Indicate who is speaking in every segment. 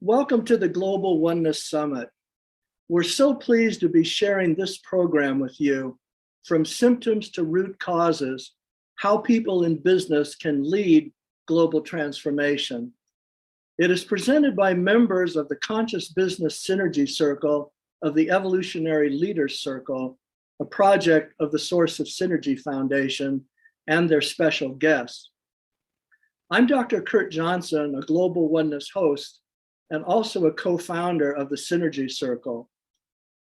Speaker 1: Welcome to the Global Oneness Summit. We're so pleased to be sharing this program with you, From Symptoms to Root Causes, How People in Business Can Lead Global Transformation. It is presented by members of the Conscious Business Synergy Circle of the Evolutionary Leaders Circle, a project of the Source of Synergy Foundation, and their special guests. I'm Dr. Kurt Johnson, a Global Oneness host, and also a co-founder of the Synergy Circle.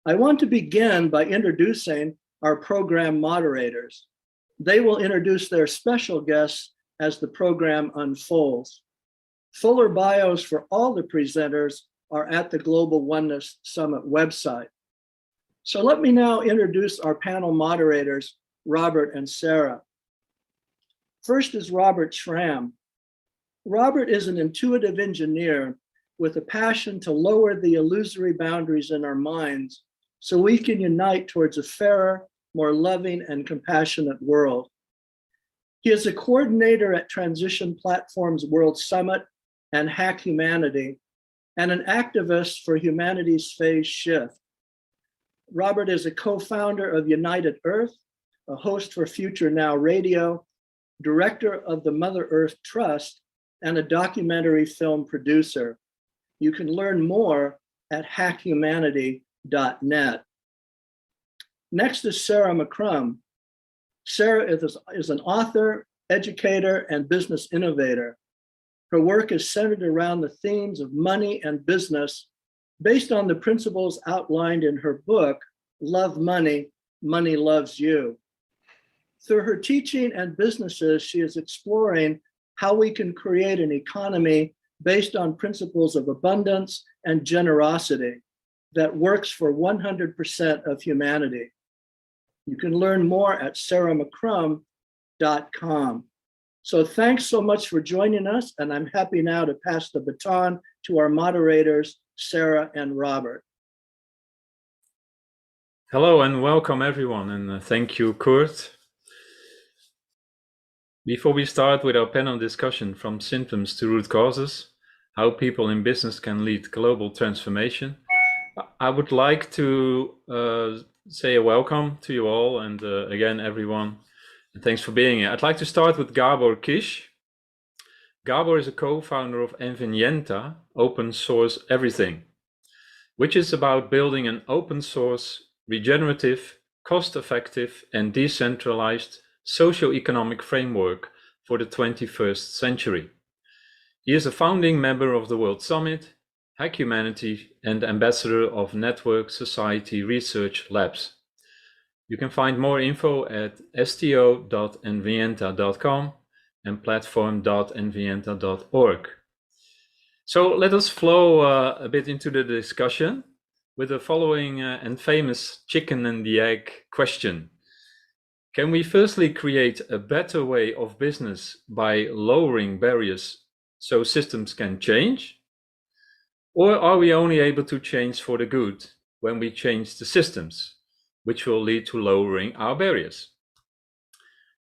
Speaker 1: I want to begin by introducing our program moderators. They will introduce their special guests as the program unfolds. Fuller bios for all the presenters are at the Global Oneness Summit website. So let me now introduce our panel moderators, Robert and Sarah. First is Robert Schramm. Robert is an intuitive engineer with a passion to lower the illusory boundaries in our minds so we can unite towards a fairer, more loving and compassionate world. He is a coordinator at Transition Platforms World Summit and Hack Humanity, and an activist for humanity's phase shift. Robert is a co-founder of United Earth, a host for Future Now Radio, director of the Mother Earth Trust, and a documentary film producer. You can learn more at hackhumanity.net. Next is Sarah McCrum. Sarah is an author, educator, and business innovator. Her work is centered around the themes of money and business based on the principles outlined in her book, Love Money, Money Loves You. Through her teaching and businesses, she is exploring how we can create an economy based on principles of abundance and generosity that works for 100% of humanity. You can learn more at sarahmccrum.com. So thanks so much for joining us, and I'm happy now to pass the baton to our moderators, Sarah and Robert.
Speaker 2: Hello and welcome everyone, and thank you, Kurt. Before we start with our panel discussion, From Symptoms to Root Causes, How People in Business Can Lead Global Transformation, I would like to say a welcome to you all, and again, everyone, and thanks for being here. I'd like to start with Gabor Kish. Gabor is a co-founder of Envenienta, Open Source Everything, which is about building an open source, regenerative, cost-effective, and decentralized socio-economic framework for the 21st century. He is a founding member of the World Summit, Hack Humanity, and ambassador of Network Society Research Labs. You can find more info at sto.envenienta.com and platform.envenienta.org. So let us flow a bit into the discussion with the following and famous chicken and the egg question. Can we firstly create a better way of business by lowering barriers so systems can change? Or are we only able to change for the good when we change the systems, which will lead to lowering our barriers?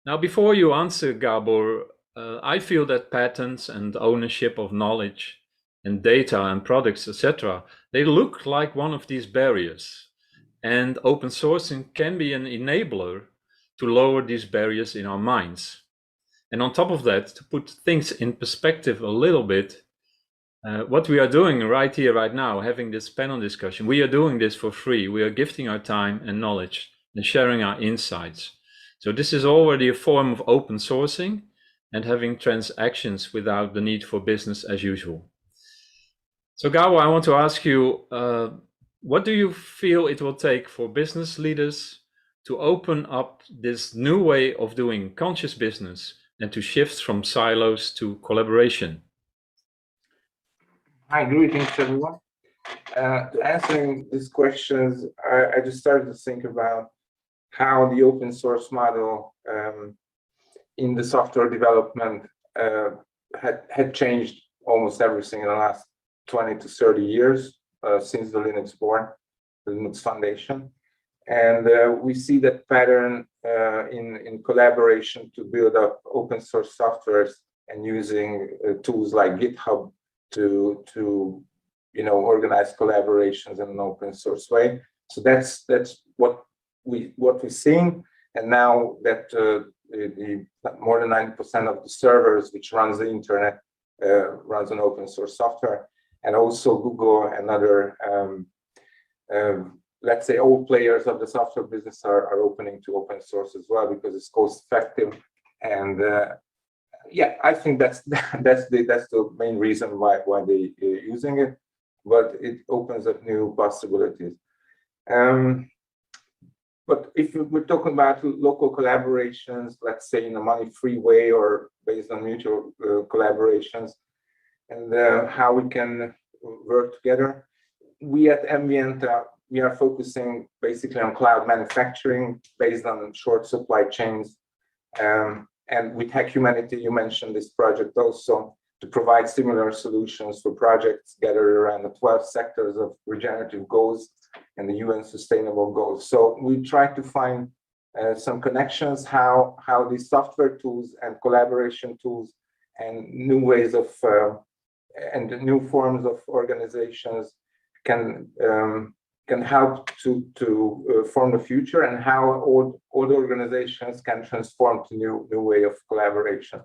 Speaker 2: Now, before you answer, Gabor, I feel that patents and ownership of knowledge and data and products, etc., they look like one of these barriers. And open sourcing can be an enabler to lower these barriers in our minds. And on top of that, to put things in perspective a little bit, what we are doing right here, right now, having this panel discussion, we are doing this for free. We are gifting our time and knowledge and sharing our insights. So this is already a form of open sourcing and having transactions without the need for business as usual. So Gabor, I want to ask you, what do you feel it will take for business leaders to open up this new way of doing conscious business and to shift from silos to collaboration?
Speaker 3: Hi, greetings everyone. Answering these questions, I just started to think about how the open source model in the software development had changed almost everything in the last 20 to 30 years since the Linux Foundation. And we see that pattern in collaboration to build up open source softwares and using tools like GitHub to organize collaborations in an open source way. So that's what we're seeing. And now that more than 90% of the servers which runs the internet runs on open source software, and also Google and other let's say all players of the software business are opening to open source as well, because it's cost effective. And yeah, I think that's the main reason why they using it, but it opens up new possibilities. But if we're talking about local collaborations, let's say in a money-free way or based on mutual collaborations, and how we can work together, we at Ambienta, we are focusing basically on cloud manufacturing based on short supply chains. And with Hack Humanity, you mentioned this project also to provide similar solutions for projects gathered around the 12 sectors of regenerative goals and the UN sustainable goals. So we try to find some connections, how these software tools and collaboration tools and new ways of and new forms of organizations can help to form the future, and how old organizations can transform to new way of collaboration.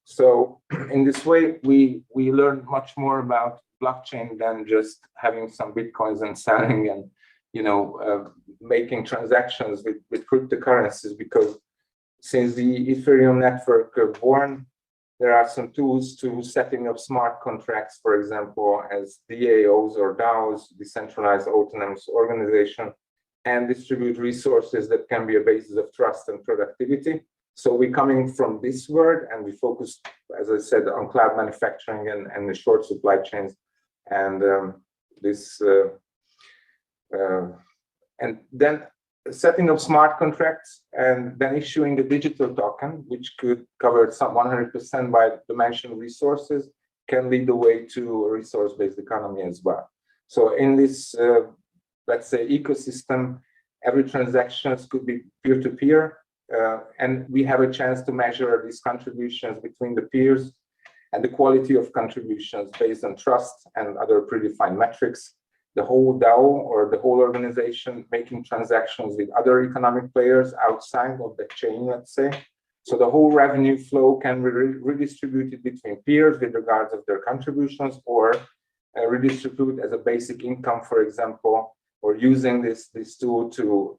Speaker 3: So in this way, we learn much more about blockchain than just having some bitcoins and selling and making transactions with cryptocurrencies, because since the Ethereum network born, there are some tools to setting up smart contracts, for example, as DAOs or DAOs, decentralized autonomous organization, and distribute resources that can be a basis of trust and productivity. So we're coming from this world, and we focus, as I said, on cloud manufacturing and the short supply chains, and and then setting up smart contracts and then issuing a digital token, which could cover some 100% by dimensional resources, can lead the way to a resource-based economy as well. So in this, let's say, ecosystem, every transaction could be peer-to-peer, and we have a chance to measure these contributions between the peers and the quality of contributions based on trust and other predefined metrics. The whole DAO or the whole organization making transactions with other economic players outside of the chain, let's say. So the whole revenue flow can be redistributed between peers with regards of their contributions, or redistribute as a basic income, for example, or using this tool to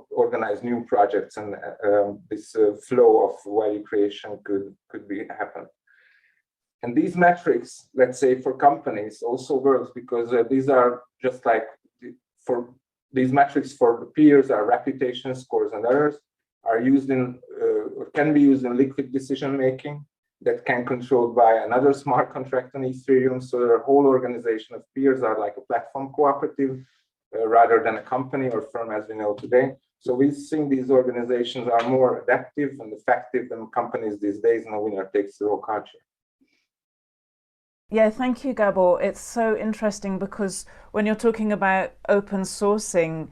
Speaker 3: organize new projects, and this flow of value creation could be happen. And these metrics, let's say for companies, also works because these are just like for these metrics for the peers, are reputation scores and others, are used in or can be used in liquid decision making that can controlled by another smart contract on Ethereum. So their whole organization of peers are like a platform cooperative rather than a company or firm as we know today. So we think these organizations are more adaptive and effective than companies these days, and a winner takes all culture.
Speaker 4: Yeah, thank you, Gabor. It's so interesting because when you're talking about open sourcing,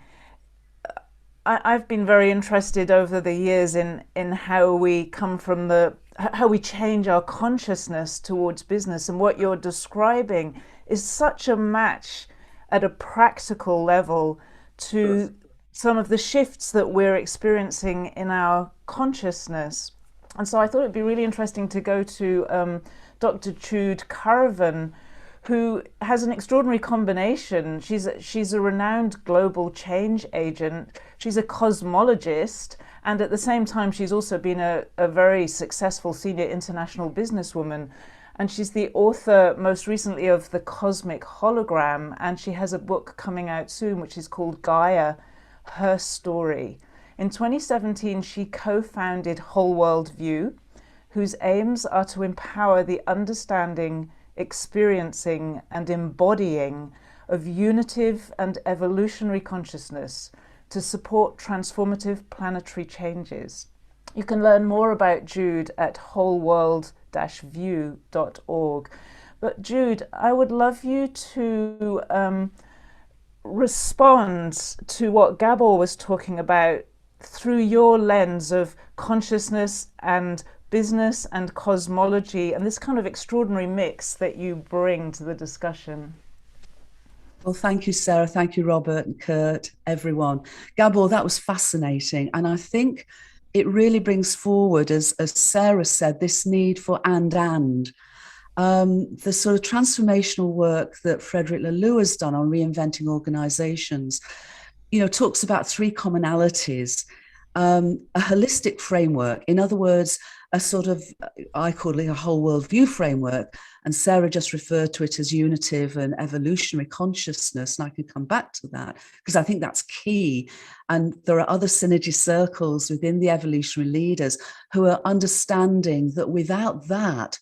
Speaker 4: I've been very interested over the years in how we come from how we change our consciousness towards business. And what you're describing is such a match at a practical level to some of the shifts that we're experiencing in our consciousness. And so I thought it'd be really interesting to go to Dr. Jude Curran, who has an extraordinary combination. She's a renowned global change agent. She's a cosmologist, and at the same time, she's also been a very successful senior international businesswoman. And she's the author, most recently, of The Cosmic Hologram, and she has a book coming out soon, which is called Gaia, Her Story. In 2017, she co-founded Whole World View, whose aims are to empower the understanding, experiencing, and embodying of unitive and evolutionary consciousness to support transformative planetary changes. You can learn more about Jude at wholeworld-view.org. But Jude, I would love you to respond to what Gabor was talking about through your lens of consciousness and business and cosmology, and this kind of extraordinary mix that you bring to the discussion.
Speaker 5: Well, thank you, Sarah. Thank you, Robert and Kurt, everyone. Gabor, that was fascinating. And I think it really brings forward, as Sarah said, this need for and. The sort of transformational work that Frederick Laloux has done on reinventing organizations, talks about three commonalities. A holistic framework, in other words, a sort of, I call it a whole worldview framework, and Sarah just referred to it as unitive and evolutionary consciousness, and I can come back to that because I think that's key. And there are other synergy circles within the evolutionary leaders who are understanding that without that,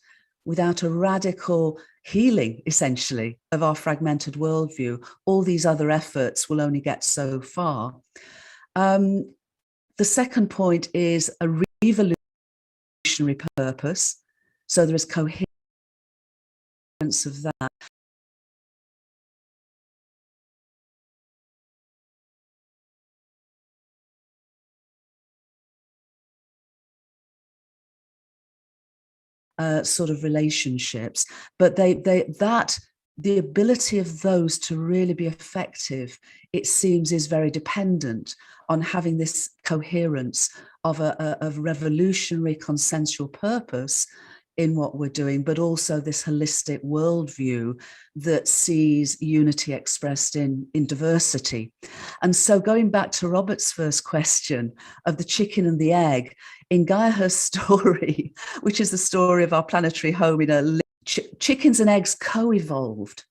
Speaker 5: without a radical healing, essentially, of our fragmented worldview, all these other efforts will only get so far. The second point is a revolutionary purpose. So there is coherence of that. Sort of relationships, but the ability of those to really be effective, it seems, is very dependent on having this coherence of a revolutionary consensual purpose in what we're doing, but also this holistic worldview that sees unity expressed in diversity. And so going back to Robert's first question of the chicken and the egg, in Gaia Hurst's story, which is the story of our planetary home, chickens and eggs co-evolved.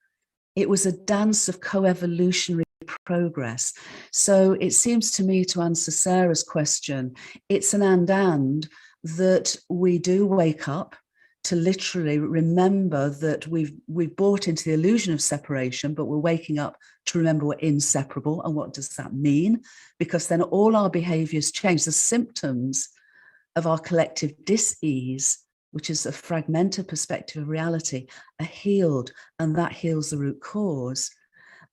Speaker 5: It was a dance of co-evolutionary progress. So it seems to me, to answer Sarah's question, it's an and that we do wake up to literally remember that we've bought into the illusion of separation, but we're waking up to remember we're inseparable. And what does that mean? Because then all our behaviors change. The symptoms of our collective dis-ease, which is a fragmented perspective of reality, are healed, and that heals the root cause.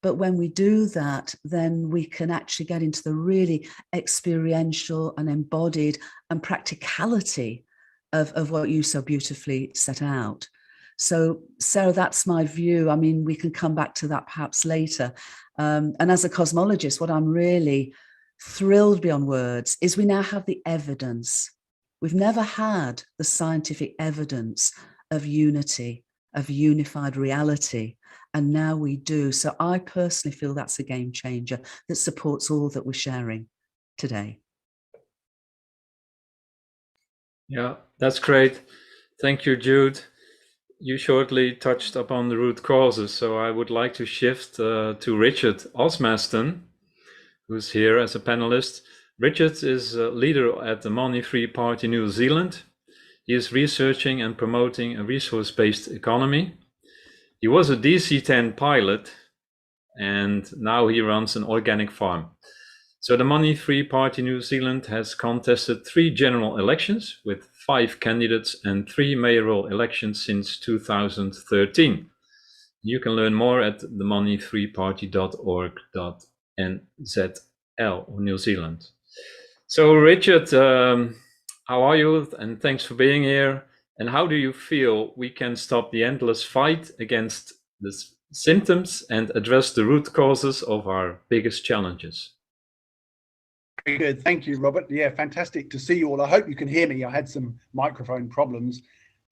Speaker 5: But when we do that, then we can actually get into the really experiential and embodied and practicality of what you so beautifully set out. So, Sarah, that's my view. I mean, we can come back to that perhaps later. And as a cosmologist, what I'm really thrilled beyond words is we now have the evidence. We've never had the scientific evidence of unity, of unified reality, and now we do. So I personally feel that's a game changer that supports all that we're sharing today.
Speaker 2: Yeah, that's great. Thank you, Jude. You shortly touched upon the root causes, so I would like to shift to Richard Osmaston, who's here as a panelist. Richard is a leader at the Money Free Party New Zealand. He is researching and promoting a resource-based economy. He was a DC-10 pilot, and now he runs an organic farm. So the Money Free Party New Zealand has contested 3 general elections with 5 candidates and 3 mayoral elections since 2013. You can learn more at themoneyfreeparty.org.nzl, or New Zealand. So Richard, how are you? And thanks for being here. And how do you feel we can stop the endless fight against the symptoms and address the root causes of our biggest challenges?
Speaker 6: Very good. Thank you, Robert. Yeah, fantastic to see you all. I hope you can hear me. I had some microphone problems.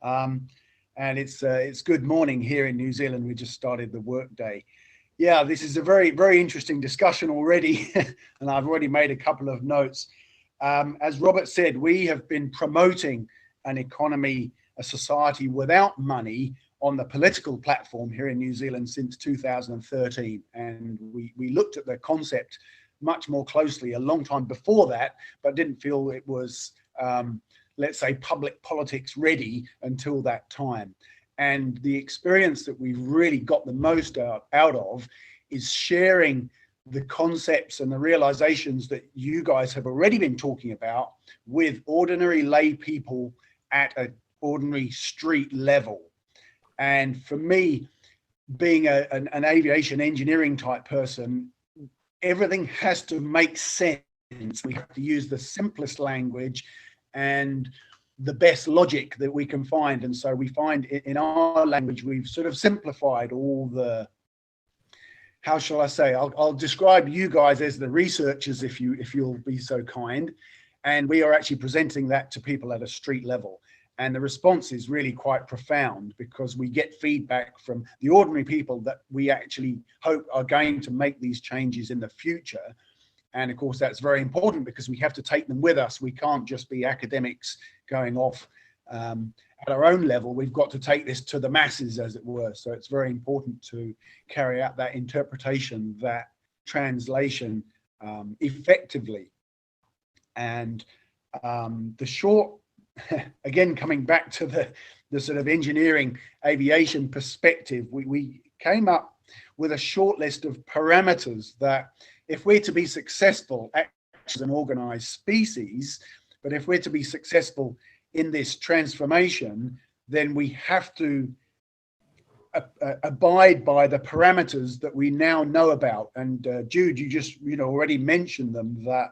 Speaker 6: And it's good morning here in New Zealand. We just started the work day. Yeah, this is a very, very interesting discussion already. And I've already made a couple of notes. As Robert said, we have been promoting an economy, a society without money on the political platform here in New Zealand since 2013. And we looked at the concept much more closely a long time before that, but didn't feel it was, let's say, public politics ready until that time. And the experience that we've really got the most out of is sharing the concepts and the realizations that you guys have already been talking about with ordinary lay people at an ordinary street level. And for me, being an aviation engineering type person, everything has to make sense. We have to use the simplest language and the best logic that we can find. And so we find in our language, we've sort of simplified all the how shall I say, I'll describe you guys as the researchers, if you'll be so kind. And we are actually presenting that to people at a street level. And the response is really quite profound, because we get feedback from the ordinary people that we actually hope are going to make these changes in the future. And of course, that's very important, because we have to take them with us. We can't just be academics going off at our own level. We've got to take this to the masses, as it were. So it's very important to carry out that interpretation, that translation effectively. And the short, again, coming back to the sort of engineering aviation perspective, we came up with a short list of parameters that, if we're to be successful as an organized species, but if we're to be successful in this transformation, then we have to abide by the parameters that we now know about. And Jude, you just already mentioned them, that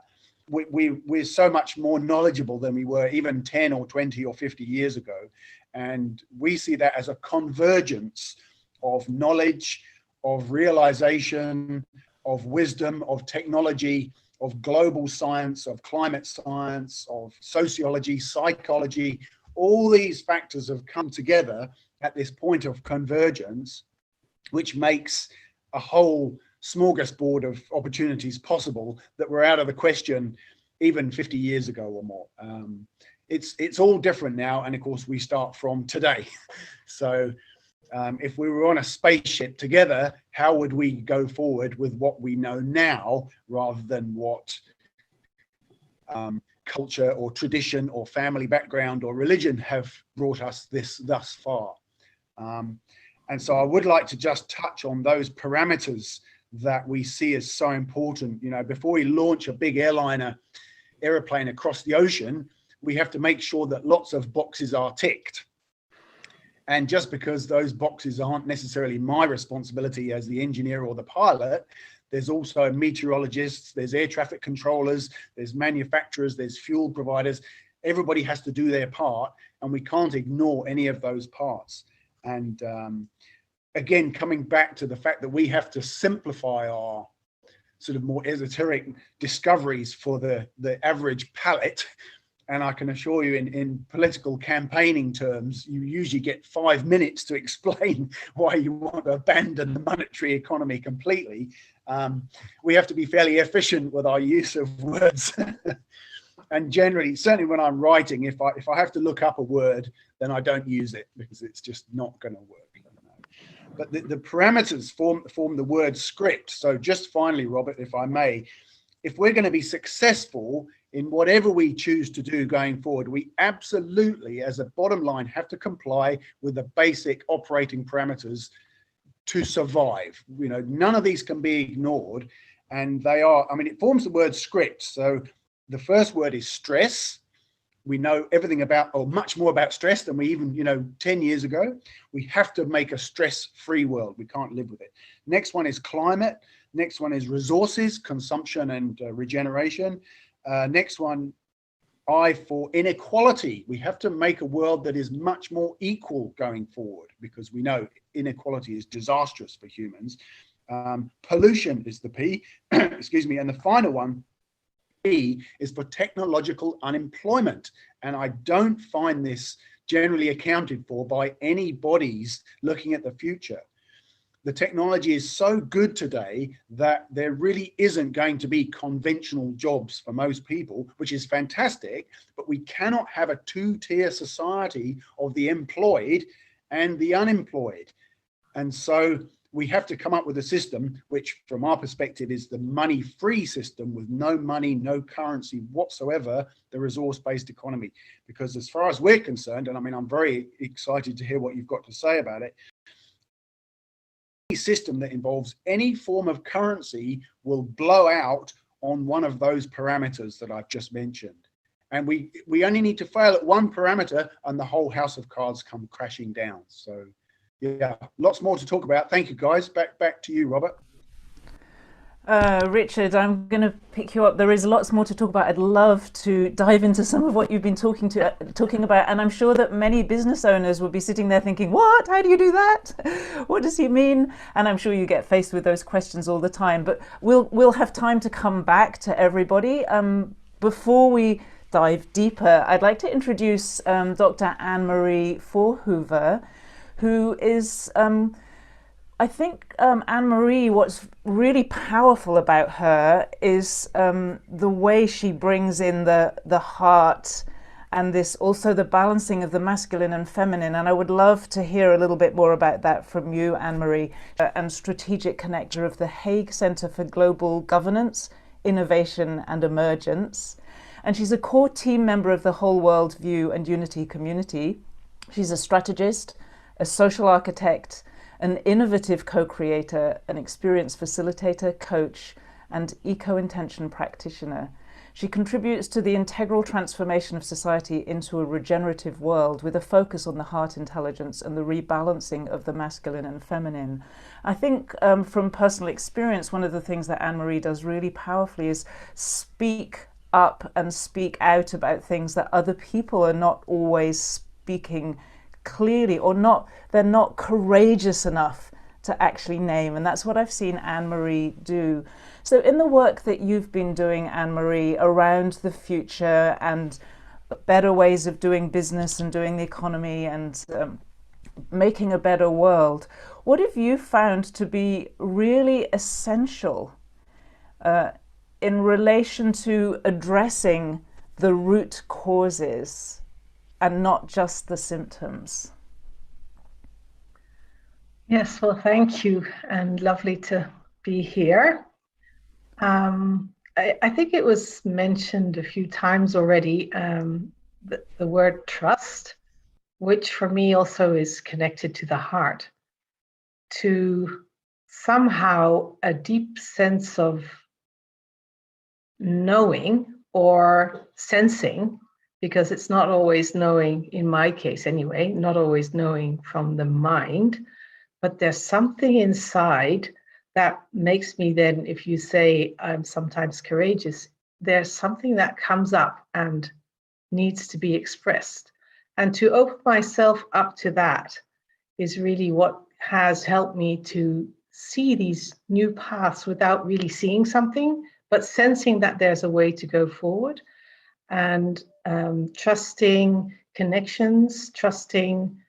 Speaker 6: we're so much more knowledgeable than we were even 10 or 20 or 50 years ago. And we see that as a convergence of knowledge, of realization, of wisdom, of technology, of global science, of climate science, of sociology, psychology. All these factors have come together at this point of convergence, which makes a whole smorgasbord of opportunities possible that were out of the question even 50 years ago or more. It's all different now, and of course we start from today. So if we were on a spaceship together, how would we go forward with what we know now, rather than what culture or tradition or family background or religion have brought us thus far? And so I would like to just touch on those parameters that we see as so important. Before we launch a big aeroplane across the ocean, we have to make sure that lots of boxes are ticked. And just because those boxes aren't necessarily my responsibility as the engineer or the pilot, there's also meteorologists, there's air traffic controllers, there's manufacturers, there's fuel providers. Everybody has to do their part, and we can't ignore any of those parts. And again, coming back to the fact that we have to simplify our sort of more esoteric discoveries for the average palate. And I can assure you, in political campaigning terms, you usually get 5 minutes to explain why you want to abandon the monetary economy completely. We have to be fairly efficient with our use of words. And generally, certainly when I'm writing, if I have to look up a word, then I don't use it, because it's just not going to work. But the parameters form the word script. So just finally, Robert, if I may, if we're going to be successful in whatever we choose to do going forward, we absolutely, as a bottom line, have to comply with the basic operating parameters to survive. None of these can be ignored. And they are, it forms the word script. So the first word is stress. We know everything about, or much more about stress than we even, 10 years ago. We have to make a stress-free world. We can't live with it. Next one is climate. Next one is resources, consumption and regeneration. Next one, I for inequality. We have to make a world that is much more equal going forward, because we know inequality is disastrous for humans. Pollution is the P, excuse me. And the final one, P, is for technological unemployment. And I don't find this generally accounted for by any bodies looking at the future. The technology is so good today that there really isn't going to be conventional jobs for most people, which is fantastic, but we cannot have a two-tier society of the employed and the unemployed. And so we have to come up with a system which, from our perspective, is the money-free system with no money, no currency whatsoever, the resource-based economy. Because as far as we're concerned, and I'm very excited to hear what you've got to say about it, any system that involves any form of currency will blow out on one of those parameters that I've just mentioned. And we only need to fail at one parameter and the whole house of cards come crashing down. So yeah, lots more to talk about. Thank you, guys. Back to you, Robert.
Speaker 4: Richard, I'm going to pick you up. There is lots more to talk about. I'd love to dive into some of what you've been talking about, and I'm sure that many business owners will be sitting there thinking, "What? How do you do that? What does he mean?" And I'm sure you get faced with those questions all the time. But we'll have time to come back to everybody. Before we dive deeper, I'd like to introduce Dr. Anne-Marie Voorhoeven, who is. I think Anne-Marie, what's really powerful about her is the way she brings in the heart and this also the balancing of the masculine and feminine. And I would love to hear a little bit more about that from you, Anne-Marie, and strategic connector of the Hague Center for Global Governance, Innovation and Emergence. And she's a core team member of the Whole World View and Unity community. She's a strategist, a social architect, an innovative co-creator, an experienced facilitator, coach, and eco-intention practitioner. She contributes to the integral transformation of society into a regenerative world with a focus on the heart intelligence and the rebalancing of the masculine and feminine. I think from personal experience, one of the things that Anne-Marie does really powerfully is speak up and speak out about things that other people are not always speaking clearly, or they're not courageous enough to actually name. And that's what I've seen Anne-Marie do. So in the work that you've been doing, Anne-Marie, around the future and better ways of doing business and doing the economy and making a better world, what have you found to be really essential in relation to addressing the root causes and not just the symptoms?
Speaker 7: Yes, well, thank you, and lovely to be here. I think it was mentioned a few times already, the word trust, which for me also is connected to the heart, to somehow a deep sense of knowing or sensing, because it's not always knowing, in my case anyway, not always knowing from the mind, but there's something inside that makes me then, if you say I'm sometimes courageous, there's something that comes up and needs to be expressed. And to open myself up to that is really what has helped me to see these new paths without really seeing something, but sensing that there's a way to go forward. And trusting connections, trusting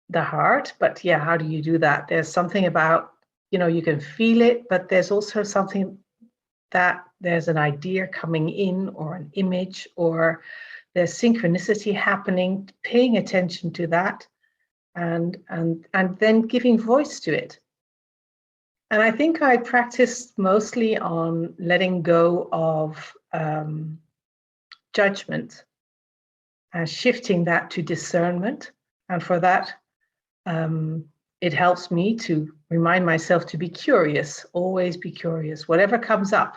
Speaker 7: the heart. But yeah, how do you do that? There's something about, you can feel it, but there's also something that there's an idea coming in, or an image, or there's synchronicity happening, paying attention to that, and then giving voice to it. And I think I practiced mostly on letting go of judgment and shifting that to discernment. And for that, it helps me to remind myself to be curious, always be curious, whatever comes up.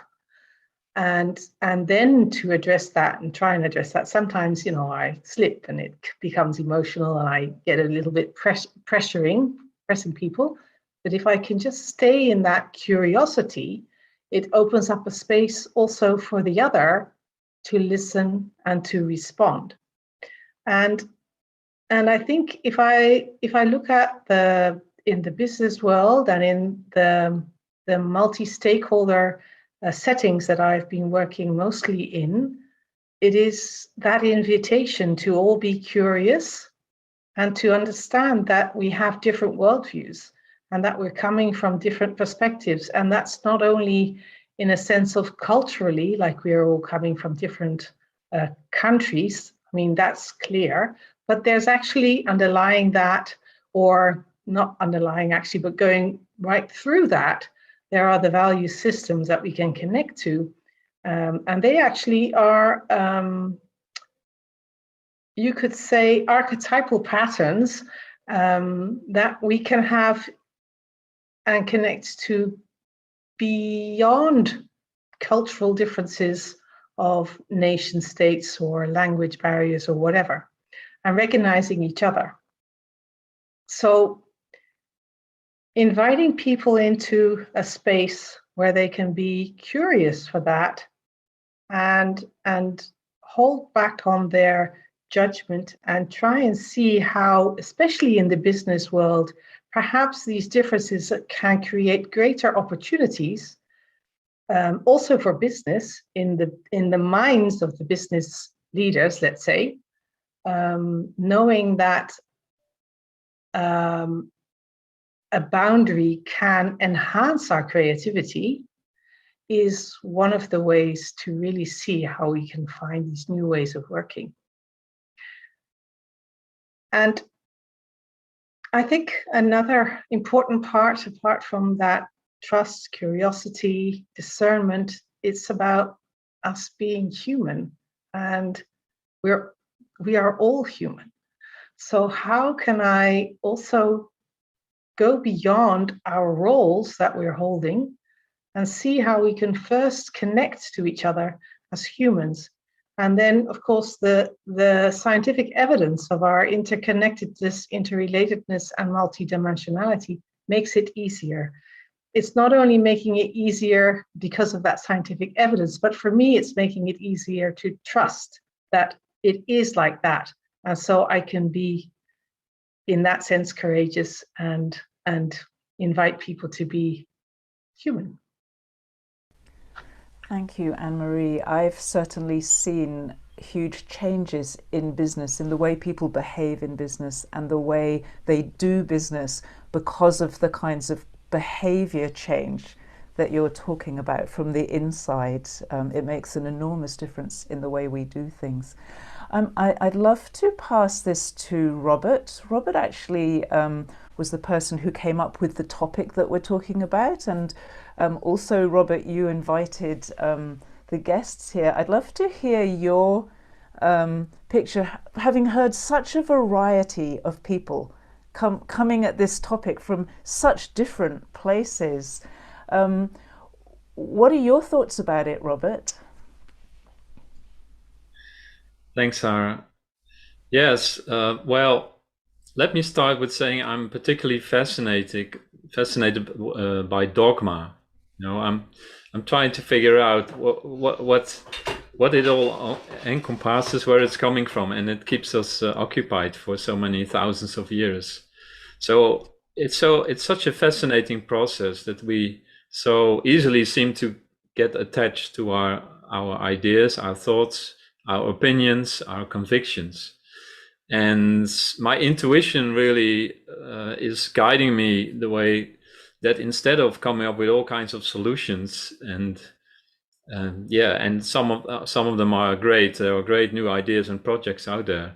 Speaker 7: And then to address that and try and address that. Sometimes, I slip and it becomes emotional and I get a little bit pressing people. But if I can just stay in that curiosity, it opens up a space also for the other to listen and to respond. And I think if I look at in the business world and in the multi-stakeholder settings that I've been working mostly in, it is that invitation to all be curious and to understand that we have different worldviews and that we're coming from different perspectives. And that's not only in a sense of culturally, like we're all coming from different countries. I mean, that's clear, but there's actually underlying that, or not underlying actually, but going right through that, there are the value systems that we can connect to. And they actually are, you could say, archetypal patterns that we can have and connect to beyond cultural differences of nation states or language barriers or whatever, and recognizing each other. So inviting people into a space where they can be curious for that and hold back on their judgment and try and see how, especially in the business world, perhaps these differences can create greater opportunities, also for business in the minds of the business leaders, let's say, knowing that a boundary can enhance our creativity is one of the ways to really see how we can find these new ways of working. And I think another important part, apart from that trust, curiosity, discernment, it's about us being human, and we are all human. So how can I also go beyond our roles that we're holding and see how we can first connect to each other as humans? And then, of course, the scientific evidence of our interconnectedness, interrelatedness, and multidimensionality makes it easier. It's not only making it easier because of that scientific evidence, but for me, it's making it easier to trust that it is like that. And so I can be, in that sense, courageous and invite people to be human.
Speaker 4: Thank you, Anne-Marie. I've certainly seen huge changes in business, in the way people behave in business and the way they do business because of the kinds of behavior change that you're talking about from the inside. It makes an enormous difference in the way we do things. I'd love to pass this to Robert. Robert actually was the person who came up with the topic that we're talking about, and also, Robert, you invited the guests here. I'd love to hear your picture, having heard such a variety of people coming at this topic from such different places. What are your thoughts about it, Robert?
Speaker 2: Thanks, Sarah. Yes, well, let me start with saying I'm particularly fascinated by dogma. You know, I'm trying to figure out what it all encompasses, where it's coming from, and it keeps us occupied for so many thousands of years. So it's such a fascinating process that we so easily seem to get attached to our ideas, our thoughts, our opinions, our convictions. And my intuition really is guiding me the way that instead of coming up with all kinds of solutions and some of them are great, there are great new ideas and projects out there,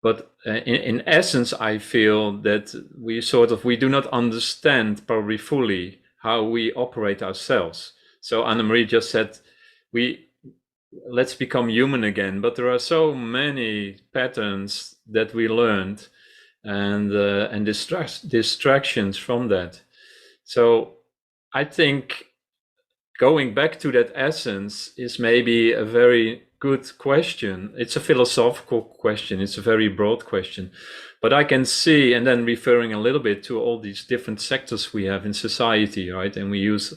Speaker 2: but in essence I feel that we do not understand probably fully how we operate ourselves. So Anne-Marie just said let's become human again, but there are so many patterns that we learned and distractions from that. So I think going back to that essence is maybe a very good question. It's a philosophical question. It's a very broad question, but I can see, and then referring a little bit to all these different sectors we have in society, right? And we use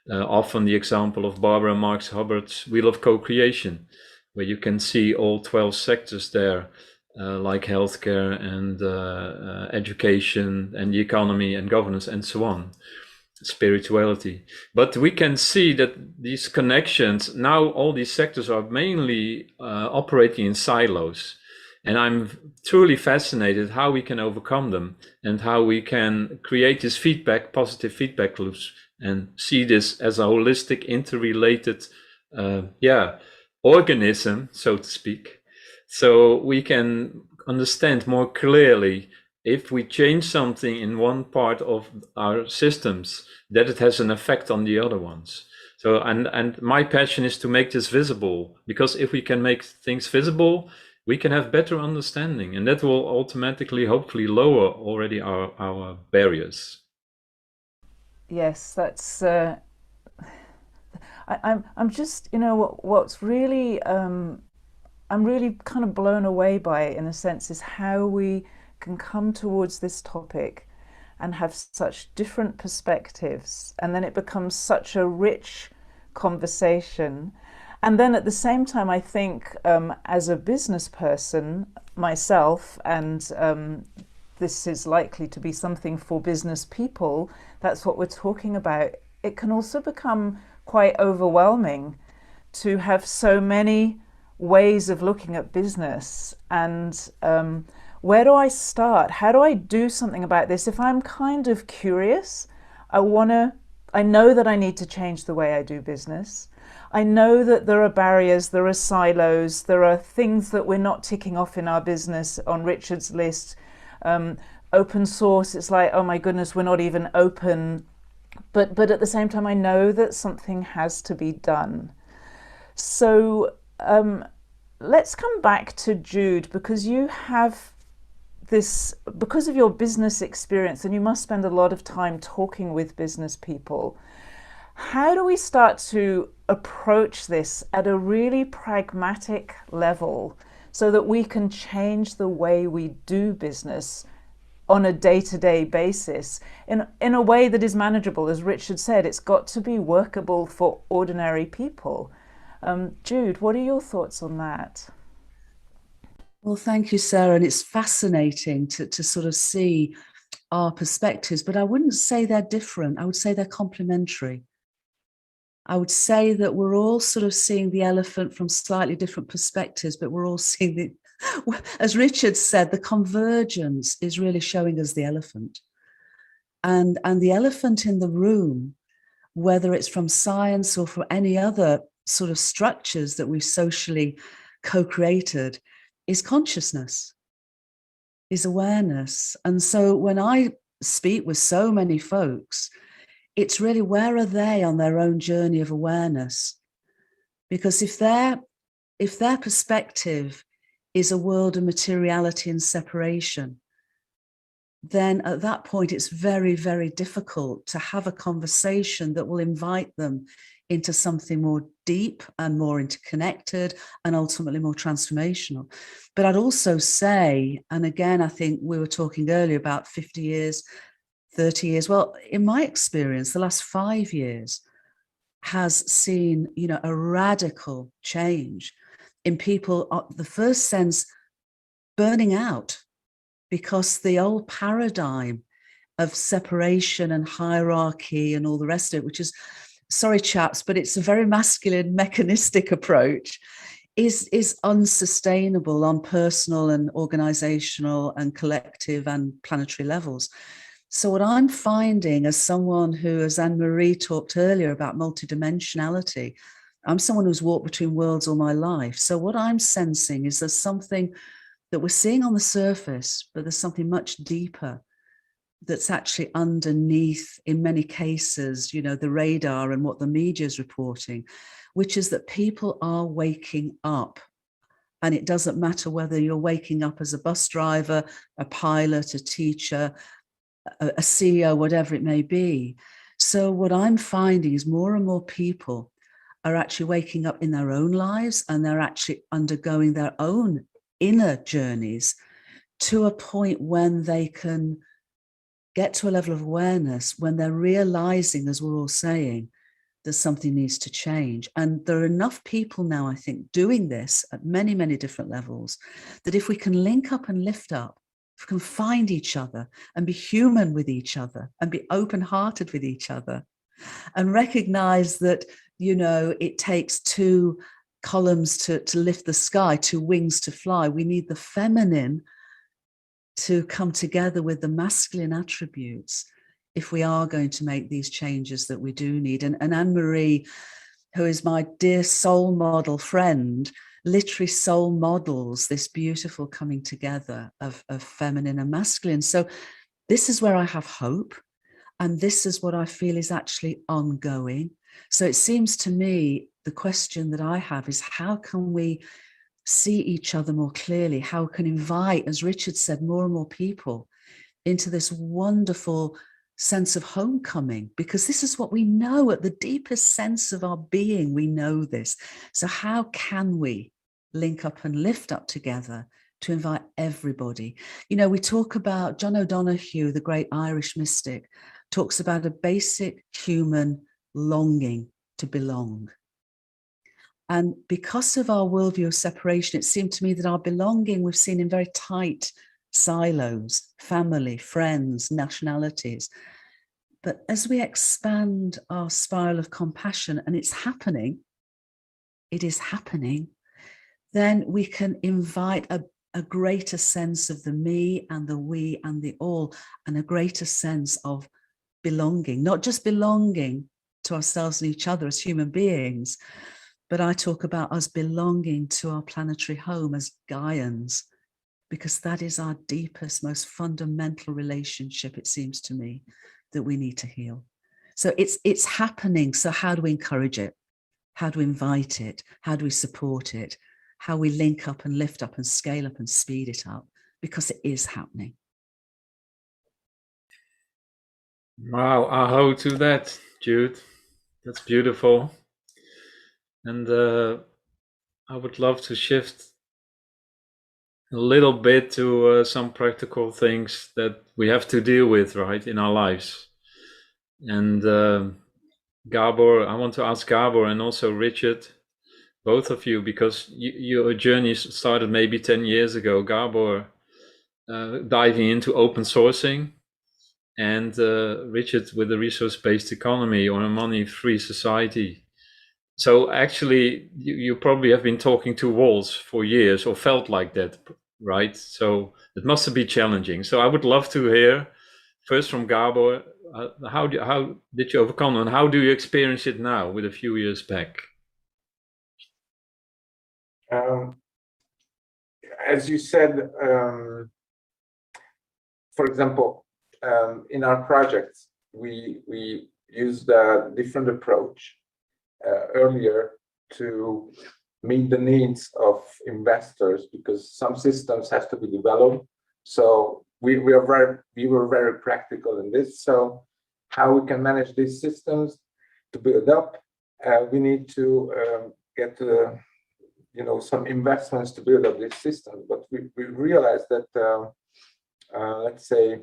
Speaker 2: often the example of Barbara Marx Hubbard's Wheel of Co-Creation, where you can see all 12 sectors there, like healthcare and education and the economy and governance and so on, spirituality. But we can see that these connections, now all these sectors are mainly operating in silos. And I'm truly fascinated how we can overcome them and how we can create this positive feedback loops and see this as a holistic, interrelated organism, so to speak. So we can understand more clearly if we change something in one part of our systems, that it has an effect on the other ones. So, and my passion is to make this visible, because if we can make things visible, we can have better understanding, and that will automatically, hopefully, lower already our barriers.
Speaker 4: Yes, that's. I'm just, what's really I'm really kind of blown away by it, in a sense, is how we can come towards this topic and have such different perspectives, and then it becomes such a rich conversation. And then at the same time, I think as a business person myself, and this is likely to be something for business people, that's what we're talking about, it can also become quite overwhelming to have so many ways of looking at business. And where do I start? How do I do something about this? If I'm kind of curious, I know that I need to change the way I do business. I know that there are barriers, there are silos, there are things that we're not ticking off in our business on Richard's list. Open source, it's like, oh my goodness, we're not even open. But at the same time, I know that something has to be done. So let's come back to Jude, because you have this, because of your business experience, and you must spend a lot of time talking with business people. How do we start to approach this at a really pragmatic level so that we can change the way we do business on a day-to-day basis in a way that is manageable? As Richard said, it's got to be workable for ordinary people. Jude, what are your thoughts on that?
Speaker 5: Well, thank you, Sarah. And it's fascinating to sort of see our perspectives, but I wouldn't say they're different. I would say they're complementary. I would say that we're all sort of seeing the elephant from slightly different perspectives, but we're all seeing the, as Richard said, the convergence is really showing us the elephant. And the elephant in the room, whether it's from science or from any other sort of structures that we've socially co-created, is consciousness, is awareness. And so when I speak with so many folks, it's really, where are they on their own journey of awareness? Because if their perspective is a world of materiality and separation, then at that point it's very, very difficult to have a conversation that will invite them into something more deep and more interconnected and ultimately more transformational. But I'd also say, and again, I think we were talking earlier about 50 years, 30 years. Well, in my experience, the last 5 years has seen, a radical change in people, the first sense, burning out, because the old paradigm of separation and hierarchy and all the rest of it, which is, sorry chaps, but it's a very masculine, mechanistic approach, is unsustainable on personal and organizational and collective and planetary levels. So what I'm finding, as someone who, as Anne-Marie talked earlier about multidimensionality, I'm someone who's walked between worlds all my life. So what I'm sensing is there's something that we're seeing on the surface, but there's something much deeper that's actually underneath, in many cases, the radar and what the media is reporting, which is that people are waking up. And it doesn't matter whether you're waking up as a bus driver, a pilot, a teacher, a CEO, whatever it may be. So what I'm finding is more and more people are actually waking up in their own lives, and they're actually undergoing their own inner journeys to a point when they can get to a level of awareness, when they're realizing, as we're all saying, that something needs to change. And there are enough people now, I think, doing this at many, many different levels, that if we can link up and lift up, if we can find each other and be human with each other and be open-hearted with each other and recognize that, it takes two columns to lift the sky, two wings to fly. We need the feminine to come together with the masculine attributes if we are going to make these changes that we do need. And Anne-Marie, who is my dear soul model friend, literally soul models this beautiful coming together of feminine and masculine. So this is where I have hope. And this is what I feel is actually ongoing. So it seems to me, the question that I have is, how can we see each other more clearly? How can invite, as Richard said, more and more people into this wonderful sense of homecoming? Because this is what we know at the deepest sense of our being. We know this. So how can we link up and lift up together to invite everybody. You know, we talk about John O'Donoghue, the great Irish mystic, talks about a basic human longing to belong. And because of our worldview of separation, it seemed to me that our belonging we've seen in very tight silos, family, friends, nationalities. But as we expand our spiral of compassion, and it's happening, it is happening, then we can invite a greater sense of the me and the we and the all, and a greater sense of belonging, not just belonging to ourselves and each other as human beings, but I talk about us belonging to our planetary home as Gaians, because that is our deepest, most fundamental relationship, it seems to me, that we need to heal. So it's happening. So how do we encourage it? How do we invite it? How do we support it? How we link up and lift up and scale up and speed it up? Because it is happening.
Speaker 2: Wow, aho to that, Jude. That's beautiful. And I would love to shift a little bit to some practical things that we have to deal with, right, in our lives. And Gabor, I want to ask Gabor and also Richard, both of you, because your journey started maybe 10 years ago. Gabor diving into open sourcing, and Richard with the resource-based economy or a money-free society. So actually, you probably have been talking to walls for years, or felt like that, right? So it must have been challenging. So I would love to hear first from Gabor, how did you overcome, and how do you experience it now with a few years back?
Speaker 3: As you said, for example, in our projects, we used a different approach earlier to meet the needs of investors, because some systems have to be developed. So we were very practical in this. So how we can manage these systems to build up, we need to get some investments to build up this system. But we realized that let's say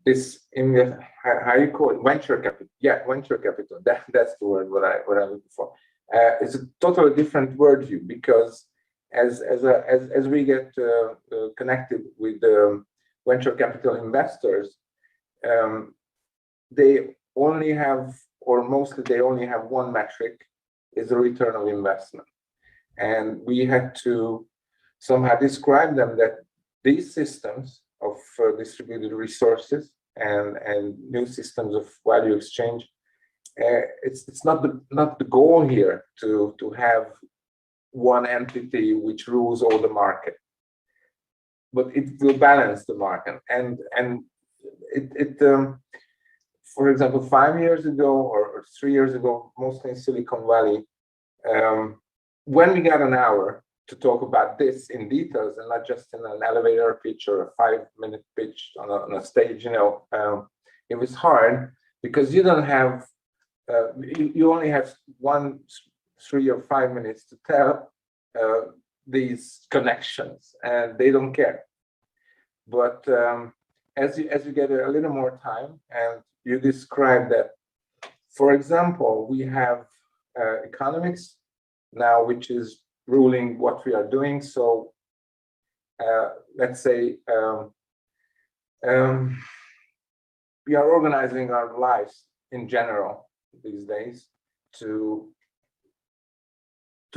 Speaker 3: this in the, how you call it, venture capital. Yeah, venture capital. That's the word what I'm looking for. It's a totally different worldview, because as we get connected with the venture capital investors, they only have, or mostly they only have one metric, is the return of investment. And we had to somehow describe them that these systems of distributed resources and new systems of value exchange, it's not the goal here to have one entity which rules all the market, but it will balance the market. And it for example, 5 years ago or 3 years ago, mostly in Silicon Valley, when we got an hour to talk about this in details and not just in an elevator pitch or a 5-minute pitch on a stage, it was hard, because you don't have, you only have 1, 3 or 5 minutes to tell these connections, and they don't care. But as you get a little more time, and you describe that, for example, we have economics now, which is ruling what we are doing. So let's say we are organizing our lives in general these days to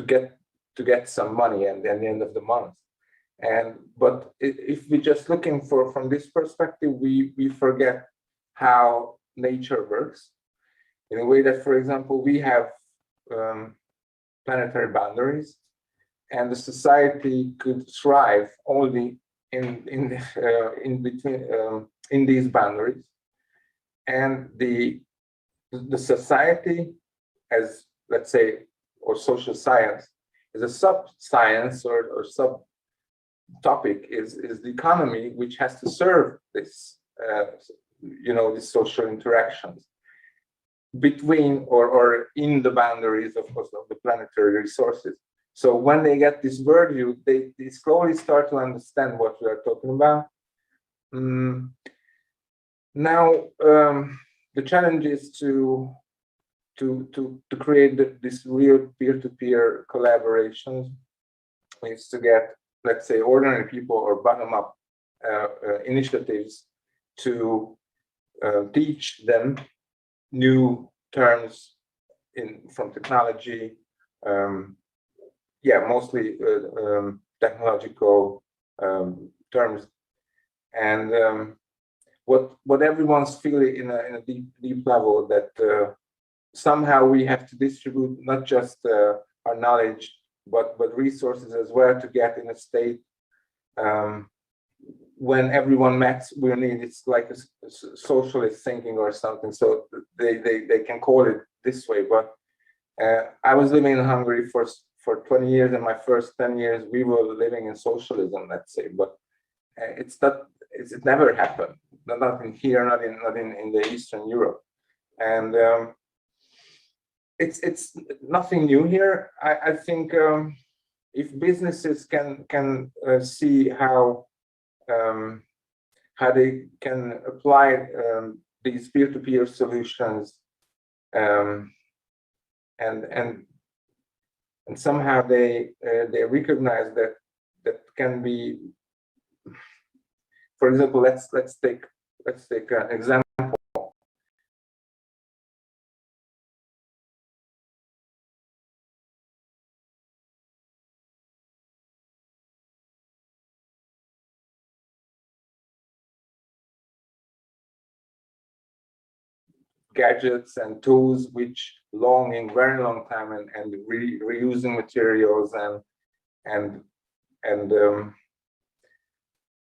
Speaker 3: get some money at the end of the month. But if we're just looking from this perspective, we forget how nature works, in a way that, for example, we have planetary boundaries, and the society could thrive only in between in these boundaries. And the society, as let's say, or social science, is a sub-science or sub-topic is the economy, which has to serve this these social interactions. between or in the boundaries, of course, of the planetary resources. So when they get this worldview, they slowly start to understand what we are talking about. Now, the challenge is to create this real peer-to-peer collaborations, is to get, let's say, ordinary people or bottom-up initiatives to teach them new terms from technology, mostly technological terms, and what everyone's feeling in a deep level, that somehow we have to distribute not just our knowledge but resources as well, to get in a state when everyone will need. It's like a socialist thinking or something, so they can call it this way. But I was living in Hungary for 20 years, and my first 10 years we were living in socialism, let's say. But it never happened. Not in here, not in the Eastern Europe, and it's nothing new here. I think if businesses can see how they can apply these peer-to-peer solutions, and somehow they recognize that can be. For example, let's take an example. Gadgets and tools which long in very long time, and reusing materials and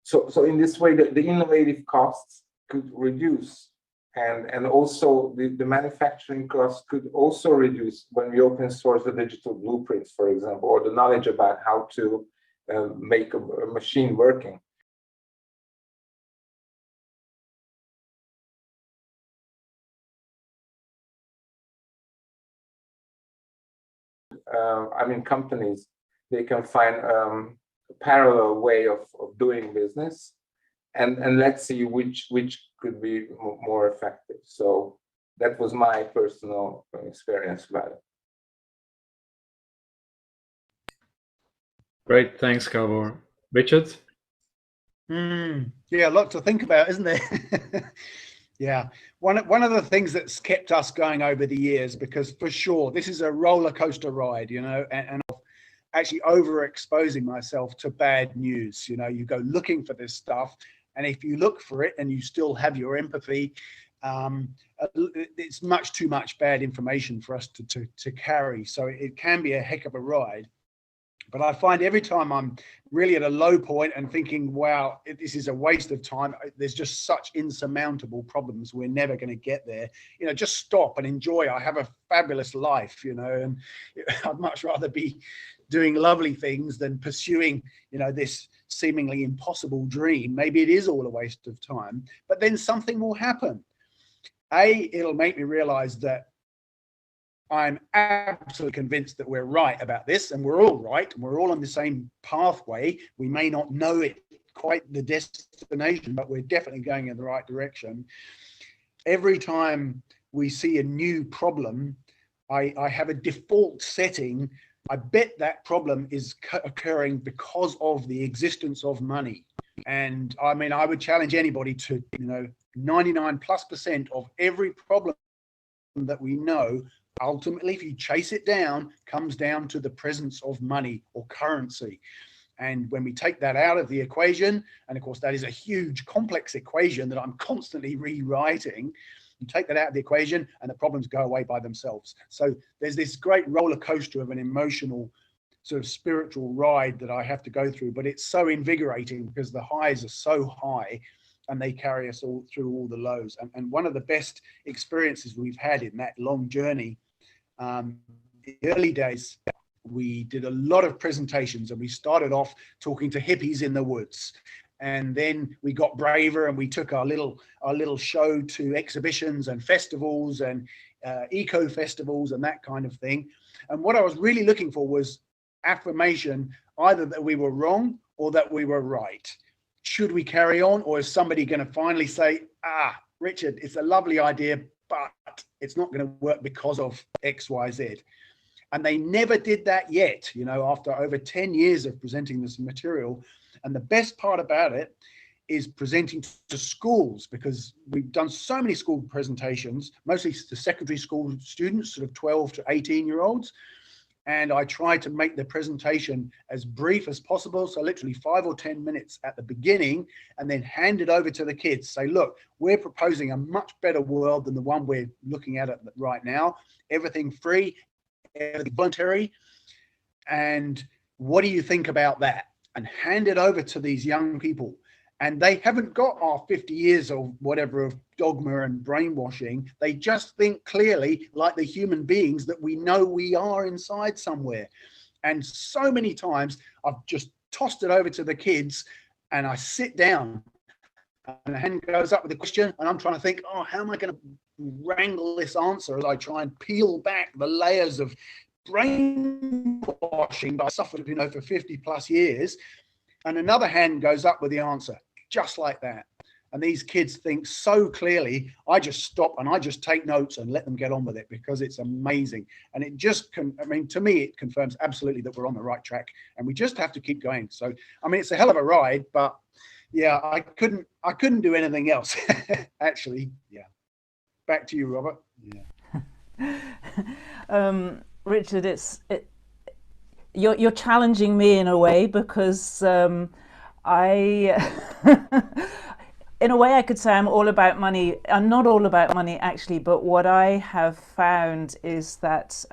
Speaker 3: so in this way the innovative costs could reduce, and also the manufacturing costs could also reduce when we open source the digital blueprints, for example, or the knowledge about how to make a machine working. Companies, they can find a parallel way of doing business, and let's see which could be more effective. So that was my personal experience about it.
Speaker 2: Great, thanks, Gabor. Richard?
Speaker 6: Yeah, a lot to think about, isn't there? Yeah, one of the things that's kept us going over the years, because for sure this is a roller coaster ride, and actually overexposing myself to bad news. You go looking for this stuff, and if you look for it and you still have your empathy, it's much too much bad information for us to carry. So it can be a heck of a ride. But I find every time I'm really at a low point and thinking, wow, this is a waste of time, there's just such insurmountable problems, we're never going to get there. Just stop and enjoy. I have a fabulous life, and I'd much rather be doing lovely things than pursuing, this seemingly impossible dream. Maybe it is all a waste of time, but then something will happen. It'll make me realize that I'm absolutely convinced that we're right about this, and we're all right, and we're all on the same pathway. We may not know it quite the destination, but we're definitely going in the right direction. Every time we see a new problem, I have a default setting. I bet that problem is occurring because of the existence of money. And I would challenge anybody to, 99+% of every problem that we know, ultimately, if you chase it down, comes down to the presence of money or currency. And when we take that out of the equation, and of course that is a huge complex equation that I'm constantly rewriting, you take that out of the equation and the problems go away by themselves. So there's this great roller coaster of an emotional sort of spiritual ride that I have to go through, but it's so invigorating because the highs are so high and they carry us all through all the lows. And one of the best experiences we've had in that long journey, in the early days, we did a lot of presentations, and we started off talking to hippies in the woods. And then we got braver and we took our little show to exhibitions and festivals, and eco festivals and that kind of thing. And what I was really looking for was affirmation, either that we were wrong or that we were right. Should we carry on, or is somebody going to finally say, Richard, it's a lovely idea, but it's not going to work because of X, Y, Z. And they never did that yet, you know, after over 10 years of presenting this material. And the best part about it is presenting to schools, because we've done so many school presentations, mostly to secondary school students, sort of 12 to 18-year-olds. And I try to make the presentation as brief as possible. So literally 5 or 10 minutes at the beginning, and then hand it over to the kids. Say, look, we're proposing a much better world than the one we're looking at right now. Everything free, everything voluntary. And what do you think about that? And hand it over to these young people. And they haven't got our 50 years of whatever of dogma and brainwashing. They just think clearly, like the human beings that we know we are inside somewhere. And so many times I've just tossed it over to the kids, and I sit down and the hand goes up with a question, and I'm trying to think, how am I going to wrangle this answer as I try and peel back the layers of brainwashing that I suffered, you know, for 50 plus years. And another hand goes up with the answer, just like that. And these kids think so clearly. I just stop and I just take notes and let them get on with it, because it's amazing. And it just to me, it confirms absolutely that we're on the right track, and we just have to keep going. So, I mean, it's a hell of a ride, but yeah, I couldn't do anything else. Actually, yeah. Back to you, Robert.
Speaker 4: Yeah. Richard, you're challenging me in a way, because I in a way I could say I'm all about money. I'm not all about money actually, but what I have found is that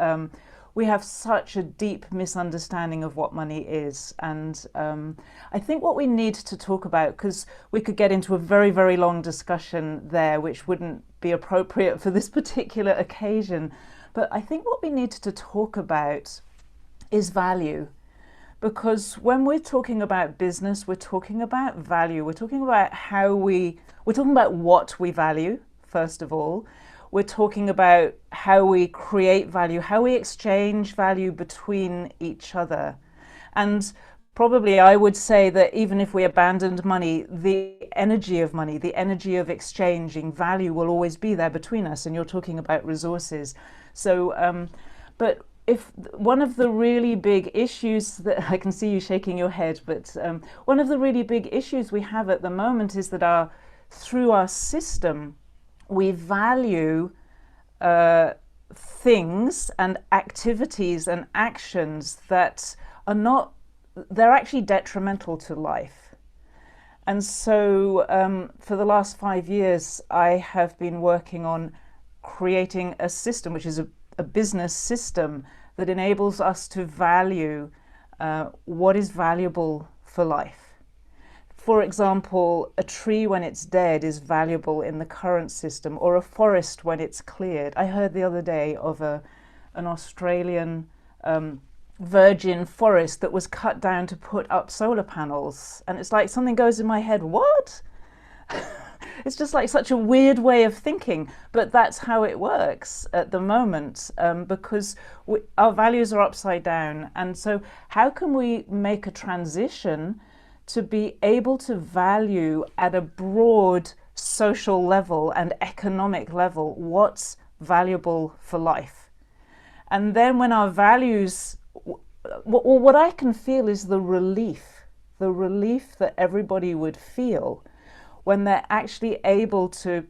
Speaker 4: we have such a deep misunderstanding of what money is. And I think what we need to talk about, because we could get into a very, very long discussion there, which wouldn't be appropriate for this particular occasion. But I think what we need to talk about is value. Because when we're talking about business, we're talking about value. We're talking about we're talking about what we value, first of all. We're talking about how we create value, how we exchange value between each other. And probably I would say that even if we abandoned money, the energy of exchanging value will always be there between us. And you're talking about resources. So, but if one of the really big issues that I can see you shaking your head, but one of the really big issues we have at the moment is that through our system, we value things and activities and actions that are not, they're actually detrimental to life. And so for the last 5 years, I have been working on creating a system, which is a business system that enables us to value what is valuable for life. For example, a tree when it's dead is valuable in the current system, or a forest when it's cleared. I heard the other day of an Australian virgin forest that was cut down to put up solar panels. And it's like something goes in my head, what? It's just like such a weird way of thinking, but that's how it works at the moment, because our values are upside down. And so how can we make a transition to be able to value at a broad social level and economic level what's valuable for life? And then when our values, what I can feel is the relief that everybody would feel when they're actually able to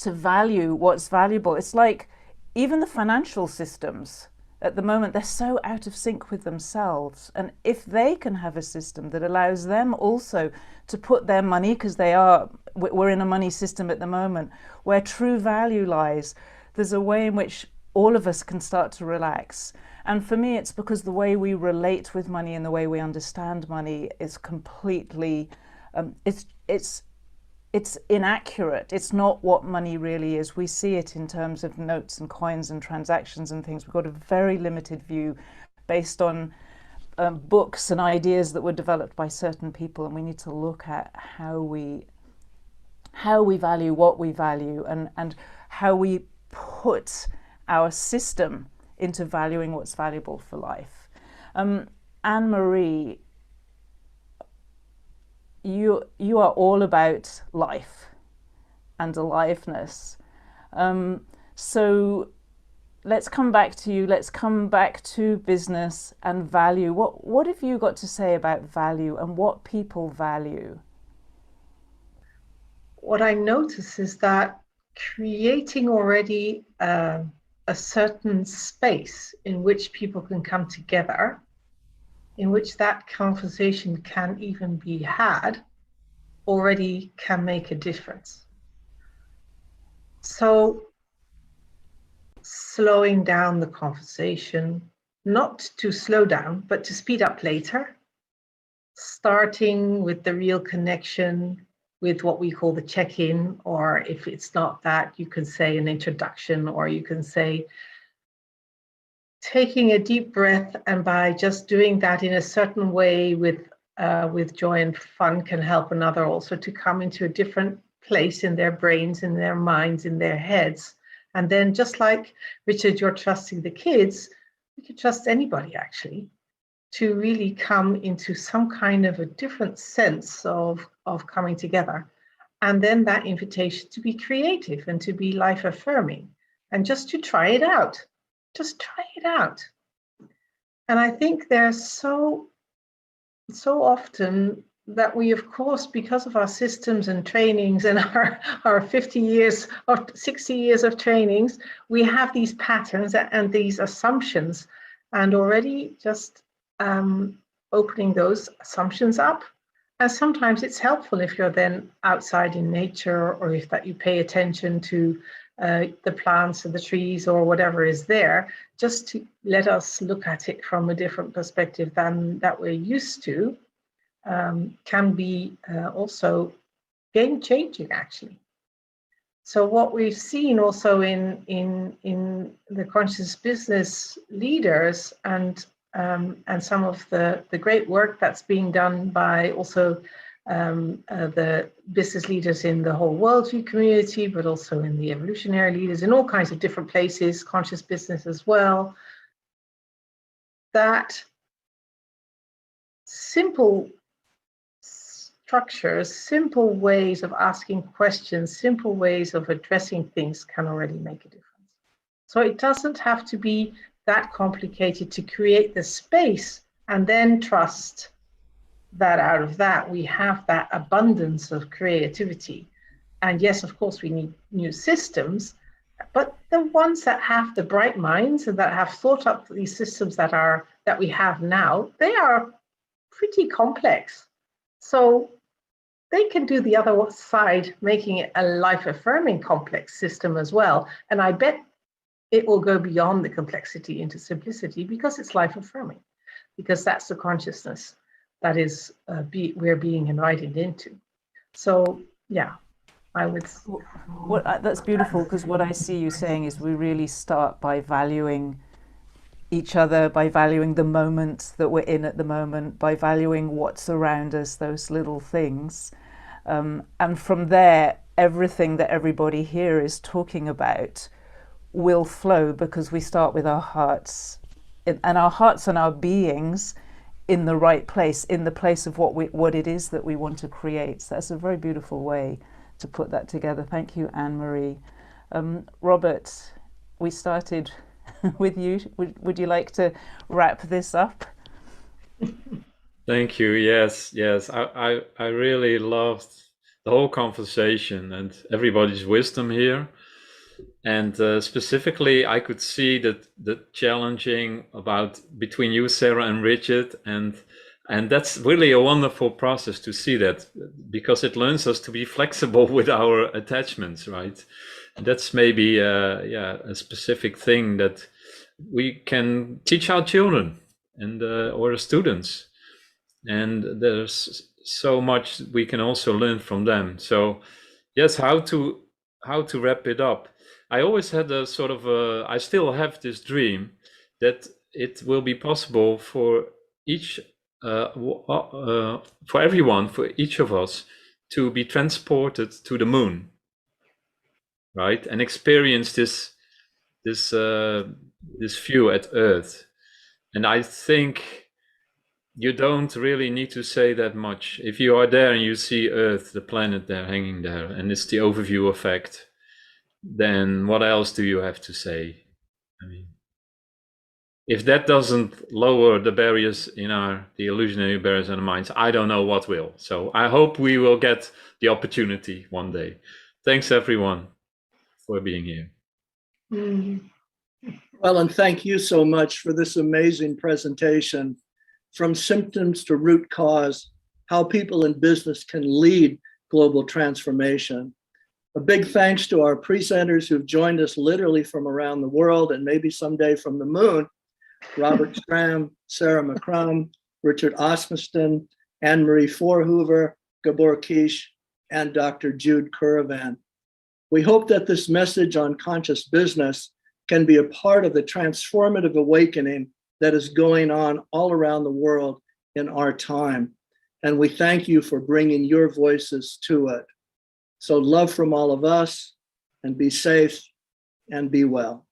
Speaker 4: value what's valuable. It's like even the financial systems at the moment, they're so out of sync with themselves. And if they can have a system that allows them also to put their money, because we're in a money system at the moment, where true value lies, there's a way in which all of us can start to relax. And for me, it's because the way we relate with money and the way we understand money is completely, it's inaccurate. It's not what money really is. We see it in terms of notes and coins and transactions and things. We've got a very limited view based on books and ideas that were developed by certain people, and we need to look at how we value what we value, and how we put our system into valuing what's valuable for life. Anne-Marie, you are all about life and aliveness. So let's come back to you. Let's come back to business and value. What have you got to say about value and what people value?
Speaker 7: What I notice is that creating already a certain space in which people can come together, in which that conversation can even be had, already can make a difference. So slowing down the conversation, not to slow down, but to speed up later, starting with the real connection, with what we call the check-in, or if it's not that, you can say an introduction, or you can say taking a deep breath, and by just doing that in a certain way with joy and fun can help another also to come into a different place in their brains, in their minds, in their heads. And then just like, Richard, you're trusting the kids, you can trust anybody actually, to really come into some kind of a different sense of coming together. And then that invitation to be creative and to be life affirming and just to try it out. Just try it out. And I think there's so often that we, of course, because of our systems and trainings and our 50 years or 60 years of trainings, we have these patterns and these assumptions, and already just opening those assumptions up. And sometimes it's helpful if you're then outside in nature, or if that you pay attention to the plants and the trees or whatever is there, just to let us look at it from a different perspective than that we're used to, can be also game changing actually. So what we've seen also in the conscious business leaders and some of the great work that's being done by also the business leaders in the whole worldview community, but also in the evolutionary leaders in all kinds of different places, conscious business as well, that simple structures, simple ways of asking questions, simple ways of addressing things can already make a difference. So it doesn't have to be that complicated to create the space and then trust that out of that we have that abundance of creativity. And yes, of course, we need new systems, but the ones that have the bright minds and that have thought up these systems that we have now, they are pretty complex. So they can do the other side, making it a life-affirming complex system as well. And I bet it will go beyond the complexity into simplicity because it's life-affirming, because that's the consciousness that is we're being invited into. So yeah, I would.
Speaker 4: That's beautiful, because what I see you saying is we really start by valuing each other, by valuing the moment that we're in at the moment, by valuing what's around us, those little things. And from there, everything that everybody here is talking about will flow, because we start with our hearts, and our hearts and our beings in the right place, in the place of what it is that we want to create. So that's a very beautiful way to put that together. Thank you, Anne-Marie. Robert, we started with you. Would you like to wrap this up?
Speaker 2: Thank you. Yes. I really loved the whole conversation and everybody's wisdom here. And specifically, I could see that the challenging about between you, Sarah, and Richard, and that's really a wonderful process to see that, because it learns us to be flexible with our attachments, right? And that's maybe a specific thing that we can teach our children and or students, and there's so much we can also learn from them. So yes, how to wrap it up. I always had a sort of I still have this dream that it will be possible for each for everyone, for each of us, to be transported to the moon, right, and experience this this view at Earth. And I think you don't really need to say that much. If you are there and you see Earth, the planet there hanging there, and it's the overview effect, then what else do you have to say? I mean, if that doesn't lower the barriers in the illusionary barriers in our minds, I don't know what will. So I hope we will get the opportunity one day. Thanks everyone for being here.
Speaker 1: Well, and thank you so much for this amazing presentation, From Symptoms to Root Cause, How People in Business Can Lead Global Transformation. A big thanks to our presenters who've joined us literally from around the world and maybe someday from the moon: Robert Stram, Sarah McCrum, Richard Osmuston, Anne-Marie Forhoover, Gabor Kish, and Dr. Jude Curavan. We hope that this message on conscious business can be a part of the transformative awakening that is going on all around the world in our time. And we thank you for bringing your voices to it. So love from all of us, and be safe and be well.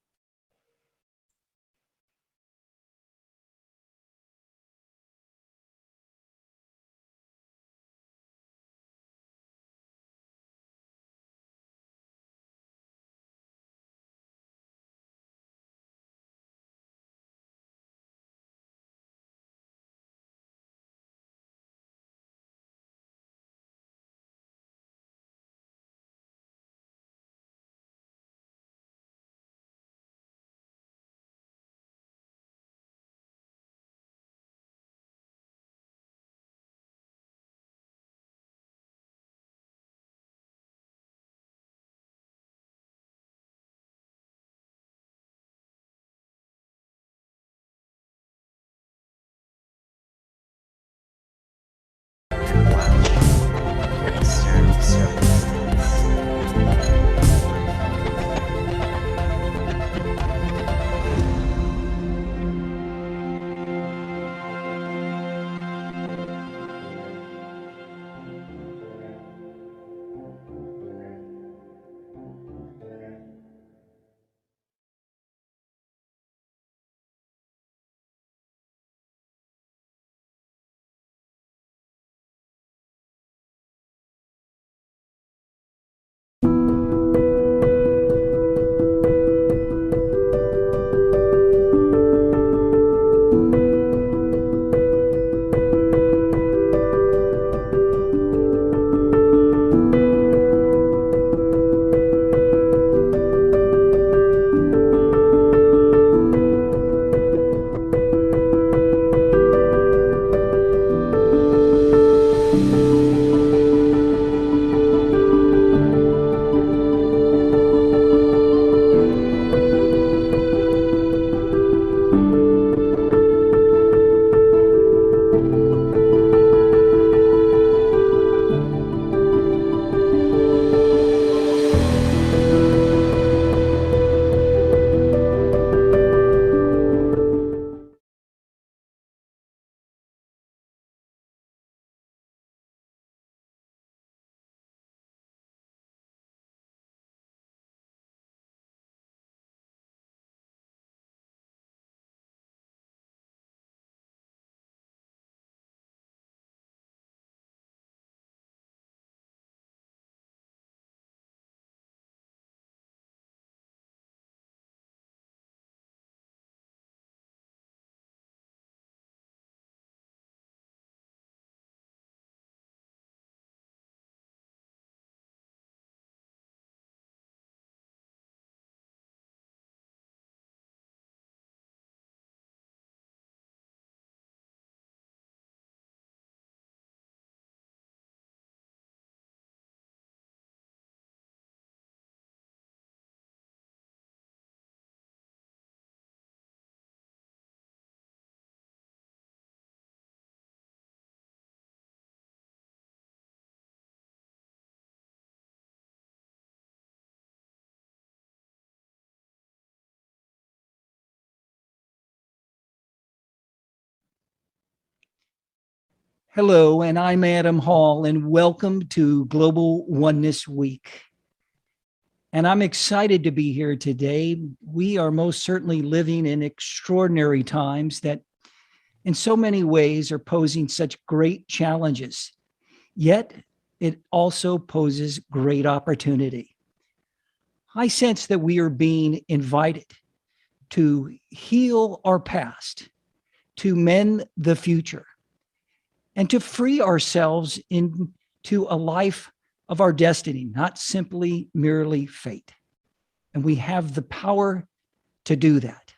Speaker 8: Hello, and I'm Adam Hall, and welcome to Global Oneness Week. And I'm excited to be here today. We are most certainly living in extraordinary times that in so many ways are posing such great challenges. Yet it also poses great opportunity. I sense that we are being invited to heal our past, to mend the future, and to free ourselves into a life of our destiny, not simply merely fate. And we have the power to do that.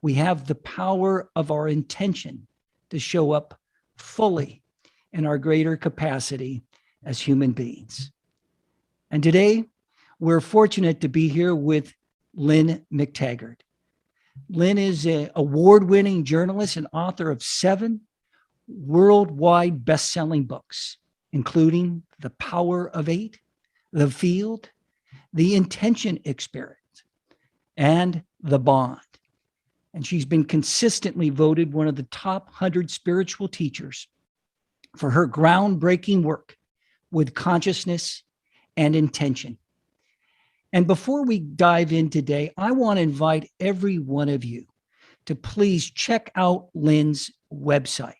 Speaker 8: We have the power of our intention to show up fully in our greater capacity as human beings. And today, we're fortunate to be here with Lynn McTaggart. Lynn is an award-winning journalist and author of 7 worldwide best-selling books, including The Power of 8, The Field, The Intention Experiment, and The Bond. And she's been consistently voted one of the top 100 spiritual teachers for her groundbreaking work with consciousness and intention. And before we dive in today, I want to invite every one of you to please check out Lynn's website,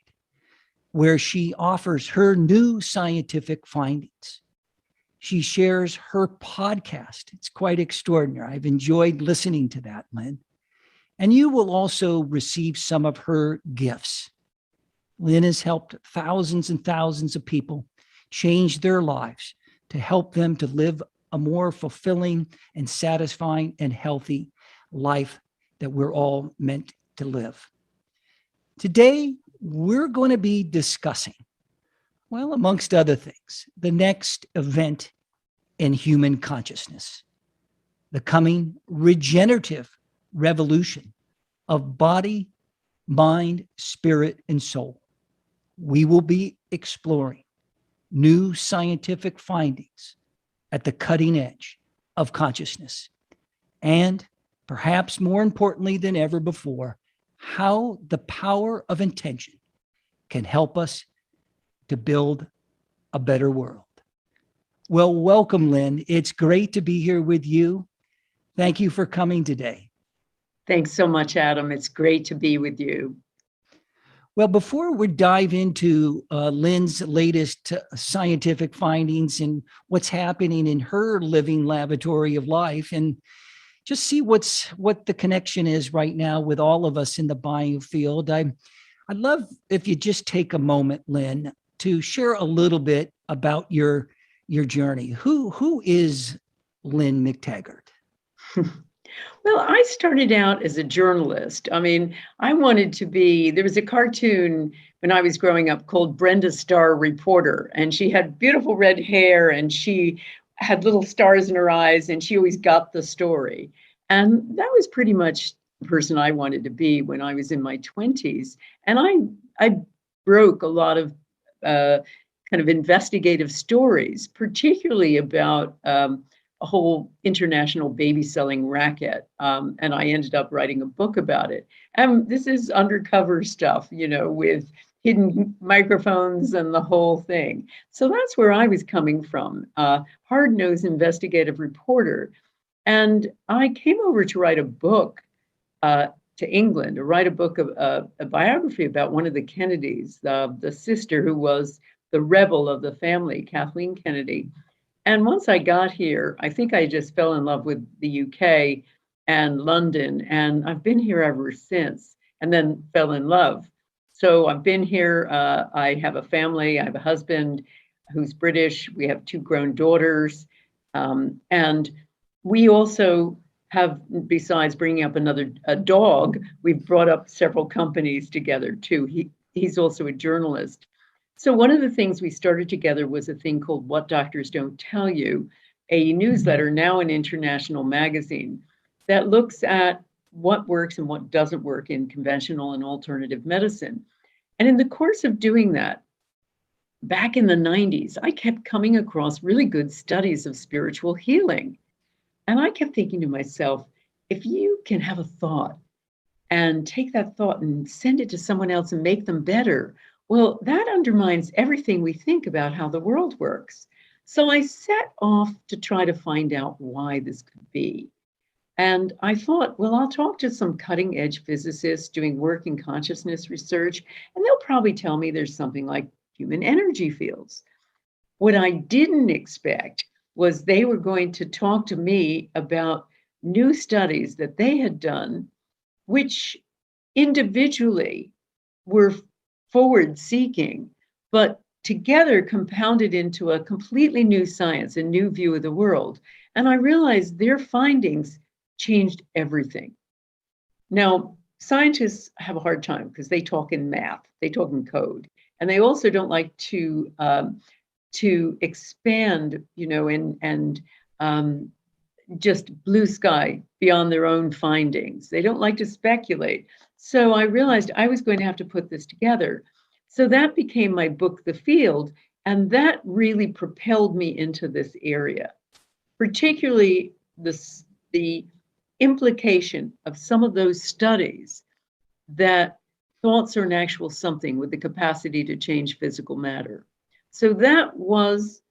Speaker 8: where she offers her new scientific findings. She shares her podcast. It's quite extraordinary. I've enjoyed listening to that, Lynn. And you will also receive some of her gifts. Lynn has helped thousands and thousands of people change their lives to help them to live a more fulfilling and satisfying and healthy life that we're all meant to live. Today, we're going to be discussing, well, amongst other things, the next event in human consciousness, the coming regenerative revolution of body, mind, spirit, and soul. We will be exploring new scientific findings at the cutting edge of consciousness, and perhaps more importantly than ever before, how the power of intention can help us to build a better world. Well, welcome, Lynn. It's great to be here with you. Thank you for coming today.
Speaker 9: Thanks so much, Adam. It's great to be with you.
Speaker 8: Well, before we dive into Lynn's latest scientific findings and what's happening in her living laboratory of life, and just see what the connection is right now with all of us in the biofield, I'd love if you just take a moment, Lynn, to share a little bit about your journey. Who is Lynn McTaggart?
Speaker 9: Well, I started out as a journalist. I mean, I wanted to be, there was a cartoon when I was growing up called Brenda Starr Reporter, and she had beautiful red hair and she had little stars in her eyes and she always got the story. And that was pretty much the person I wanted to be when I was in my 20s. And I broke a lot of kind of investigative stories, particularly about a whole international baby selling racket. And I ended up writing a book about it. And this is undercover stuff, you know, with hidden microphones and the whole thing. So that's where I was coming from, hard-nosed investigative reporter. And I came over to write a book to England, to write a book of a biography about one of the Kennedys, the sister who was the rebel of the family, Kathleen Kennedy. And once I got here, I think I just fell in love with the UK and London, and I've been here ever since, and then fell in love. So I've been here. I have a family. I have a husband who's British. We have 2 grown daughters. And we also have, besides bringing up a dog, we've brought up several companies together too. He's also a journalist. So one of the things we started together was a thing called What Doctors Don't Tell You, a newsletter, now an international magazine, that looks at what works and what doesn't work in conventional and alternative medicine. And in the course of doing that, back in the 90s, I kept coming across really good studies of spiritual healing. And I kept thinking to myself, if you can have a thought and take that thought and send it to someone else and make them better, well, that undermines everything we think about how the world works. So I set off to try to find out why this could be. And I thought, well, I'll talk to some cutting edge physicists doing work in consciousness research, and they'll probably tell me there's something like human energy fields. What I didn't expect was they were going to talk to me about new studies that they had done, which individually were forward seeking, but together compounded into a completely new science, a new view of the world. And I realized their findings changed everything. Now, scientists have a hard time because they talk in math, they talk in code, and they also don't like to expand, and just blue sky beyond their own findings. They don't like to speculate. So I realized I was going to have to put this together. So that became my book, The Field, and that really propelled me into this area, particularly the implication of some of those studies that thoughts are an actual something with the capacity to change physical matter. So that was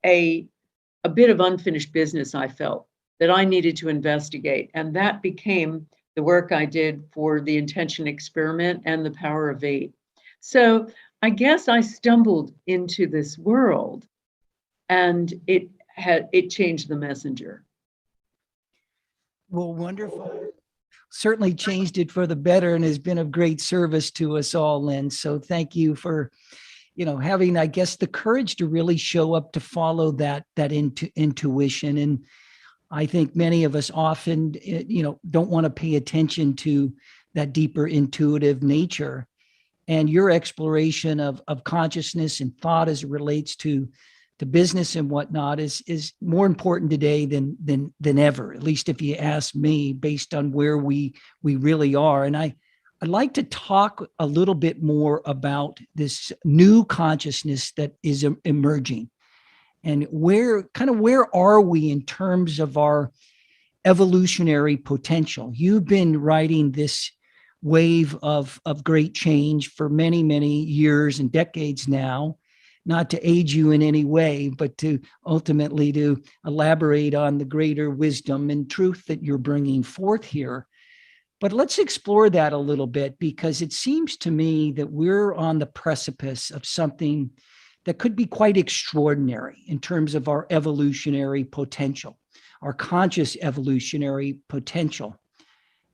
Speaker 9: a bit of unfinished business, I felt, that I needed to investigate. And that became the work I did for the Intention Experiment and the Power of Eight. So I guess I stumbled into this world, and it changed the messenger.
Speaker 8: Well, wonderful. Certainly changed it for the better and has been of great service to us all, Lynn. So thank you for, having, I guess, the courage to really show up to follow that intuition. And I think many of us often, don't want to pay attention to that deeper intuitive nature. And your exploration of consciousness and thought as it relates to business and whatnot is more important today than ever, at least if you ask me, based on where we really are. And I'd like to talk a little bit more about this new consciousness that is emerging, and where are we in terms of our evolutionary potential. You've been writing this wave of great change for many, many years and decades now, not to age you in any way, but to ultimately to elaborate on the greater wisdom and truth that you're bringing forth here. But let's explore that a little bit, because it seems to me that we're on the precipice of something that could be quite extraordinary in terms of our evolutionary potential, our conscious evolutionary potential.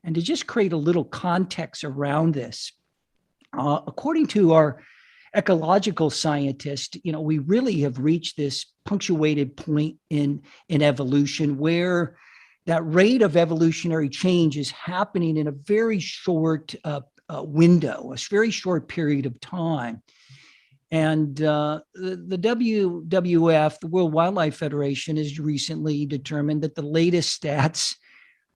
Speaker 8: And to just create a little context around this, according to our ecological scientist, we really have reached this punctuated point in evolution where that rate of evolutionary change is happening in a very short window, a very short period of time. And the WWF, the World Wildlife Federation, has recently determined that the latest stats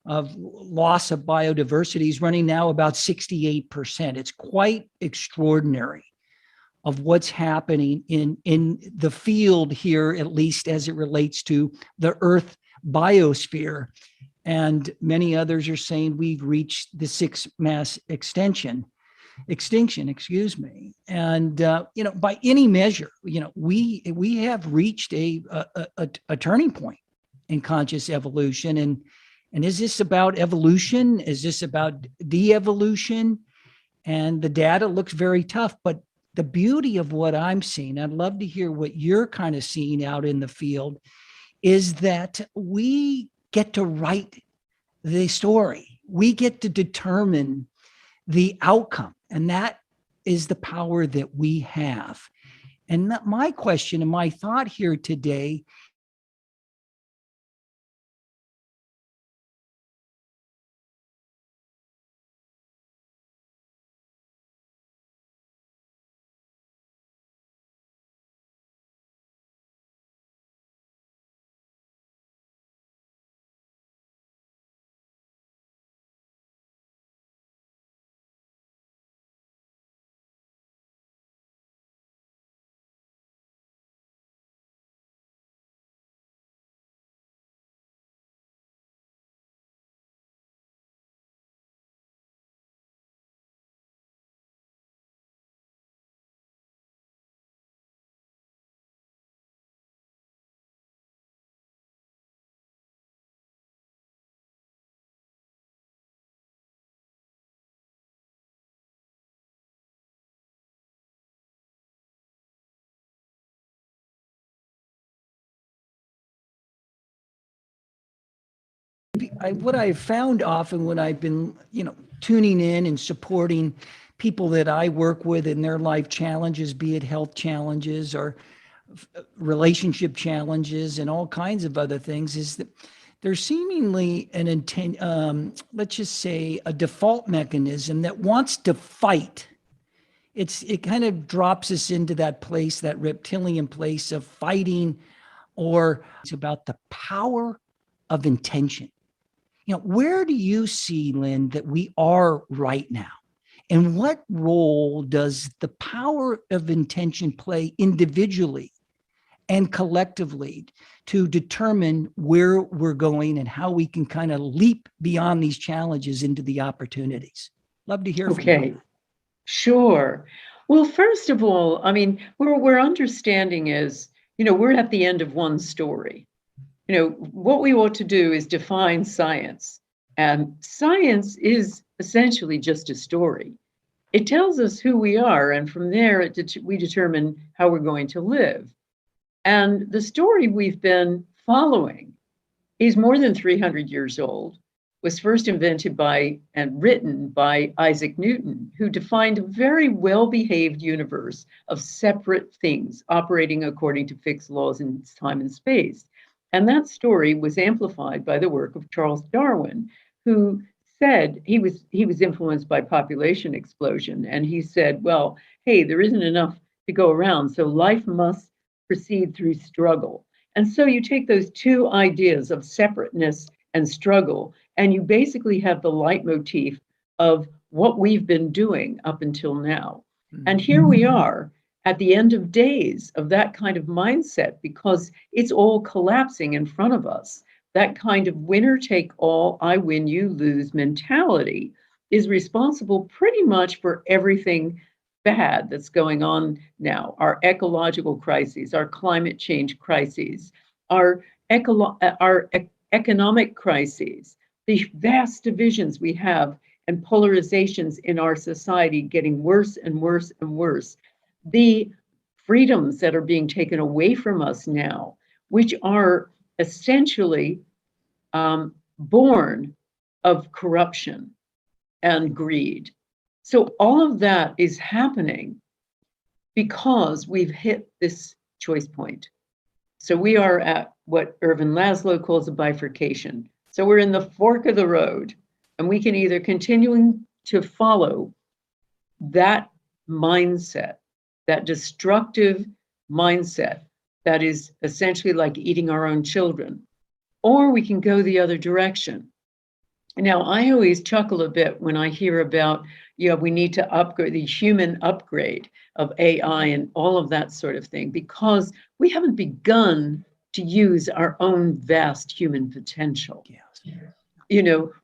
Speaker 8: of loss of biodiversity is running now about 68%. It's quite extraordinary of what's happening in the field here, at least as it relates to the Earth biosphere. And many others are saying we've reached the sixth mass extinction. And by any measure, we have reached a turning point in conscious evolution. And is this about evolution? Is this about de-evolution? And the data looks very tough, but the beauty of what I'm seeing, I'd love to hear what you're kind of seeing out in the field, is that we get to write the story. We get to determine the outcome. And that is the power that we have. And my question and my thought here today what I've found often when I've been, tuning in and supporting people that I work with in their life challenges, be it health challenges or relationship challenges and all kinds of other things, is that there's seemingly an intent, let's just say a default mechanism that wants to fight. It kind of drops us into that place, that reptilian place of fighting, or it's about the power of intention. Where do you see, Lynn, that we are right now? And what role does the power of intention play individually and collectively to determine where we're going and how we can kind of leap beyond these challenges into the opportunities? Love to hear from you.
Speaker 9: Okay, sure. Well, first of all, I mean, we're understanding is, we're at the end of one story. What we ought to do is define science. And science is essentially just a story. It tells us who we are, and from there, we determine how we're going to live. And the story we've been following is more than 300 years old, was first invented by and written by Isaac Newton, who defined a very well-behaved universe of separate things operating according to fixed laws in time and space. And that story was amplified by the work of Charles Darwin, who said he was influenced by population explosion. And he said, well, hey, there isn't enough to go around, so life must proceed through struggle. And so you take those two ideas of separateness and struggle, and you basically have the leitmotif of what we've been doing up until now. And here we are at the end of days of that kind of mindset, because it's all collapsing in front of us. That kind of winner take all, I win, you lose mentality is responsible pretty much for everything bad that's going on now. Our ecological crises, our climate change crises, our economic crises, the vast divisions we have and polarizations in our society getting worse and worse and worse. The freedoms that are being taken away from us now, which are essentially born of corruption and greed. So all of that is happening because we've hit this choice point. So we are at what Irvin Laszlo calls a bifurcation. So we're in the fork of the road, and we can either continue to follow that mindset, that destructive mindset that is essentially like eating our own children, or we can go the other direction. Now, I always chuckle a bit when I hear about, we need to upgrade the human upgrade of AI and all of that sort of thing, because we haven't begun to use our own vast human potential.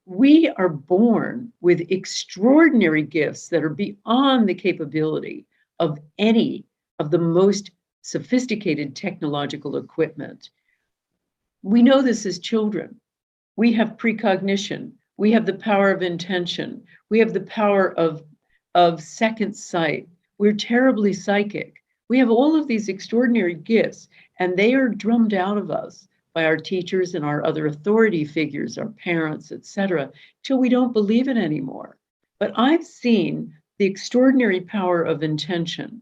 Speaker 9: We are born with extraordinary gifts that are beyond the capability of any of the most sophisticated technological equipment. We know this as children. We have precognition. We have the power of intention. We have the power of second sight. We're terribly psychic. We have all of these extraordinary gifts, and they are drummed out of us by our teachers and our other authority figures, our parents, etc., till we don't believe it anymore. But I've seen the extraordinary power of intention,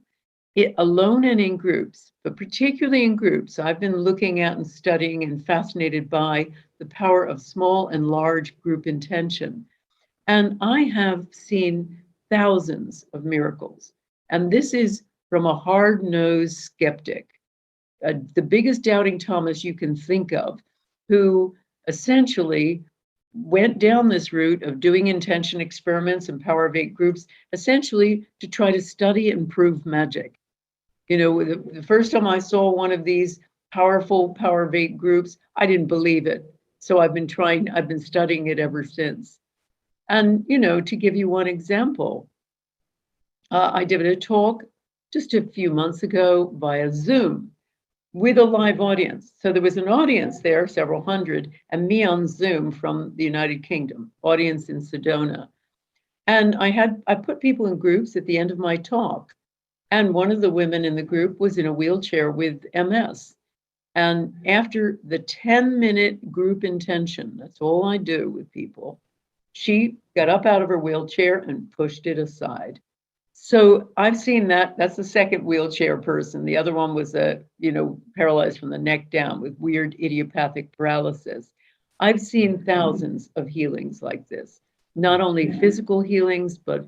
Speaker 9: alone and in groups, but particularly in groups. I've been looking at and studying and fascinated by the power of small and large group intention. And I have seen thousands of miracles. And this is from a hard-nosed skeptic, the biggest doubting Thomas you can think of, who essentially went down this route of doing intention experiments and power of 8 groups, essentially to try to study and prove magic. The first time I saw one of these powerful power of 8 groups, I didn't believe it. So I've been studying it ever since. And, to give you one example, I did a talk just a few months ago via Zoom with a live audience. So there was an audience there, several hundred, and me on Zoom from the United Kingdom, audience in Sedona. And I put people in groups at the end of my talk. And one of the women in the group was in a wheelchair with MS. And after the 10-minute group intention, that's all I do with people, she got up out of her wheelchair and pushed it aside. So I've seen that. That's the second wheelchair person. The other one was paralyzed from the neck down with weird idiopathic paralysis. I've seen thousands of healings like this, not only physical healings, but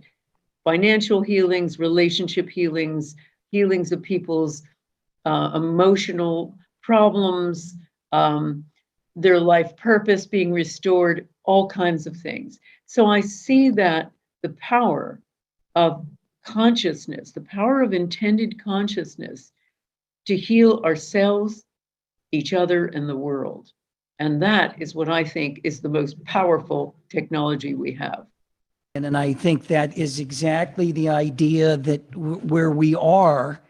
Speaker 9: financial healings, relationship healings, healings of people's emotional problems, their life purpose being restored, all kinds of things. So I see that the power of consciousness, the power of intended consciousness to heal ourselves, each other, and the world. And that is what I think is the most powerful technology we have.
Speaker 8: And I think that is exactly the idea that where we are,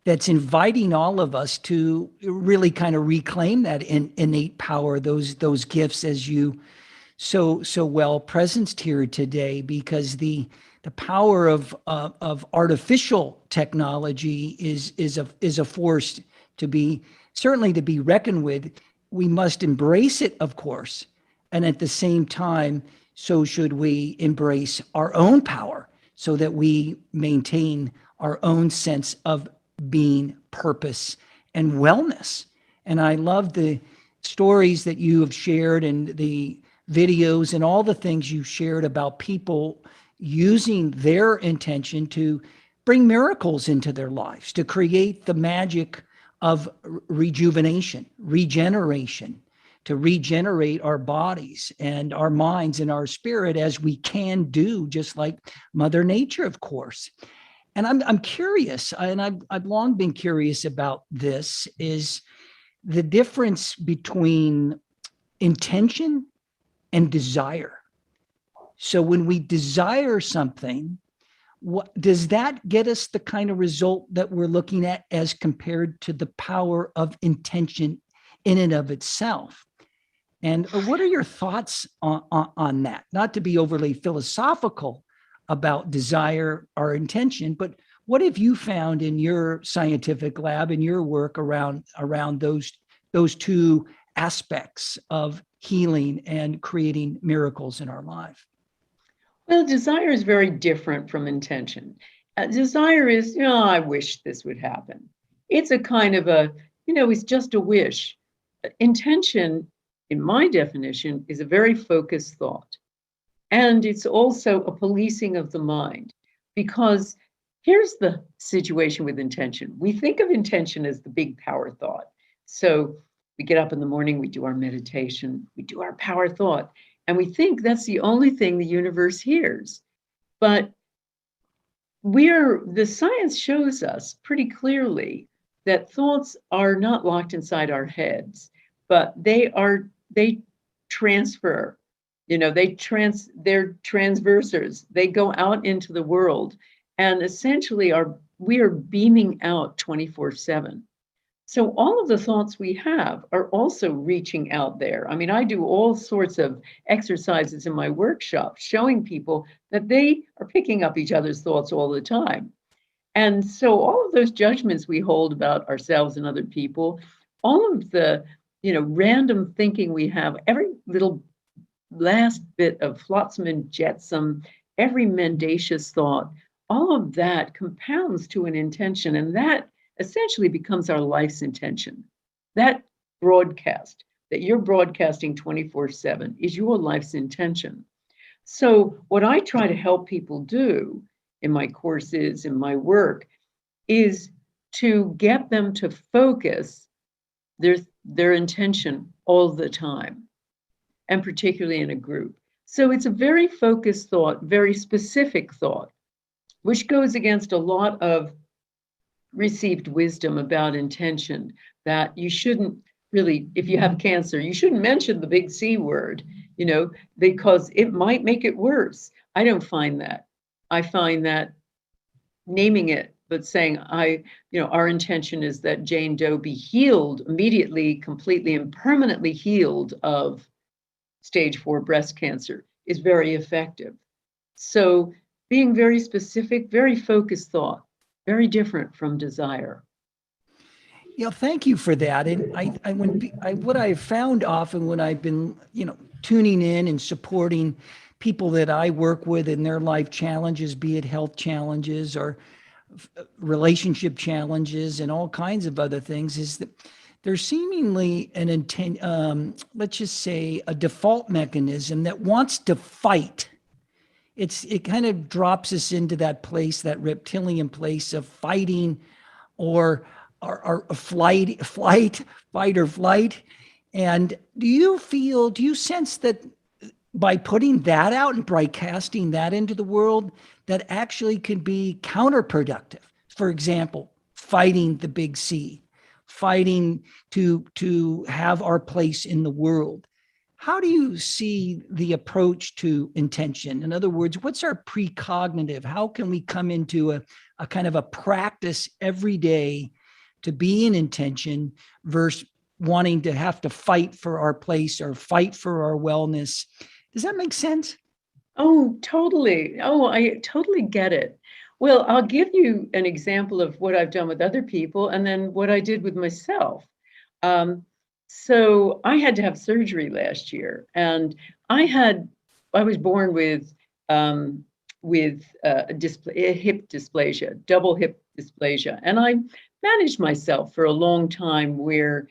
Speaker 8: that's inviting all of us to really kind of reclaim that innate power, those gifts, as you so well presenced here today, because the power of artificial technology is a force to be certainly to be reckoned with. We must embrace it, of course, and at the same time, so should we embrace our own power, so that we maintain our own sense of being, purpose, and wellness. And I love the stories that you have shared and the videos and all the things you shared about people using their intention to bring miracles into their lives, to create the magic of rejuvenation, regeneration, to regenerate our bodies and our minds and our spirit, as we can do, just like Mother Nature, of course. And I'm curious, and I've long been curious about this, is the difference between intention and desire. So when we desire something, what does that get us the kind of result that we're looking at as compared to the power of intention in and of itself? And what are your thoughts on that? Not to be overly philosophical about desire or intention, but what have you found in your scientific lab, in your work around those two aspects of healing and creating miracles in our life?
Speaker 9: Well, desire is very different from intention. Desire is, I wish this would happen. It's a kind of it's just a wish. Intention, in my definition, is a very focused thought. And it's also a policing of the mind, because here's the situation with intention. We think of intention as the big power thought. So we get up in the morning, we do our meditation, we do our power thought, and we think that's the only thing the universe hears. But the science shows us pretty clearly that thoughts are not locked inside our heads, but they transfer. They're transversers. They go out into the world, and essentially we are beaming out 24/7. So all of the thoughts we have are also reaching out there. I mean, I do all sorts of exercises in my workshop showing people that they are picking up each other's thoughts all the time. And so all of those judgments we hold about ourselves and other people, all of the, random thinking we have, every little last bit of flotsam and jetsam, every mendacious thought, all of that compounds to an intention, and that essentially becomes our life's intention. That broadcast that you're broadcasting 24/7 is your life's intention. So what I try to help people do in my courses, in my work, is to get them to focus their intention all the time, and particularly in a group. So it's a very focused thought, very specific thought, which goes against a lot of received wisdom about intention, that you shouldn't really, if you have cancer, you shouldn't mention the big C word, because it might make it worse. I don't find that. I find that naming it, but saying, our intention is that Jane Doe be healed immediately, completely, and permanently healed of stage 4 breast cancer is very effective. So being very specific, very focused thought, very different from desire.
Speaker 8: Thank you for that. And what I've found often when I've been, tuning in and supporting people that I work with in their life challenges, be it health challenges or relationship challenges and all kinds of other things, is that there's seemingly an intent, let's just say a default mechanism that wants to fight. It kind of drops us into that place, that reptilian place of fighting or fight or flight. And do you sense that by putting that out and broadcasting that into the world, that actually can be counterproductive? For example, fighting the big C, fighting to have our place in the world. How do you see the approach to intention? In other words, what's our precognitive? How can we come into a kind of a practice every day to be in intention versus wanting to have to fight for our place or fight for our wellness? Does that make sense?
Speaker 9: Oh, totally. Oh, I totally get it. Well, I'll give you an example of what I've done with other people and then what I did with myself. So I had to have surgery last year, and I was born with hip dysplasia, double hip dysplasia, and I managed myself for a long time where,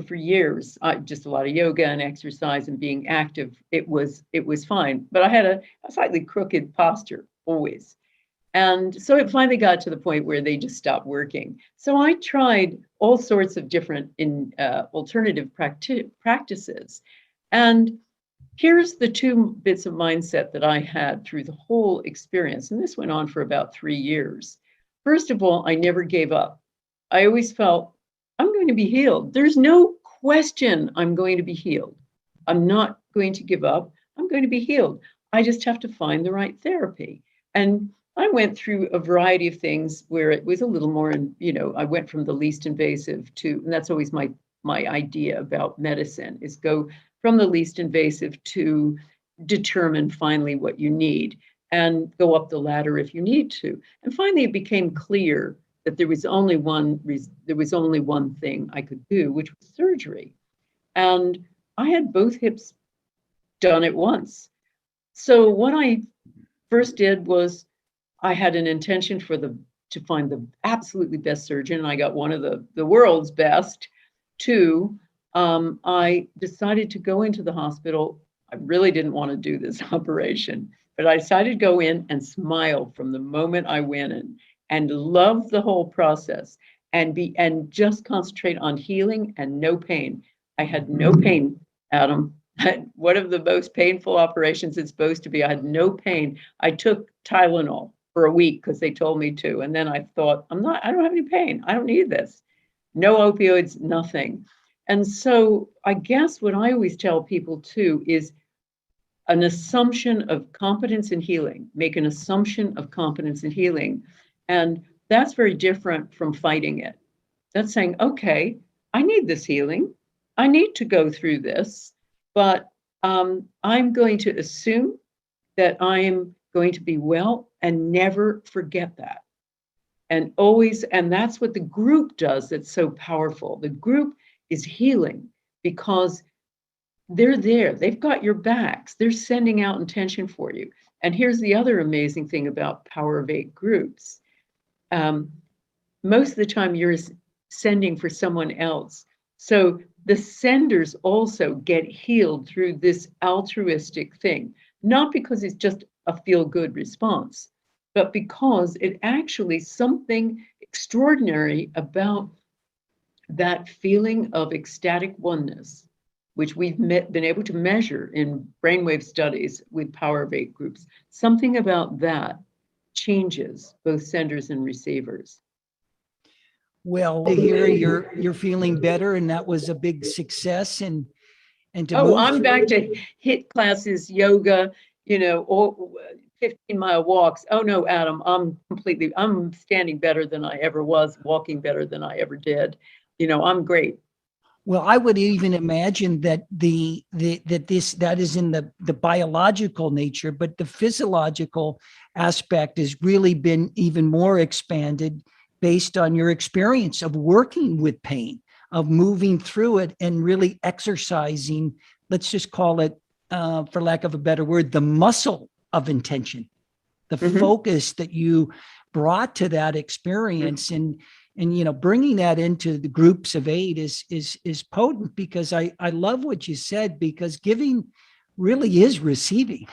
Speaker 9: for years, just a lot of yoga and exercise and being active, it was fine. But I had a slightly crooked posture always. And so it finally got to the point where they just stopped working. So I tried all sorts of different alternative practices. And here's the two bits of mindset that I had through the whole experience. And this went on for about 3 years. First of all, I never gave up. I always felt, I'm going to be healed. There's no question I'm going to be healed. I'm not going to give up. I'm going to be healed. I just have to find the right therapy. And I went through a variety of things where it was a little more, I went from the least invasive to, and that's always my idea about medicine, is go from the least invasive to determine finally what you need and go up the ladder if you need to. And finally, it became clear that there was only one thing I could do, which was surgery. And I had both hips done at once. So what I first did was I had an intention to find the absolutely best surgeon, and I got one of the world's best. 2, I decided to go into the hospital. I really didn't want to do this operation, but I decided to go in and smile from the moment I went in and love the whole process and just concentrate on healing and no pain. I had no pain, Adam. One of the most painful operations it's supposed to be. I had no pain. I took Tylenol for a week because they told me to. And then I thought, I don't have any pain. I don't need this. No opioids, nothing. And so I guess what I always tell people too is an assumption of competence in healing. Make an assumption of competence in healing. And that's very different from fighting it. That's saying, okay, I need this healing. I need to go through this, but I'm going to assume that I am going to be well and never forget that. And that's what the group does that's so powerful. The group is healing because they're there. They've got your backs. They're sending out intention for you. And here's the other amazing thing about Power of 8 groups. Most of the time you're sending for someone else. So the senders also get healed through this altruistic thing, not because it's just a feel-good response, but because it actually something extraordinary about that feeling of ecstatic oneness, which we've been able to measure in brainwave studies with Power of 8 groups. Something about that changes both senders and receivers.
Speaker 8: Well, to hear you're feeling better, and that was a big success. And to
Speaker 9: I'm back to HIIT classes, yoga, all 15-mile walks. Oh no, Adam, I'm standing better than I ever was, walking better than I ever did. I'm great.
Speaker 8: Well, I would even imagine that that is in the biological nature, but the physiological aspect has really been even more expanded based on your experience of working with pain, of moving through it and really exercising, let's just call it, for lack of a better word, the muscle of intention, the focus that you brought to that experience. And bringing that into the groups of 8 is potent, because I love what you said, because giving really is receiving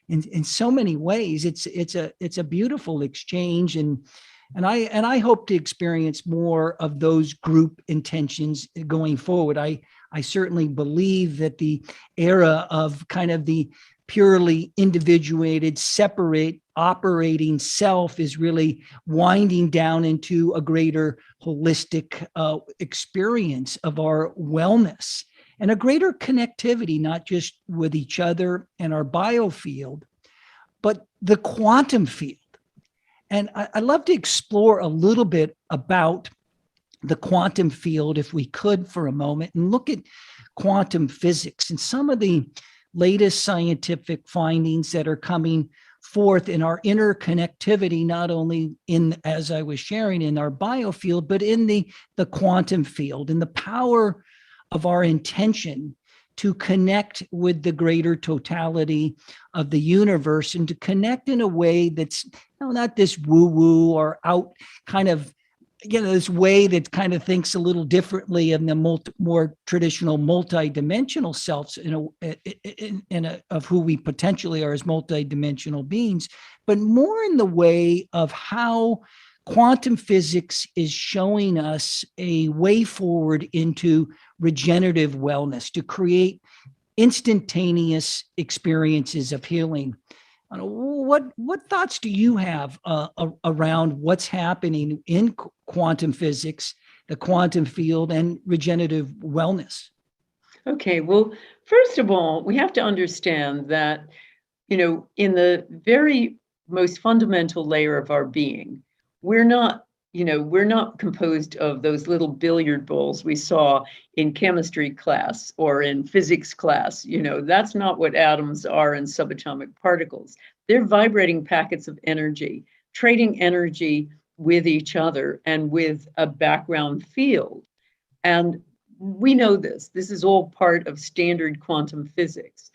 Speaker 8: in so many ways. It's a beautiful exchange. And I hope to experience more of those group intentions going forward. I certainly believe that the era of kind of the purely individuated, separate operating self is really winding down into a greater holistic experience of our wellness and a greater connectivity, not just with each other and our biofield, but the quantum field. And I'd love to explore a little bit about the quantum field, if we could, for a moment, and look at quantum physics and some of the latest scientific findings that are coming forth in our interconnectivity, not only in, as I was sharing, in our biofield, but in the quantum field, and the power of our intention to connect with the greater totality of the universe, and to connect in a way that's not this woo-woo or out kind of, this way that kind of thinks a little differently in the more traditional multidimensional selves of who we potentially are as multidimensional beings, but more in the way of how quantum physics is showing us a way forward into regenerative wellness, to create instantaneous experiences of healing. What thoughts do you have around what's happening in quantum physics, the quantum field, and regenerative wellness?
Speaker 9: Okay, well, first of all, we have to understand that, in the very most fundamental layer of our being, we're not composed of those little billiard balls we saw in chemistry class or in physics class. That's not what atoms are in subatomic particles. They're vibrating packets of energy, trading energy with each other and with a background field. And we know this. This is all part of standard quantum physics.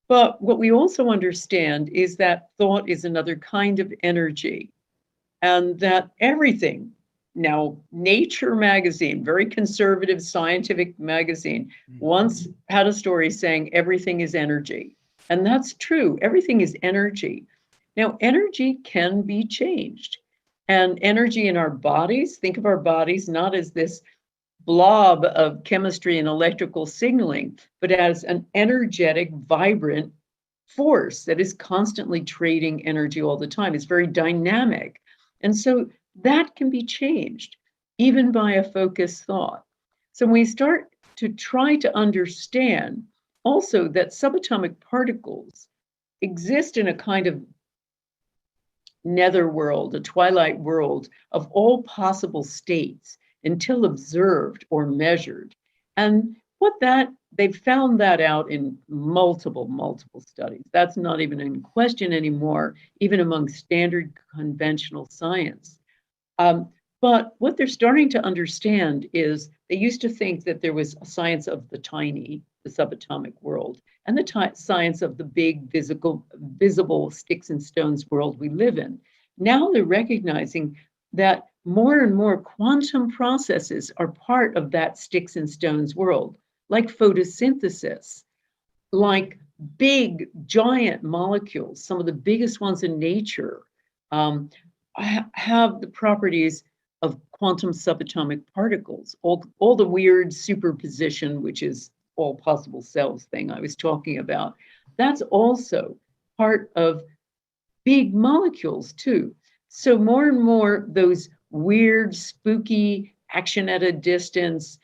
Speaker 9: But what we also understand is that thought is another kind of energy, and that everything, now Nature magazine, very conservative scientific magazine, once had a story saying everything is energy. And that's true. Everything is energy. Now, energy can be changed. And energy in our bodies, think of our bodies not as this blob of chemistry and electrical signaling, but as an energetic, vibrant force that is constantly trading energy all the time. It's very dynamic. And so that can be changed, even by a focused thought. So when we start to try to understand also that subatomic particles exist in a kind of netherworld, a twilight world of all possible states until observed or measured. And they've found that out in multiple studies. That's not even in question anymore, even among standard conventional science. But what they're starting to understand is they used to think that there was a science of the tiny, the subatomic world, and the science of the big visible sticks and stones world we live in. Now they're recognizing that more and more quantum processes are part of that sticks and stones world, like photosynthesis, like big, giant molecules. Some of the biggest ones in nature have the properties of quantum subatomic particles. All the weird superposition, which is all possible cells thing I was talking about, that's also part of big molecules too. So more and more those weird, spooky, action at a distance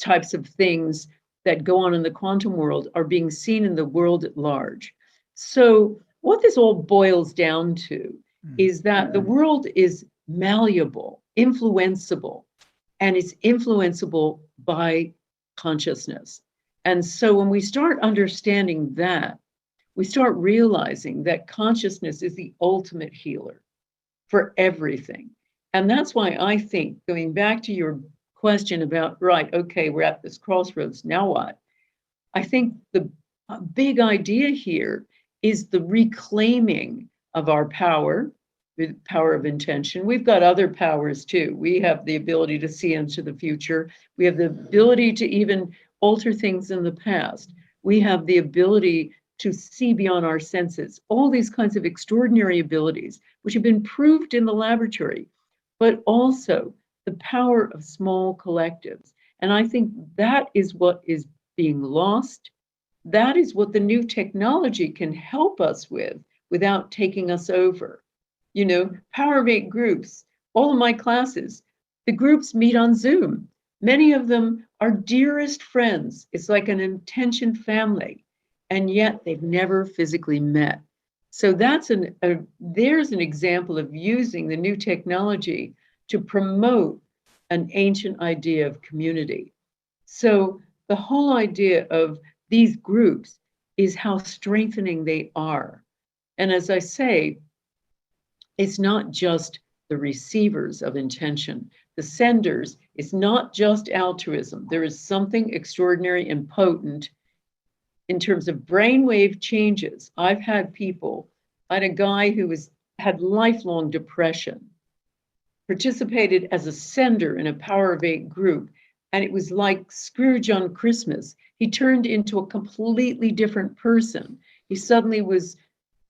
Speaker 9: types of things that go on in the quantum world are being seen in the world at large. So what this all boils down to is that the world is malleable, influenceable, and it's influenceable by consciousness. And so when we start understanding that, we start realizing that consciousness is the ultimate healer for everything. And that's why I think, going back to your question about, right, okay, we're at this crossroads, now what? I think the big idea here is the reclaiming of our power, the power of intention. We've got other powers too. We have the ability to see into the future. We have the ability to even alter things in the past. We have the ability to see beyond our senses, all these kinds of extraordinary abilities, which have been proved in the laboratory, but also the power of small collectives. And I think that is what is being lost. That is what the new technology can help us with without taking us over. You know, Power of Eight groups, all of my classes, the groups meet on Zoom. Many of them are dearest friends. It's like an intention family, and yet they've never physically met. So there's an example of using the new technology to promote an ancient idea of community. So the whole idea of these groups is how strengthening they are. And as I say, it's not just the receivers of intention, the senders. It's not just altruism. There is something extraordinary and potent in terms of brainwave changes. I've had people, I had a guy who had lifelong depression, participated as a sender in a Power of Eight group, and it was like Scrooge on Christmas. He turned into a completely different person. He suddenly was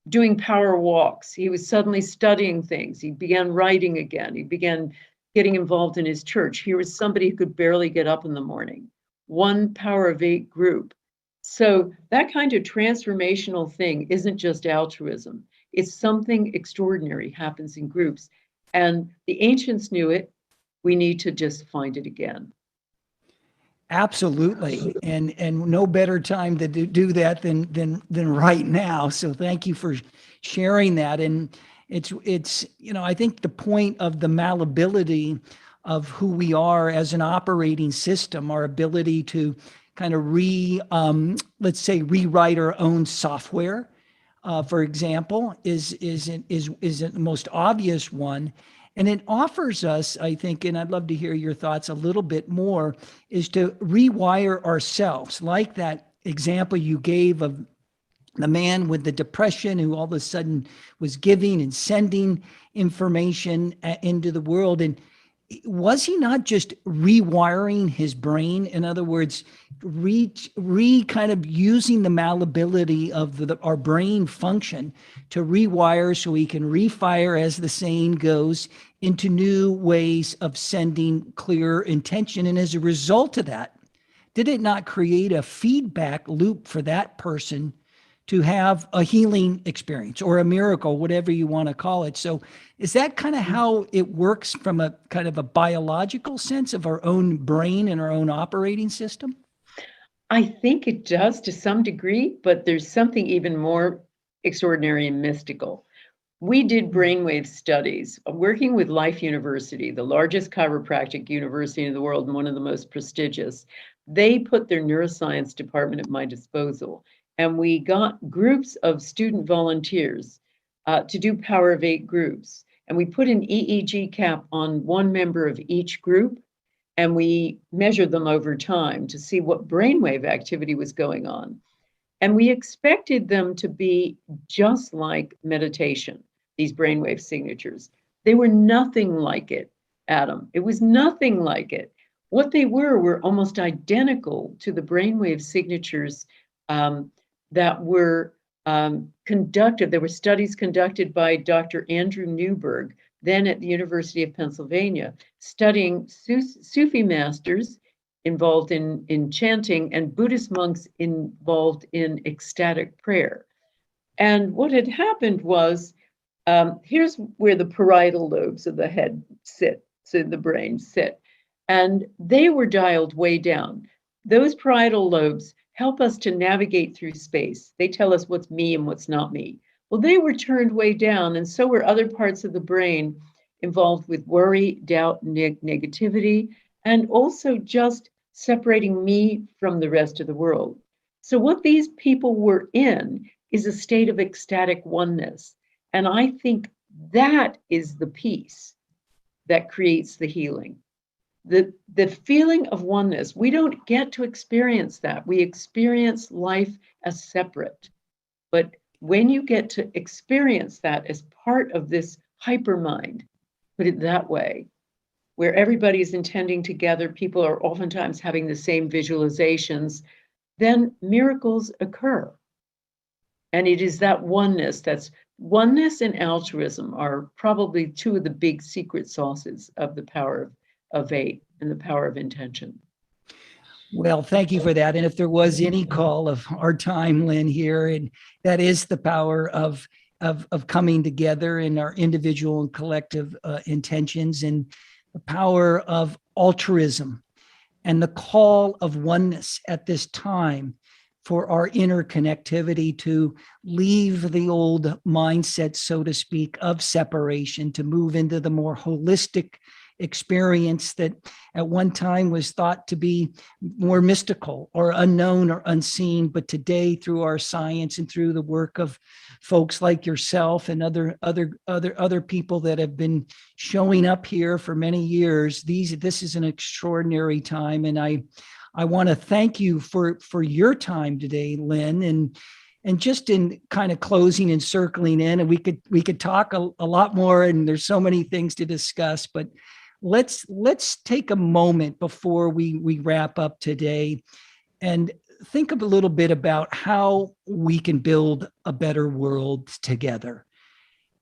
Speaker 9: doing power walks. He was suddenly studying things. He began writing again. He began getting involved in his church. He was somebody who could barely get up in the morning. One Power of Eight group. So that kind of transformational thing isn't just altruism. It's something extraordinary happens in groups. And the ancients knew it. We need to just find it again.
Speaker 8: Absolutely, and no better time to do that than right now. So thank you for sharing that. And it's I think the point of the malleability of who we are as an operating system, our ability to kind of let's say rewrite our own software, for example, is the most obvious one. And it offers us, I think, and I'd love to hear your thoughts a little bit more, is to rewire ourselves, like that example you gave of the man with the depression who all of a sudden was giving and sending information into the world. And was he not just rewiring his brain? In other words, kind of using the malleability of our brain function to rewire so he can refire, as the saying goes, into new ways of sending clear intention. And as a result of that, did it not create a feedback loop for that person to have a healing experience or a miracle, whatever you want to call it? So is that kind of how it works from a kind of a biological sense of our own brain and our own operating system?
Speaker 9: I think it does to some degree, but there's something even more extraordinary and mystical. We did brainwave studies working with Life University, the largest chiropractic university in the world and one of the most prestigious. They put their neuroscience department at my disposal, and we got groups of student volunteers to do Power of Eight groups. And we put an EEG cap on one member of each group, and we measured them over time to see what brainwave activity was going on. And we expected them to be just like meditation, these brainwave signatures. They were nothing like it, Adam. It was nothing like it. What they were almost identical to the brainwave signatures that were conducted. There were studies conducted by Dr. Andrew Newberg, then at the University of Pennsylvania, studying Sufi masters involved in chanting and Buddhist monks involved in ecstatic prayer. And what had happened was, here's where the parietal lobes of the head sit, so the brain sit, and they were dialed way down. Those parietal lobes help us to navigate through space. They tell us what's me and what's not me. Well, they were turned way down, and so were other parts of the brain involved with worry, doubt, negativity, and also just separating me from the rest of the world. So what these people were in is a state of ecstatic oneness. And I think that is the piece that creates the healing. The feeling of oneness, we don't get to experience that. We experience life as separate. But when you get to experience that as part of this hypermind, put it that way, where everybody's intending together, people are oftentimes having the same visualizations, then miracles occur. And it is that oneness, oneness and altruism are probably two of the big secret sauces of the power of 8 and the power of intention.
Speaker 8: Well, thank you for that. And if there was any call of our time, Lynn, here, and that is the power of coming together in our individual and collective intentions, and the power of altruism, and the call of oneness at this time for our interconnectivity to leave the old mindset, so to speak, of separation, to move into the more holistic experience that at one time was thought to be more mystical or unknown or unseen. But today, through our science and through the work of folks like yourself and other people that have been showing up here for many years, this is an extraordinary time. And I want to thank you for your time today, Lynn. And just in kind of closing and circling in, and we could talk a lot more, and there's so many things to discuss, but let's take a moment before we wrap up today and think a little bit about how we can build a better world together.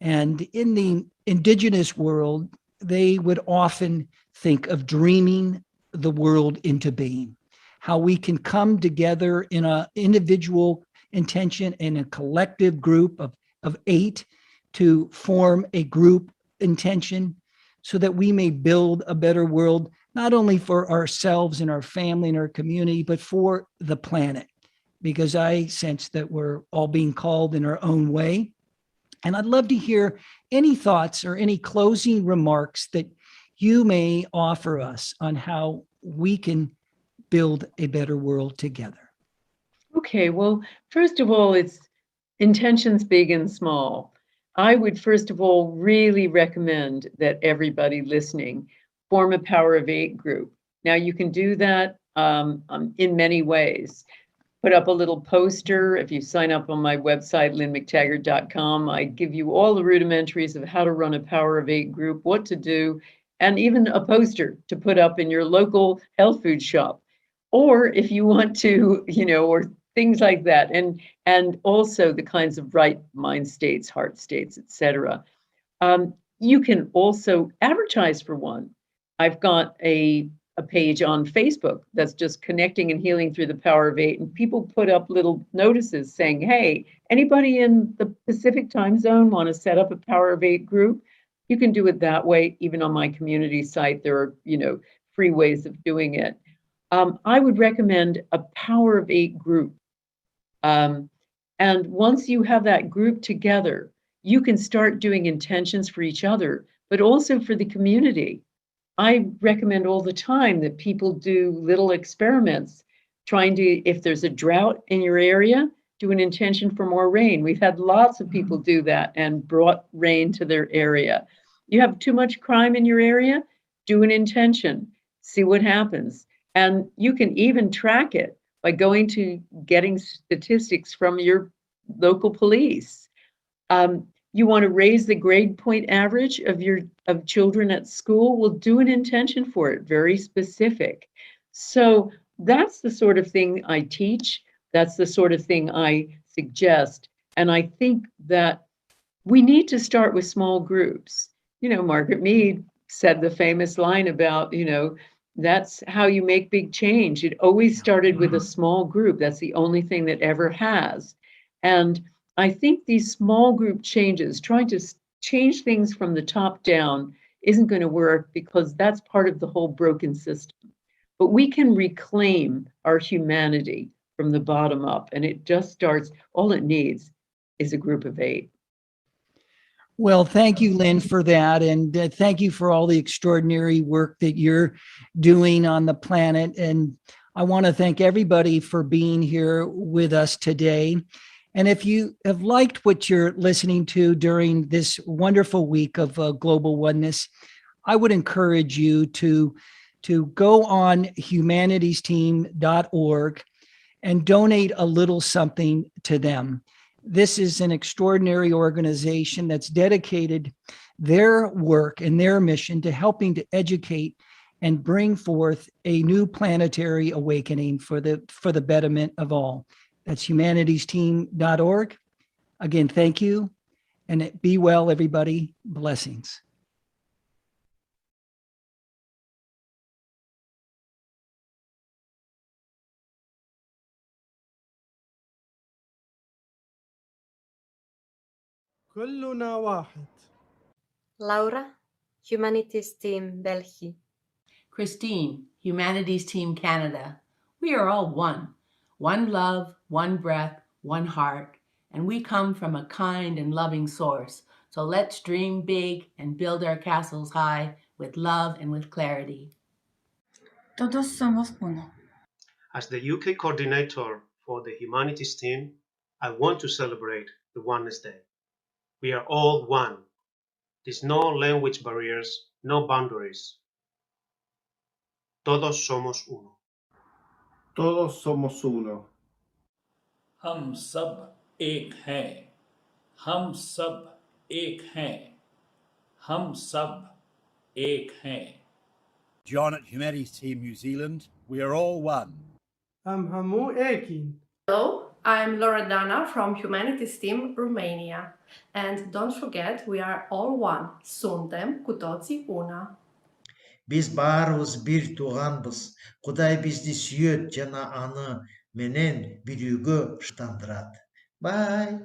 Speaker 8: And in the indigenous world, they would often think of dreaming the world into being, how we can come together in an individual intention and a collective group of 8 to form a group intention so that we may build a better world, not only for ourselves and our family and our community, but for the planet, because I sense that we're all being called in our own way. And I'd love to hear any thoughts or any closing remarks that you may offer us on how we can build a better world together.
Speaker 9: Okay, well, first of all, it's intentions big and small. I would first of all really recommend that everybody listening form a Power of 8 group. Now you can do that in many ways. Put up a little poster. If you sign up on my website, lynnmctaggart.com, I give you all the rudimentaries of how to run a Power of 8 group, what to do, and even a poster to put up in your local health food shop. Or if you want to, or things like that. And also the kinds of right mind states, heart states, etc. You can also advertise for one. I've got a page on Facebook that's just connecting and healing through the Power of 8. And people put up little notices saying, hey, anybody in the Pacific time zone want to set up a Power of 8 group? You can do it that way. Even on my community site, there are, free ways of doing it. I would recommend a Power of 8 group. And once you have that group together, you can start doing intentions for each other, but also for the community. I recommend all the time that people do little experiments, trying to, if there's a drought in your area, do an intention for more rain. We've had lots of people do that and brought rain to their area. You have too much crime in your area, do an intention, see what happens. And you can even track it by going to getting statistics from your local police. You want to raise the grade point average of children at school? Well, do an intention for it, very specific. So that's the sort of thing I teach. That's the sort of thing I suggest. And I think that we need to start with small groups. Margaret Mead said the famous line about, that's how you make big change. It always started with a small group. That's the only thing that ever has. And I think these small group changes, trying to change things from the top down, isn't going to work because that's part of the whole broken system. But we can reclaim our humanity from the bottom up. And it just starts, all it needs is a group of 8.
Speaker 8: Well, thank you, Lynn, for that. And thank you for all the extraordinary work that you're doing on the planet. And I want to thank everybody for being here with us today. And if you have liked what you're listening to during this wonderful week of Global Oneness, I would encourage you to go on humanitiesteam.org and donate a little something to them. This is an extraordinary organization that's dedicated their work and their mission to helping to educate and bring forth a new planetary awakening for the betterment of all. That's humanitiesteam.org. Again, thank you, and be well, everybody. Blessings.
Speaker 10: كلنا واحد.
Speaker 11: Laura, Humanities Team België.
Speaker 12: Christine, Humanities Team Canada. We are all one love, one breath, one heart, and we come from a kind and loving source. So let's dream big and build our castles high with love and with clarity.
Speaker 13: Todos somos uno.
Speaker 14: As the UK coordinator for the Humanities Team, I want to celebrate the Oneness Day. We are all one. There's no language barriers, no boundaries. Todos somos uno.
Speaker 10: Todos somos uno.
Speaker 15: हम सब एक हैं. हम सब एक हैं. हम सब एक हैं.
Speaker 16: John at Humanities Team New Zealand, we are all one.
Speaker 10: همو ekin.
Speaker 17: Hello, I'm Loredana from Humanities Team Romania. And don't forget, we are all one. Suntem cu toții una.
Speaker 18: Biz barыбыз bir туғанбыз. Құдай бізді сүйет жана аны менен бирүүгө шыктандырат. Bye.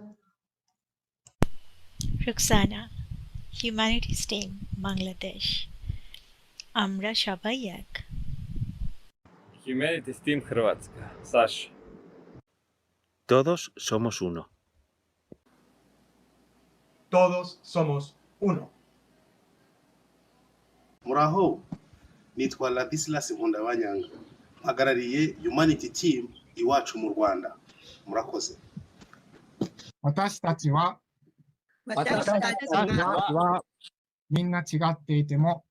Speaker 19: Ruxana, Humanities Team Bangladesh. Amra সবাই এক.
Speaker 20: Humanities Team Hrvatska. Saša.
Speaker 21: Todos somos uno.
Speaker 10: Todos somos uno.
Speaker 22: Muraho, nitwa Ladislas Nkundabanyanga. Mpagarariye Humanity Team iwacu mu Rwanda. Murakoze.
Speaker 23: 私たちはみんな違っていても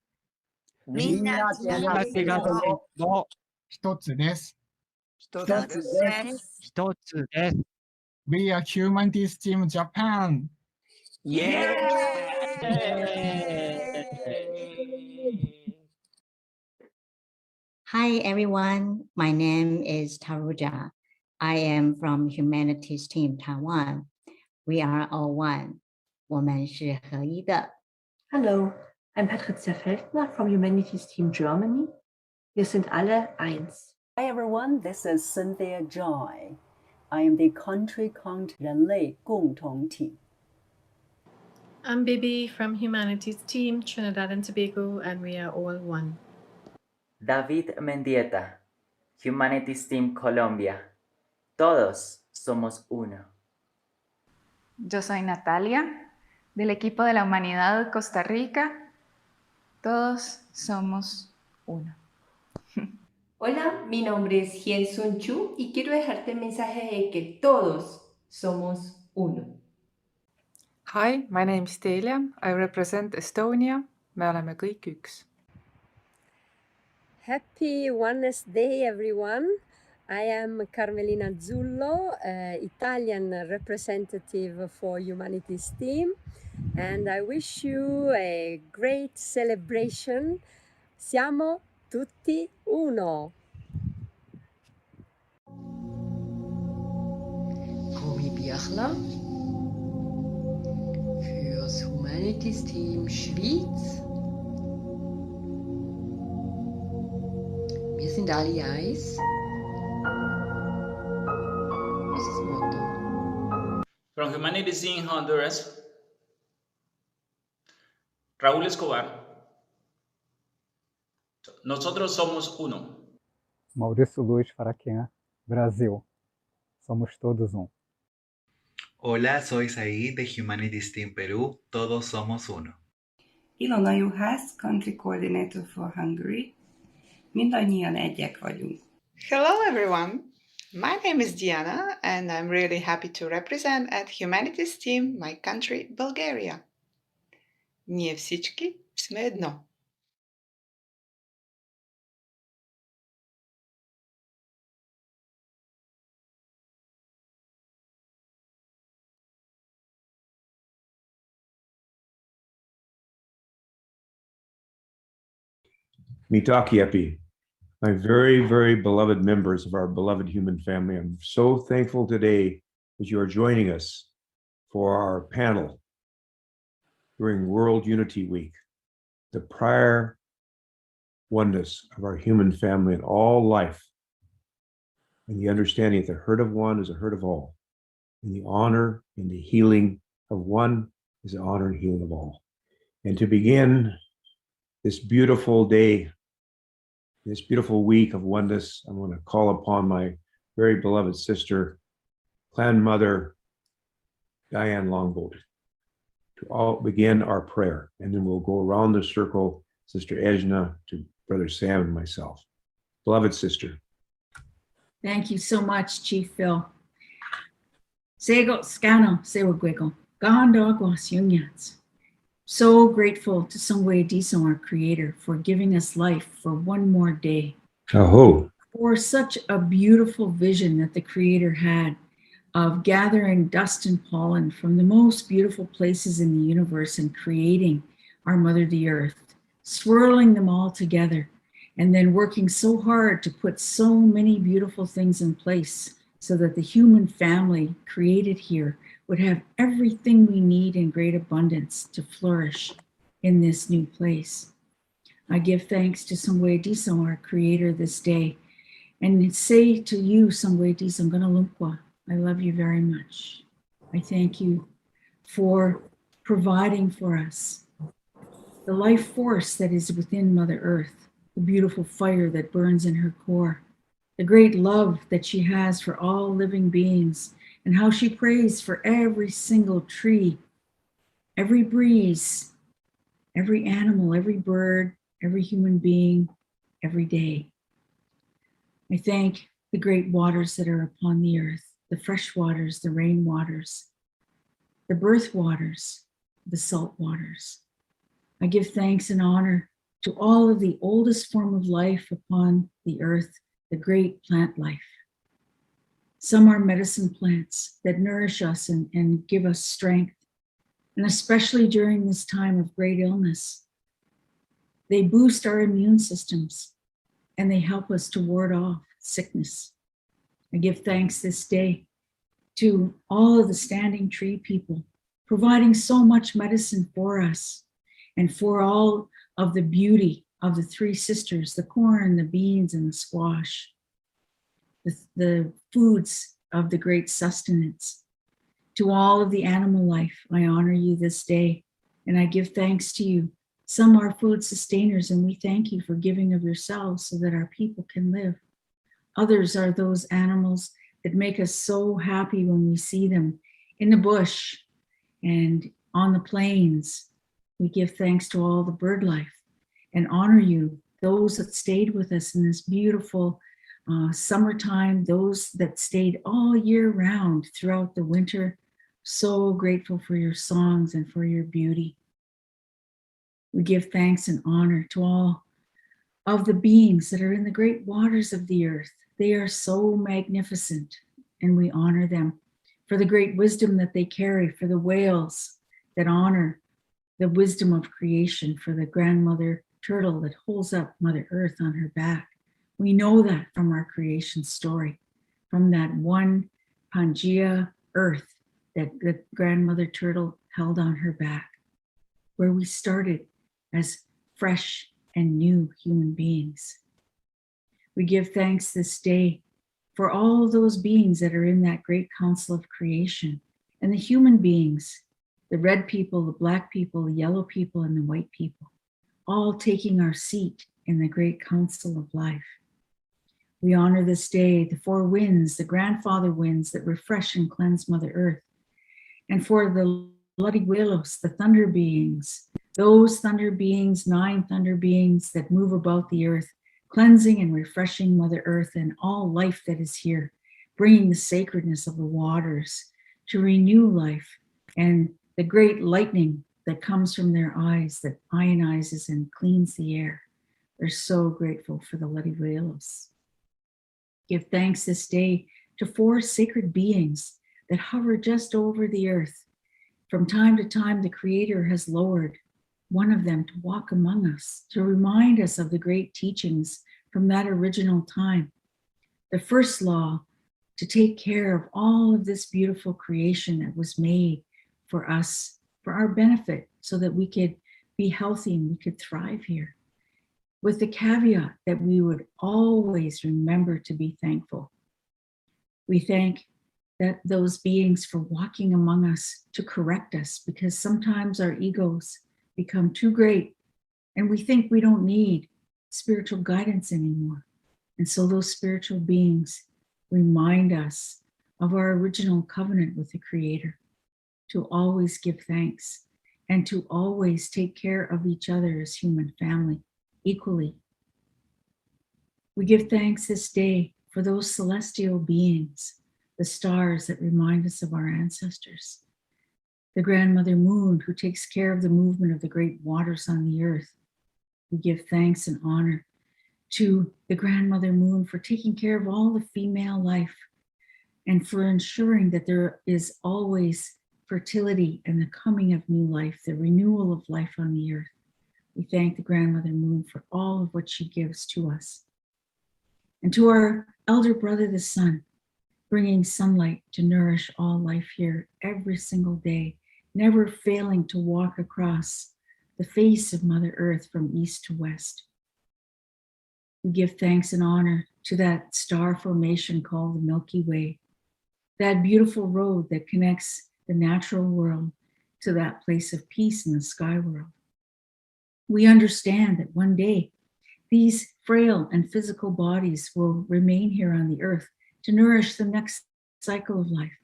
Speaker 23: 一つです。We are Humanities Team Japan.
Speaker 24: Hi everyone, my name is Taruja. I am from Humanities Team Taiwan. We are all one. 我们是合一的。
Speaker 25: Hello, I'm Patricia Feldner from Humanities Team Germany. Wir sind alle eins.
Speaker 26: Hi everyone, this is Cynthia Joy. I am the Country Count 人类共同体.
Speaker 27: I'm Bibi from Humanities Team Trinidad and Tobago, and we are all one.
Speaker 28: David Mendieta, Humanities Team Colombia. Todos somos uno.
Speaker 29: Yo soy Natalia, del equipo de la Humanidad Costa Rica. Todos somos uno.
Speaker 30: Hola, mi nombre es Hien Sun Chu y quiero dejarte el mensaje de que todos somos uno.
Speaker 31: Hi, my name is Telia. I represent Estonia. Me oleme kõik üks.
Speaker 32: Happy Oneness Day, everyone. I am Carmelina Zullo, Italian representative for Humanities Team, and I wish you a great celebration. Siamo tutti uno.
Speaker 33: Komi Biachler fürs Humanities Team Schweiz. Wir sind alle eins. Das ist das Motto.
Speaker 34: From Humanities in Honduras, Raúl Escobar. Nosotros somos uno.
Speaker 35: Maurício Luiz Faraquém, Brasil. Somos todos um.
Speaker 36: Hola, soy Said de Humanities Team Perú. Todos somos uno.
Speaker 37: Ilona Juhász, Country Coordinator for Hungary. Mindannyian egyek vagyunk.
Speaker 38: Hello everyone. My name is Diana and I'm really happy to represent at Humanities Team my country, Bulgaria. Ние всички сме едно.
Speaker 1: Mitakiepi, my very, very beloved members of our beloved human family. I'm so thankful today that you are joining us for our panel during World Unity Week, the prior oneness of our human family and all life, and the understanding that the hurt of one is a hurt of all, and the honor and the healing of one is the honor and healing of all. And to begin this beautiful day, this beautiful week of oneness, I'm going to call upon my very beloved sister, clan mother, Diane Longboat, to all begin our prayer. And then we'll go around the circle, Sister Ejna, to Brother Sam and myself. Beloved sister.
Speaker 2: Thank you so much, Chief Phil. Sego Scano, Sewagwiggle, Gondogwas Yunyats. So grateful to Songwe Diso, our creator, for giving us life for one more day.
Speaker 1: Aho.
Speaker 2: For such a beautiful vision that the creator had of gathering dust and pollen from the most beautiful places in the universe and creating our mother, the earth, swirling them all together, and then working so hard to put so many beautiful things in place so that the human family created here would have everything we need in great abundance to flourish in this new place. I give thanks to Songwe Diso, our creator, this day, and say to you, Songwe Diso, Ngana, I love you very much. I thank you for providing for us the life force that is within Mother Earth, the beautiful fire that burns in her core, the great love that she has for all living beings, and how she prays for every single tree, every breeze, every animal, every bird, every human being, every day. I thank the great waters that are upon the earth, the fresh waters, the rain waters, the birth waters, the salt waters. I give thanks and honor to all of the oldest form of life upon the earth, the great plant life. Some are medicine plants that nourish us and give us strength. And especially during this time of great illness, they boost our immune systems and they help us to ward off sickness. I give thanks this day to all of the standing tree people, providing so much medicine for us and for all of the beauty of the three sisters, the corn, the beans, and the squash, the foods of the great sustenance. To all of the animal life, I honor you this day, and I give thanks to you. Some are food sustainers, and we thank you for giving of yourselves so that our people can live. Others are those animals that make us so happy when we see them in the bush and on the plains. We give thanks to all the bird life and honor you, those that stayed with us in this beautiful summertime, those that stayed all year round throughout the winter. So grateful for your songs and for your beauty. We give thanks and honor to all of the beings that are in the great waters of the earth. They are so magnificent, and we honor them for the great wisdom that they carry, for the whales that honor the wisdom of creation, for the grandmother turtle that holds up Mother Earth on her back. We know that from our creation story, from that one Pangea earth that the grandmother turtle held on her back, where we started as fresh and new human beings. We give thanks this day for all those beings that are in that great council of creation, and the human beings, the red people, the black people, the yellow people, and the white people, all taking our seat in the great council of life. We honor this day the four winds, the grandfather winds that refresh and cleanse Mother Earth, and for the Latihuelos, the thunder beings, those thunder beings, 9 thunder beings that move about the earth, cleansing and refreshing Mother Earth and all life that is here, bringing the sacredness of the waters to renew life, and the great lightning that comes from their eyes that ionizes and cleans the air. We're so grateful for the Latihuelos. Give thanks this day to 4 sacred beings that hover just over the earth. From time to time, the Creator has lowered one of them to walk among us, to remind us of the great teachings from that original time. The first law, to take care of all of this beautiful creation that was made for us, for our benefit, so that we could be healthy and we could thrive here. With the caveat that we would always remember to be thankful. We thank those beings for walking among us to correct us, because sometimes our egos become too great and we think we don't need spiritual guidance anymore. And so those spiritual beings remind us of our original covenant with the Creator, to always give thanks and to always take care of each other as human family equally. We give thanks this day for those celestial beings, the stars that remind us of our ancestors, the grandmother moon who takes care of the movement of the great waters on the earth. We give thanks and honor to the grandmother moon for taking care of all the female life and for ensuring that there is always fertility and the coming of new life, the renewal of life on the earth. We thank the grandmother moon for all of what she gives to us. And to our elder brother, the sun, bringing sunlight to nourish all life here every single day, never failing to walk across the face of Mother Earth from east to west. We give thanks and honor to that star formation called the Milky Way, that beautiful road that connects the natural world to that place of peace in the sky world. We understand that one day these frail and physical bodies will remain here on the earth to nourish the next cycle of life,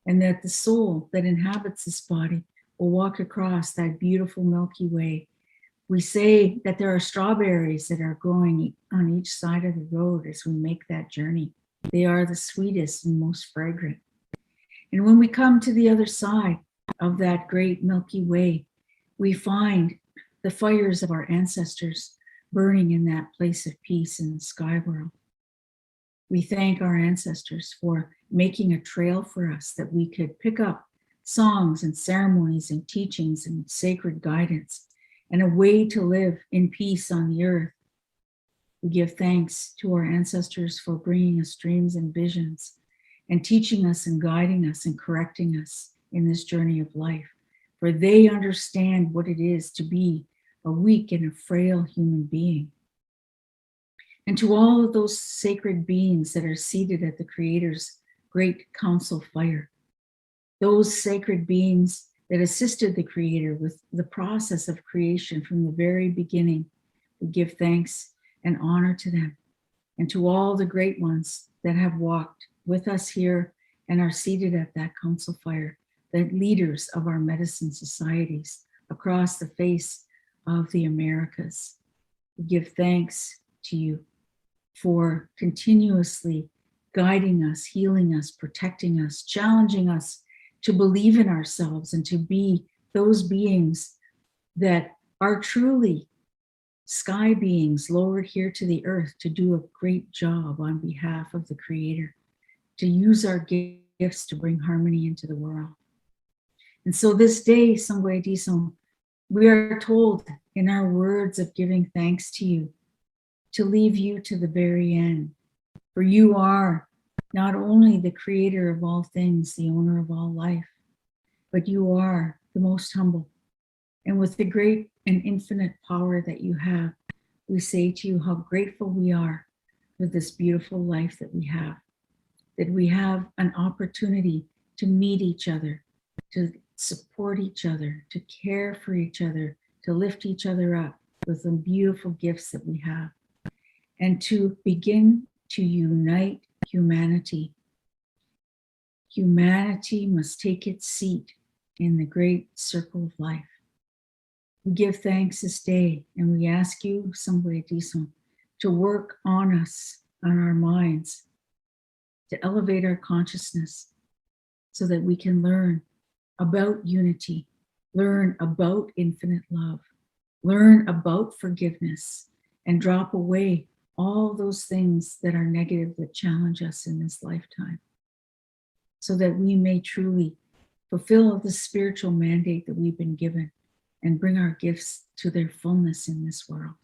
Speaker 2: and that the soul that inhabits this body will walk across that beautiful Milky Way. We say that there are strawberries that are growing on each side of the road as we make that journey. They are the sweetest and most fragrant. And when we come to the other side of that great Milky Way, we find the fires of our ancestors burning in that place of peace in the sky world. We thank our ancestors for making a trail for us that we could pick up songs and ceremonies and teachings and sacred guidance and a way to live in peace on the earth. We give thanks to our ancestors for bringing us dreams and visions and teaching us and guiding us and correcting us in this journey of life, for they understand what it is to be a weak and a frail human being. And to all of those sacred beings that are seated at the Creator's great council fire, those sacred beings that assisted the Creator with the process of creation from the very beginning, we give thanks and honor to them. And to all the great ones that have walked with us here and are seated at that council fire, the leaders of our medicine societies across the face of the Americas. We give thanks to you for continuously guiding us, healing us, protecting us, challenging us to believe in ourselves and to be those beings that are truly sky beings lowered here to the earth to do a great job on behalf of the Creator, to use our gifts to bring harmony into the world. And so this day, Sangwe Disong, we are told in our words of giving thanks to you, to leave you to the very end. For you are not only the Creator of all things, the owner of all life, but you are the most humble. And with the great and infinite power that you have, we say to you how grateful we are for this beautiful life that we have an opportunity to meet each other, to support each other, to care for each other, to lift each other up with the beautiful gifts that we have, and to begin to unite humanity. Humanity must take its seat in the great circle of life. We give thanks this day, and we ask you, Sangwe Disong, to work on us, on our minds, to elevate our consciousness so that we can learn about unity, learn about infinite love, learn about forgiveness, and drop away all those things that are negative that challenge us in this lifetime, so that we may truly fulfill the spiritual mandate that we've been given and bring our gifts to their fullness in this world.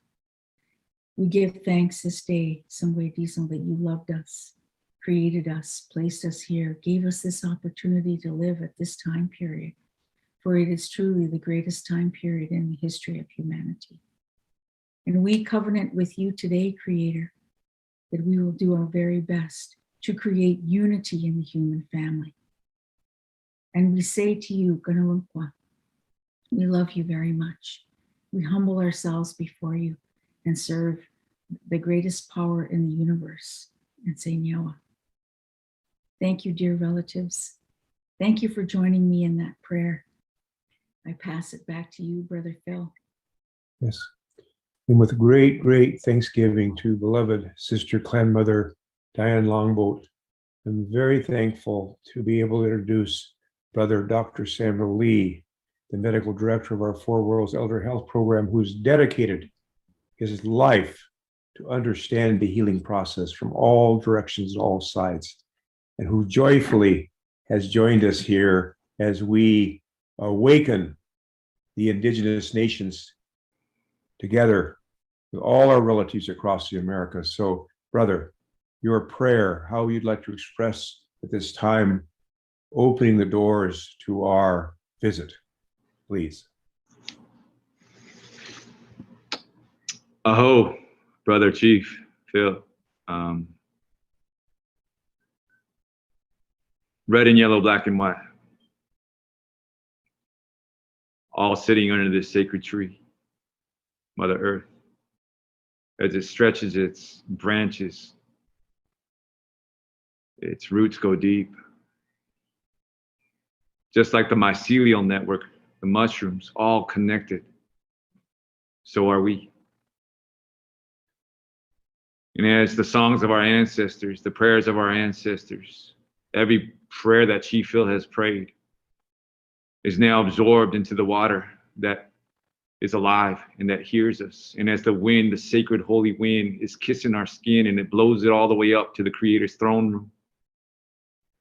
Speaker 2: We give thanks this day, Sangwe Disong, that you loved us, created us, placed us here, gave us this opportunity to live at this time period, for it is truly the greatest time period in the history of humanity. And we covenant with you today, Creator, that we will do our very best to create unity in the human family. And we say to you, Ganalankwa, we love you very much. We humble ourselves before you and serve the greatest power in the universe and say Nyawa. Thank you, dear relatives. Thank you for joining me in that prayer. I pass it back to you, Brother Phil.
Speaker 1: Yes. And with great, great thanksgiving to beloved Sister Clan Mother Diane Longboat, I'm very thankful to be able to introduce Brother Dr. Samuel Lee, the medical director of our Four Worlds Elder Health Program, who's dedicated his life to understand the healing process from all directions, all sides, and who joyfully has joined us here as we awaken the indigenous nations together with all our relatives across the Americas. So, brother, your prayer, how you'd like to express at this time, opening the doors to our visit, please.
Speaker 3: Aho, Brother Chief Phil. Red and yellow, black and white, all sitting under this sacred tree, Mother Earth, as it stretches its branches, its roots go deep. Just like the mycelial network, the mushrooms, all connected, so are we. And as the songs of our ancestors, the prayers of our ancestors, every prayer that Chief Phil has prayed is now absorbed into the water that is alive and that hears us. And as the wind, the sacred holy wind, is kissing our skin and it blows it all the way up to the Creator's throne room,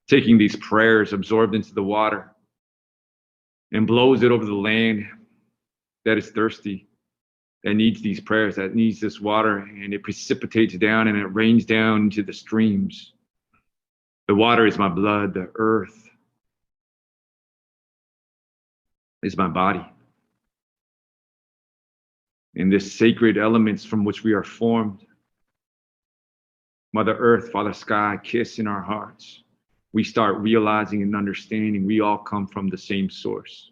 Speaker 3: taking these prayers absorbed into the water and blows it over the land that is thirsty, that needs these prayers, that needs this water, and it precipitates down and it rains down into the streams. The water is my blood, the earth is my body. And this sacred elements from which we are formed, Mother Earth, Father Sky, kiss in our hearts. We start realizing and understanding we all come from the same source.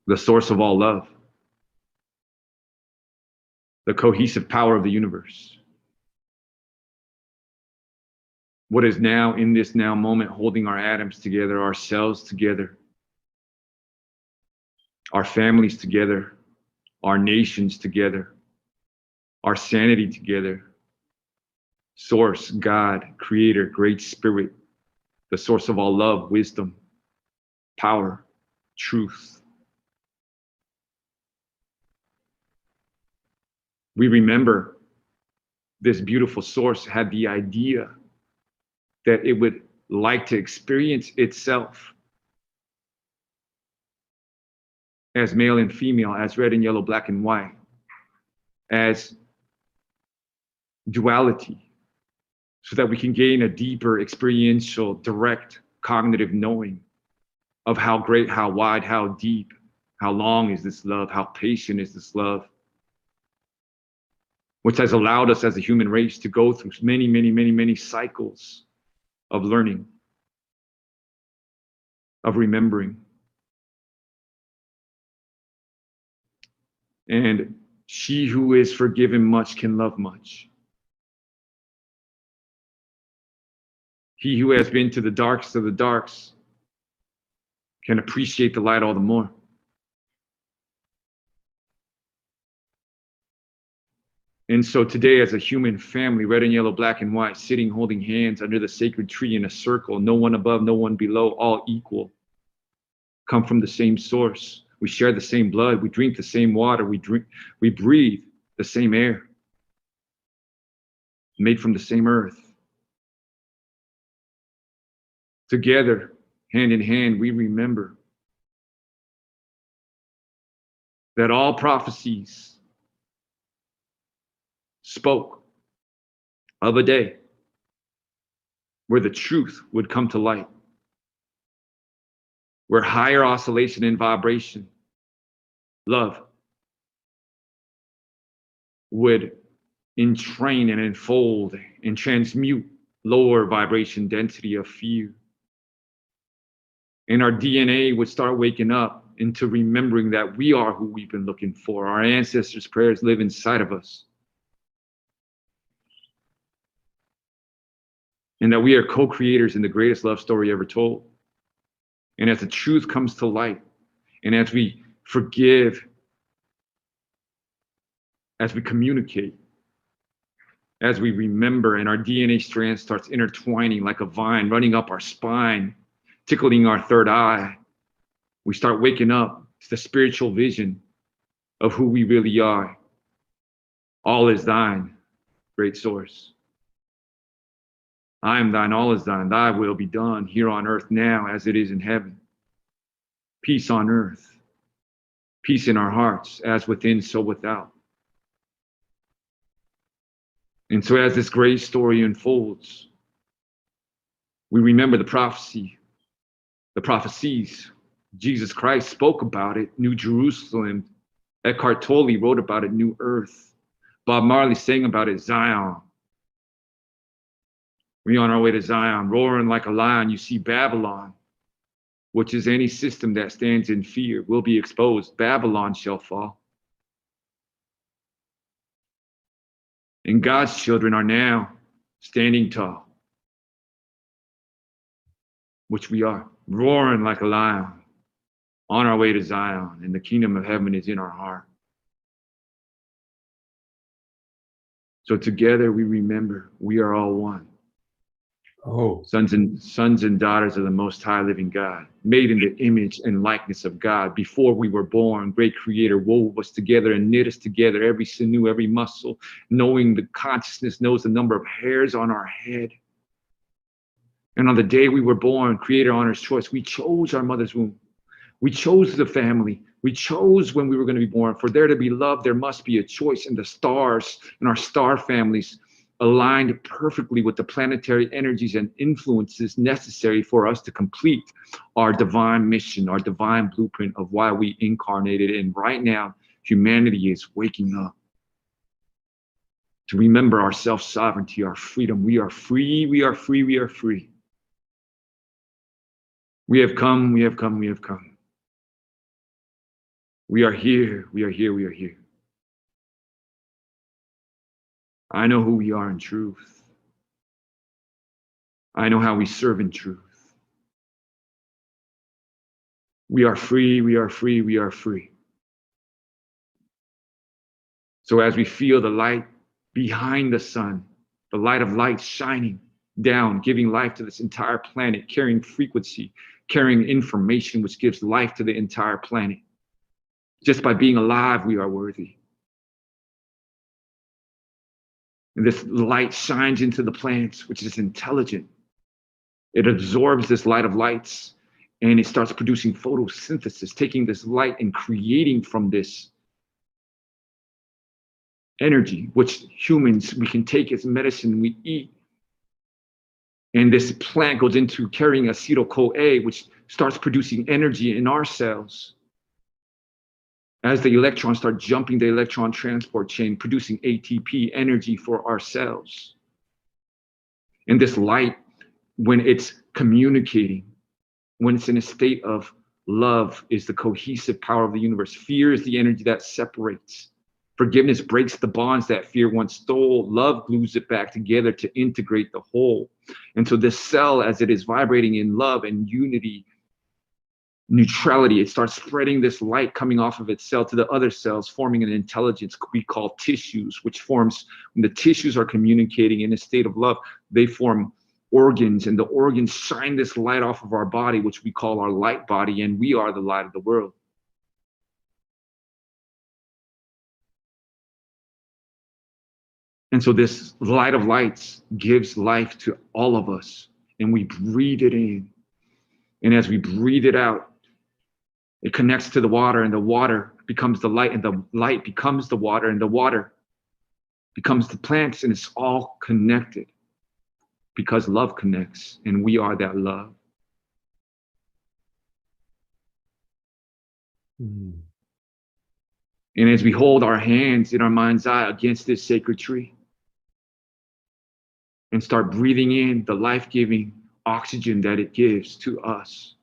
Speaker 3: The source of all love, the cohesive power of the universe. What is now in this now moment holding our atoms together, ourselves together, our families together, our nations together, our sanity together. Source, God, Creator, Great Spirit, the source of all love, wisdom, power, truth. We remember this beautiful source had the idea that it would like to experience itself as male and female, as red and yellow, black and white, as duality, so that we can gain a deeper experiential, direct cognitive knowing of how great, how wide, how deep, how long is this love, how patient is this love, which has allowed us as a human race to go through many, many, many, many cycles of learning, of remembering. And she who is forgiven much can love much. He who has been to the darkest of the darks can appreciate the light all the more. And so today, as a human family, red and yellow, black and white, sitting holding hands under the sacred tree in a circle, no one above, no one below, all equal, come from the same source. We share the same blood, we drink the same water, we breathe the same air, made from the same earth. Together, hand in hand, we remember that all prophecies spoke of a day where the truth would come to light, where higher oscillation and vibration, love, would entrain and enfold and transmute lower vibration density of fear. And our DNA would start waking up into remembering that we are who we've been looking for. Our ancestors' prayers live inside of us. And that we are co-creators in the greatest love story ever told. And as the truth comes to light, and as we forgive, as we communicate, as we remember, and our DNA strand starts intertwining like a vine, running up our spine, tickling our third eye, we start waking up to the spiritual vision of who we really are. All is thine, great source. I am thine, all is thine, thy will be done here on earth now as it is in heaven. Peace on earth, peace in our hearts, as within, so without. And so as this great story unfolds, we remember the prophecies. Jesus Christ spoke about it, New Jerusalem. Eckhart Tolle wrote about it, New Earth. Bob Marley sang about it, Zion. We on our way to Zion, roaring like a lion. You see Babylon, which is any system that stands in fear, will be exposed. Babylon shall fall. And God's children are now standing tall, which we are, roaring like a lion, on our way to Zion, and the kingdom of heaven is in our heart. So together we remember we are all one.
Speaker 1: Oh,
Speaker 3: sons and daughters of the Most High Living God, made in the image and likeness of God. Before we were born, great Creator wove us together and knit us together, every sinew, every muscle, knowing the consciousness knows the number of hairs on our head. And on the day we were born, Creator honors choice. We chose our mother's womb. We chose the family. We chose when we were going to be born. For there to be love, there must be a choice. And the stars and our star families aligned perfectly with the planetary energies and influences necessary for us to complete our divine mission, our divine blueprint of why we incarnated. And right now, humanity is waking up to remember our self-sovereignty, our freedom. We are free, we are free, we are free. We have come, we have come, we have come. We are here, we are here, we are here. I know who we are in truth. I know how we serve in truth. We are free, we are free, we are free. So as we feel the light behind the sun, the light of light shining down, giving life to this entire planet, carrying frequency, carrying information which gives life to the entire planet. Just by being alive, we are worthy. And this light shines into the planets, which is intelligent. It absorbs this light of lights and it starts producing photosynthesis, taking this light and creating from this energy, which humans, we can take as medicine, we eat. And this plant goes into carrying acetyl-CoA, which starts producing energy in our cells. As the electrons start jumping the electron transport chain, producing ATP, energy for our cells. And this light, when it's communicating, when it's in a state of love, is the cohesive power of the universe. Fear is the energy that separates. Forgiveness breaks the bonds that fear once stole. Love glues it back together to integrate the whole. And so this cell, as it is vibrating in love and unity, neutrality, it starts spreading this light coming off of its cell to the other cells, forming an intelligence we call tissues, which forms, when the tissues are communicating in a state of love, they form organs, and the organs shine this light off of our body, which we call our light body, and we are the light of the world. And so this light of lights gives life to all of us, and we breathe it in. And as we breathe it out, it connects to the water, and the water becomes the light, and the light becomes the water, and the water becomes the plants, and it's all connected because love connects, and we are that love.
Speaker 1: Mm.
Speaker 3: And as we hold our hands in our mind's eye against this sacred tree and start breathing in the life-giving oxygen that it gives to us,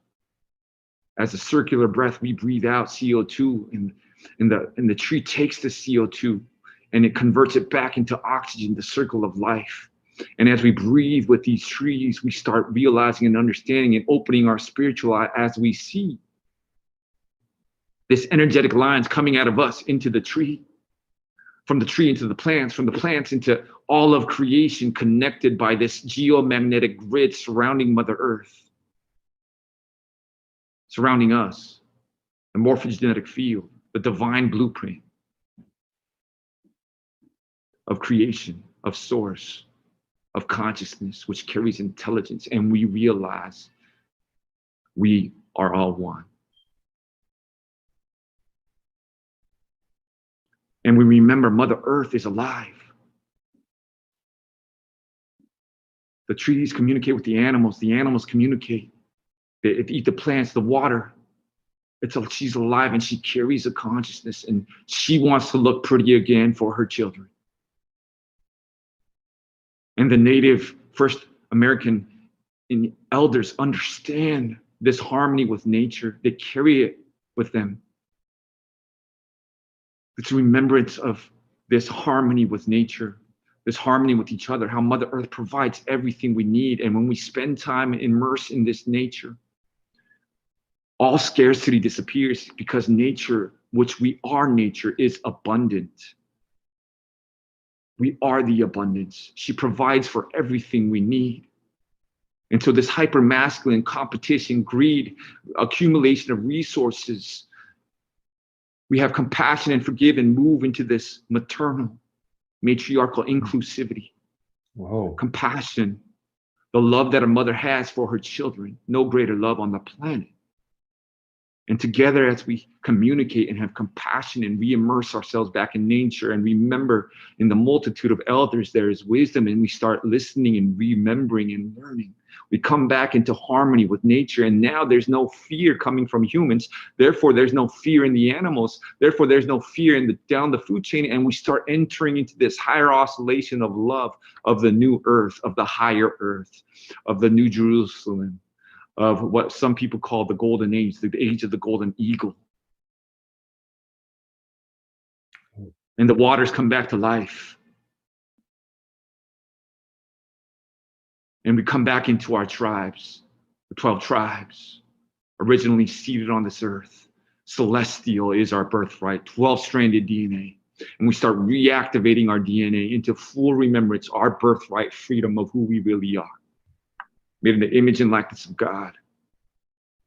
Speaker 3: as a circular breath, we breathe out CO2, and the tree takes the CO2 and it converts it back into oxygen, the circle of life. And as we breathe with these trees, we start realizing and understanding and opening our spiritual eye as we see this energetic lines coming out of us into the tree, from the tree into the plants, from the plants into all of creation, connected by this geomagnetic grid surrounding Mother Earth, surrounding us, the morphogenetic field, the divine blueprint of creation, of source, of consciousness, which carries intelligence, and we realize we are all one. And we remember Mother Earth is alive. The trees communicate with the animals communicate. They eat the plants, the water. She's alive, and she carries a consciousness, and she wants to look pretty again for her children. And the native first American elders understand this harmony with nature. They carry it with them. It's a remembrance of this harmony with nature, this harmony with each other, how Mother Earth provides everything we need. And when we spend time immersed in this nature, all scarcity disappears, because nature, which we are nature, is abundant. We are the abundance. She provides for everything we need. And so this hyper-masculine competition, greed, accumulation of resources, we have compassion and forgive and move into this maternal, matriarchal inclusivity.
Speaker 1: Whoa.
Speaker 3: Compassion, the love that a mother has for her children, no greater love on the planet. And together, as we communicate and have compassion and re-immerse ourselves back in nature and remember in the multitude of elders, there is wisdom, and we start listening and remembering and learning. We come back into harmony with nature, and now there's no fear coming from humans. Therefore, there's no fear in the animals. Therefore, there's no fear down the food chain, and we start entering into this higher oscillation of love, of the new earth, of the higher earth, of the new Jerusalem, of what some people call the golden age, the age of the golden eagle. And the waters come back to life. And we come back into our tribes, the 12 tribes, originally seated on this earth. Celestial is our birthright, 12-stranded DNA. And we start reactivating our DNA into full remembrance, our birthright, freedom of who we really are. Made in the image and likeness of God,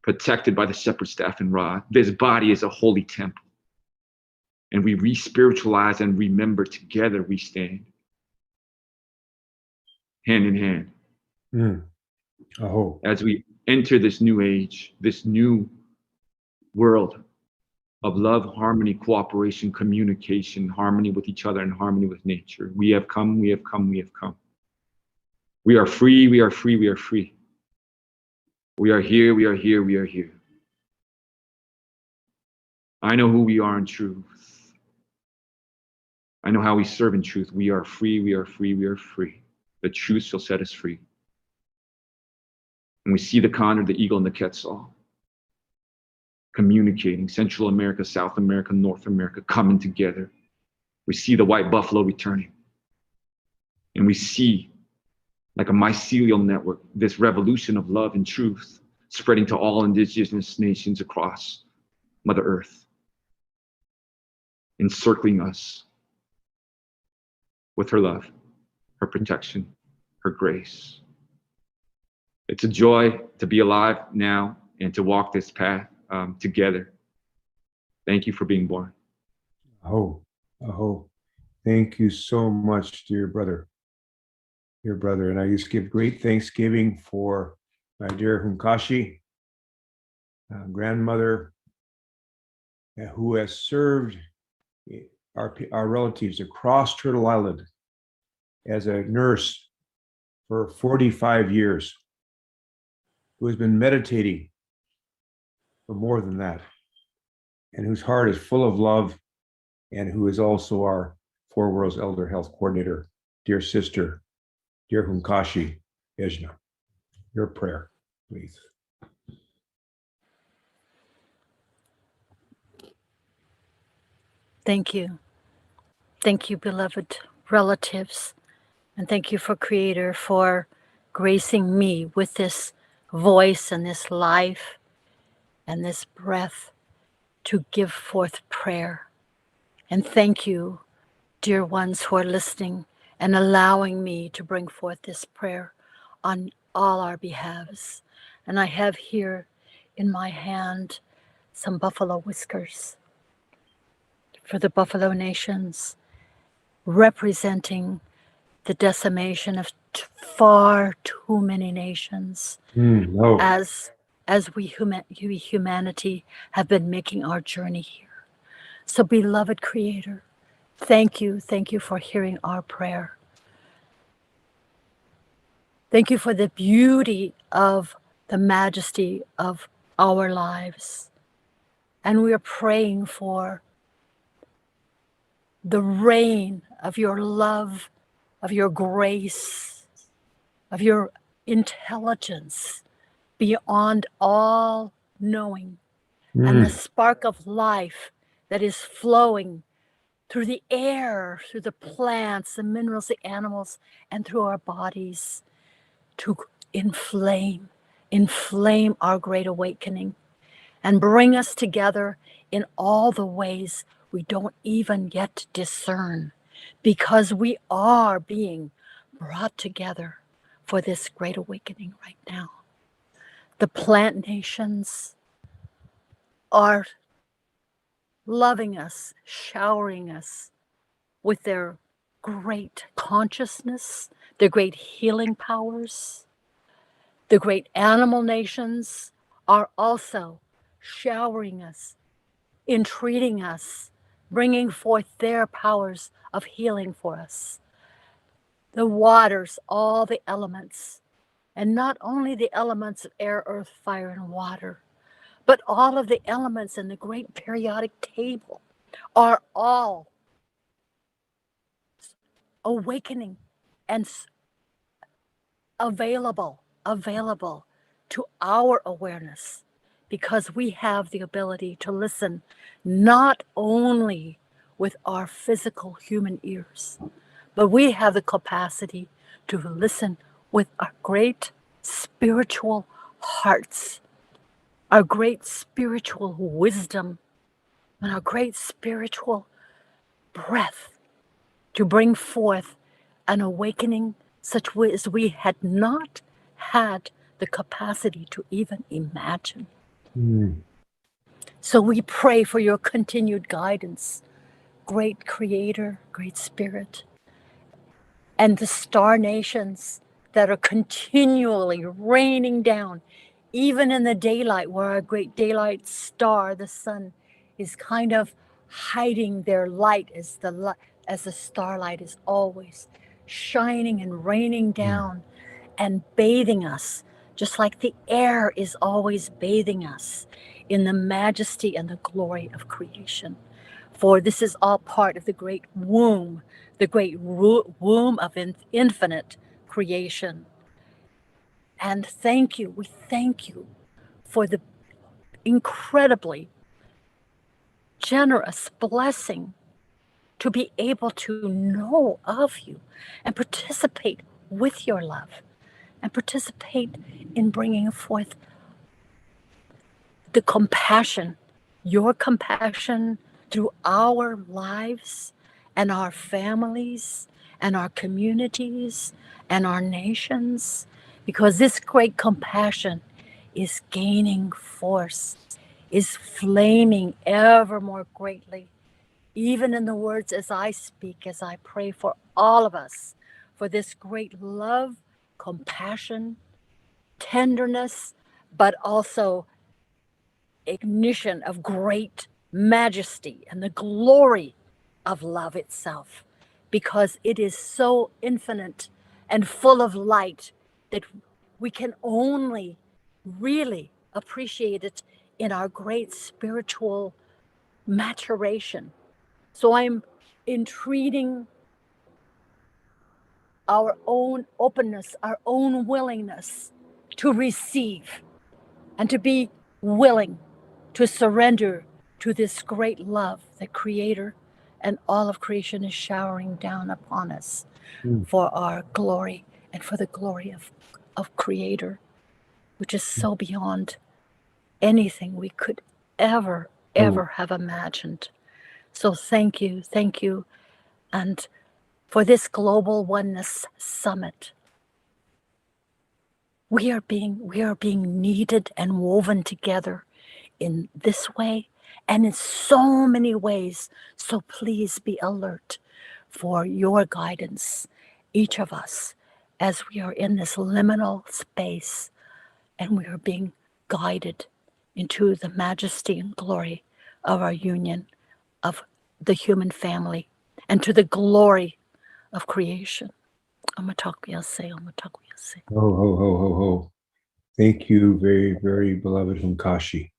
Speaker 3: protected by the shepherd's staff and rod. This body is a holy temple. And we re-spiritualize and remember, together we stand, hand in hand. As we enter this new age, this new world of love, harmony, cooperation, communication, harmony with each other, and harmony with nature. We have come, we have come, we have come. We are free, we are free, we are free. We are here, we are here, we are here. I know who we are in truth. I know how we serve in truth. We are free, we are free, we are free. The truth shall set us free. And we see the condor, the eagle, and the quetzal communicating, Central America, South America, North America, coming together. We see the white buffalo returning. And we see, like a mycelial network, this revolution of love and truth spreading to all indigenous nations across Mother Earth, encircling us with her love, her protection, her grace. It's a joy to be alive now and to walk this path together. Thank you for being born.
Speaker 1: Thank you so much, dear brother. And I just give great thanksgiving for my dear Hunkashi, grandmother who has served our relatives across Turtle Island as a nurse for 45 years, who has been meditating for more than that, and whose heart is full of love, and who is also our Four Worlds Elder Health Coordinator, dear sister, dear Hunkashi Ejna. Your prayer, please.
Speaker 4: Thank you. Thank you, beloved relatives. And thank you for Creator for gracing me with this voice and this life and this breath to give forth prayer. And thank you, dear ones who are listening and allowing me to bring forth this prayer on all our behalves. And I have here in my hand some buffalo whiskers for the Buffalo Nations, representing the decimation of far too many nations as we humanity have been making our journey here. So beloved Creator, thank you for hearing our prayer. Thank you for the beauty of the majesty of our lives. And we are praying for the rain of your love, of your grace, of your intelligence beyond all knowing, and the spark of life that is flowing through the air, through the plants, the minerals, the animals, and through our bodies to inflame our great awakening and bring us together in all the ways we don't even yet discern, because we are being brought together for this great awakening right now. The plant nations are loving us, showering us with their great consciousness, their great healing powers. The great animal nations are also showering us, entreating us, bringing forth their powers of healing for us. The waters, all the elements, and not only the elements of air, earth, fire, and water, but all of the elements in the great periodic table are all awakening and available to our awareness, because we have the ability to listen not only with our physical human ears, but we have the capacity to listen with our great spiritual hearts, our great spiritual wisdom, and our great spiritual breath to bring forth an awakening such as we had not had the capacity to even imagine. So we pray for your continued guidance, great Creator, great Spirit, and the star nations that are continually raining down, even in the daylight, where our great daylight star, the sun, is kind of hiding their light as the starlight is always shining and raining down and bathing us, just like the air is always bathing us in the majesty and the glory of creation. For this is all part of the great womb, the great womb of infinite creation. And we thank you for the incredibly generous blessing to be able to know of you and participate with your love and participate in bringing forth the compassion, your compassion through our lives and our families and our communities and our nations, because this great compassion is gaining force, is flaming ever more greatly, even in the words as I speak, as I pray for all of us, for this great love, compassion, tenderness, but also ignition of great majesty and the glory of love itself, because it is so infinite and full of light that we can only really appreciate it in our great spiritual maturation. So I'm entreating our own openness, our own willingness to receive and to be willing to surrender to this great love that Creator and all of creation is showering down upon us for our glory and for the glory of Creator, which is so beyond anything we could ever have imagined. So thank you. And for this Global Oneness Summit, we are being kneaded and woven together in this way and in so many ways. So please be alert for your guidance, each of us, as we are in this liminal space and we are being guided into the majesty and glory of our union, of the human family, and to the glory of creation. Amatakuyase.
Speaker 1: Ho, ho, ho, ho, ho. Thank you, very, very beloved Hunkashi.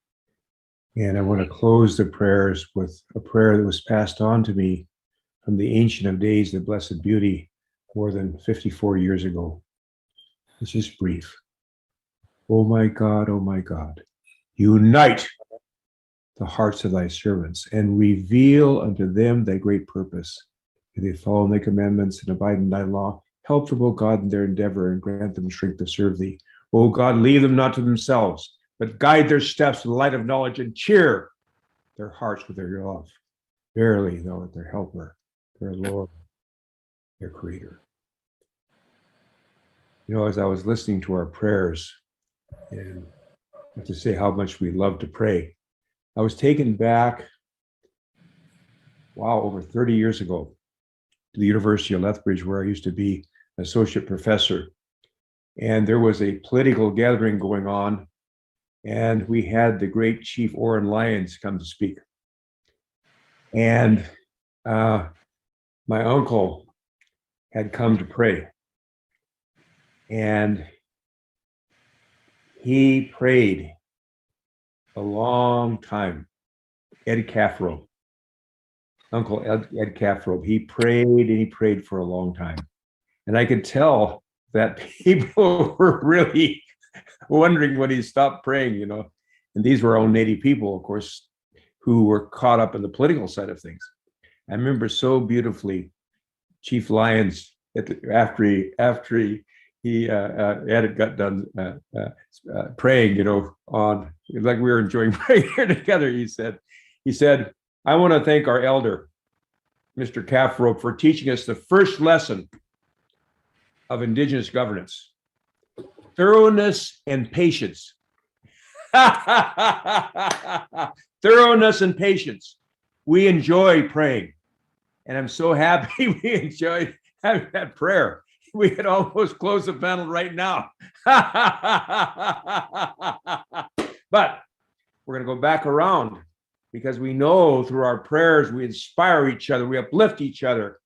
Speaker 1: And I want to close the prayers with a prayer that was passed on to me from the Ancient of Days, the Blessed Beauty, more than 54 years ago. It's just brief. Oh my God, unite the hearts of thy servants and reveal unto them thy great purpose. May they follow thy commandments and abide in thy law. Help them, O God, in their endeavor and grant them strength to serve thee. O God, leave them not to themselves, but guide their steps in the light of knowledge and cheer their hearts with their love. Verily, thou art their helper, their Lord, their Creator. You know, as I was listening to our prayers, and I have to say how much we love to pray, I was taken back, over 30 years ago, to the University of Lethbridge, where I used to be an associate professor. And there was a political gathering going on, and we had the great Chief Oren Lyons come to speak. And my uncle had come to pray. And he prayed a long time. Ed Caffrobe, Uncle Ed Caffrobe, he prayed for a long time. And I could tell that people were really wondering when he stopped praying, you know. And these were all Native people, of course, who were caught up in the political side of things. I remember so beautifully Chief Lyons, after he had got done praying, you know, on, like we were enjoying praying here together, he said, I want to thank our elder, Mr. Caffrobe, for teaching us the first lesson of Indigenous governance: thoroughness and patience. Thoroughness and patience. We enjoy praying, and I'm so happy we enjoyed having that prayer. We could almost close the panel right now. But we're going to go back around, because we know through our prayers we inspire each other, we uplift each other,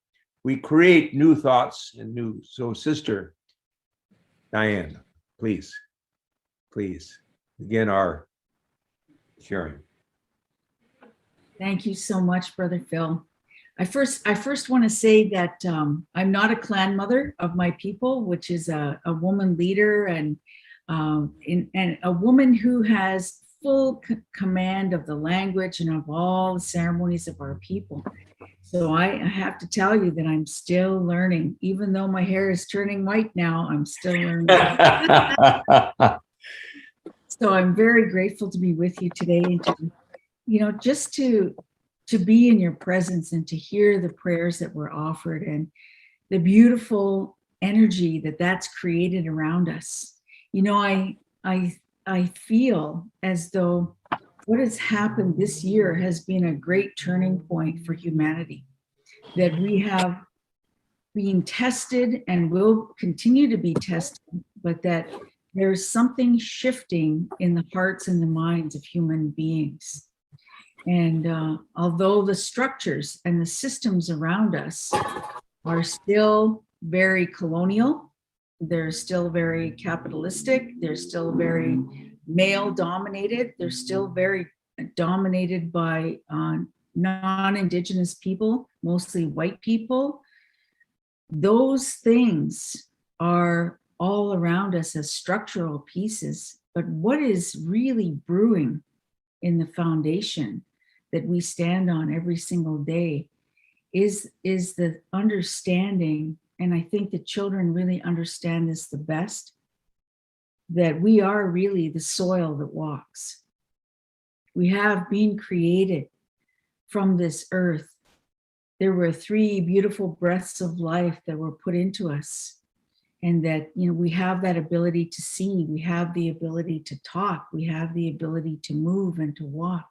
Speaker 1: we create new thoughts and new. So, Sister Diane, please begin our sharing.
Speaker 2: Thank you so much, Brother Phil. I first want to say that I'm not a clan mother of my people, which is a woman leader and a woman who has full command of the language and of all the ceremonies of our people. So I have to tell you that I'm still learning. Even though my hair is turning white now, I'm still learning. So I'm very grateful to be with you today and to, you know, just to be in your presence and to hear the prayers that were offered and the beautiful energy that's created around us. You know, I feel as though what has happened this year has been a great turning point for humanity, that we have been tested and will continue to be tested, but that there's something shifting in the hearts and the minds of human beings. And although the structures and the systems around us are still very colonial, they're still very capitalistic, they're still very male dominated, they're still very dominated by non-Indigenous people, mostly white people. Those things are all around us as structural pieces, but what is really brewing in the foundation that we stand on every single day is the understanding, and I think the children really understand this the best, that we are really the soil that walks. We have been created from this earth. There were 3 beautiful breaths of life that were put into us, and that, you know, we have that ability to see, we have the ability to talk, we have the ability to move and to walk.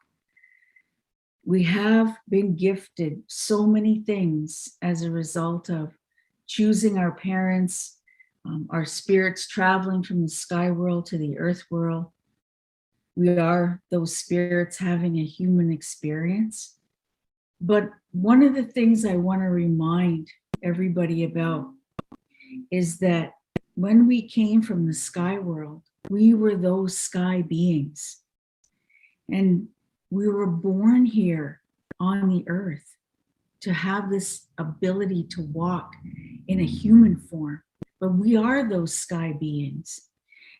Speaker 2: We have been gifted so many things as a result of choosing our parents, our spirits traveling from the sky world to the earth world. We are those spirits having a human experience. But one of the things I want to remind everybody about is that when we came from the sky world, we were those sky beings. And we were born here on the earth to have this ability to walk in a human form, but we are those sky beings.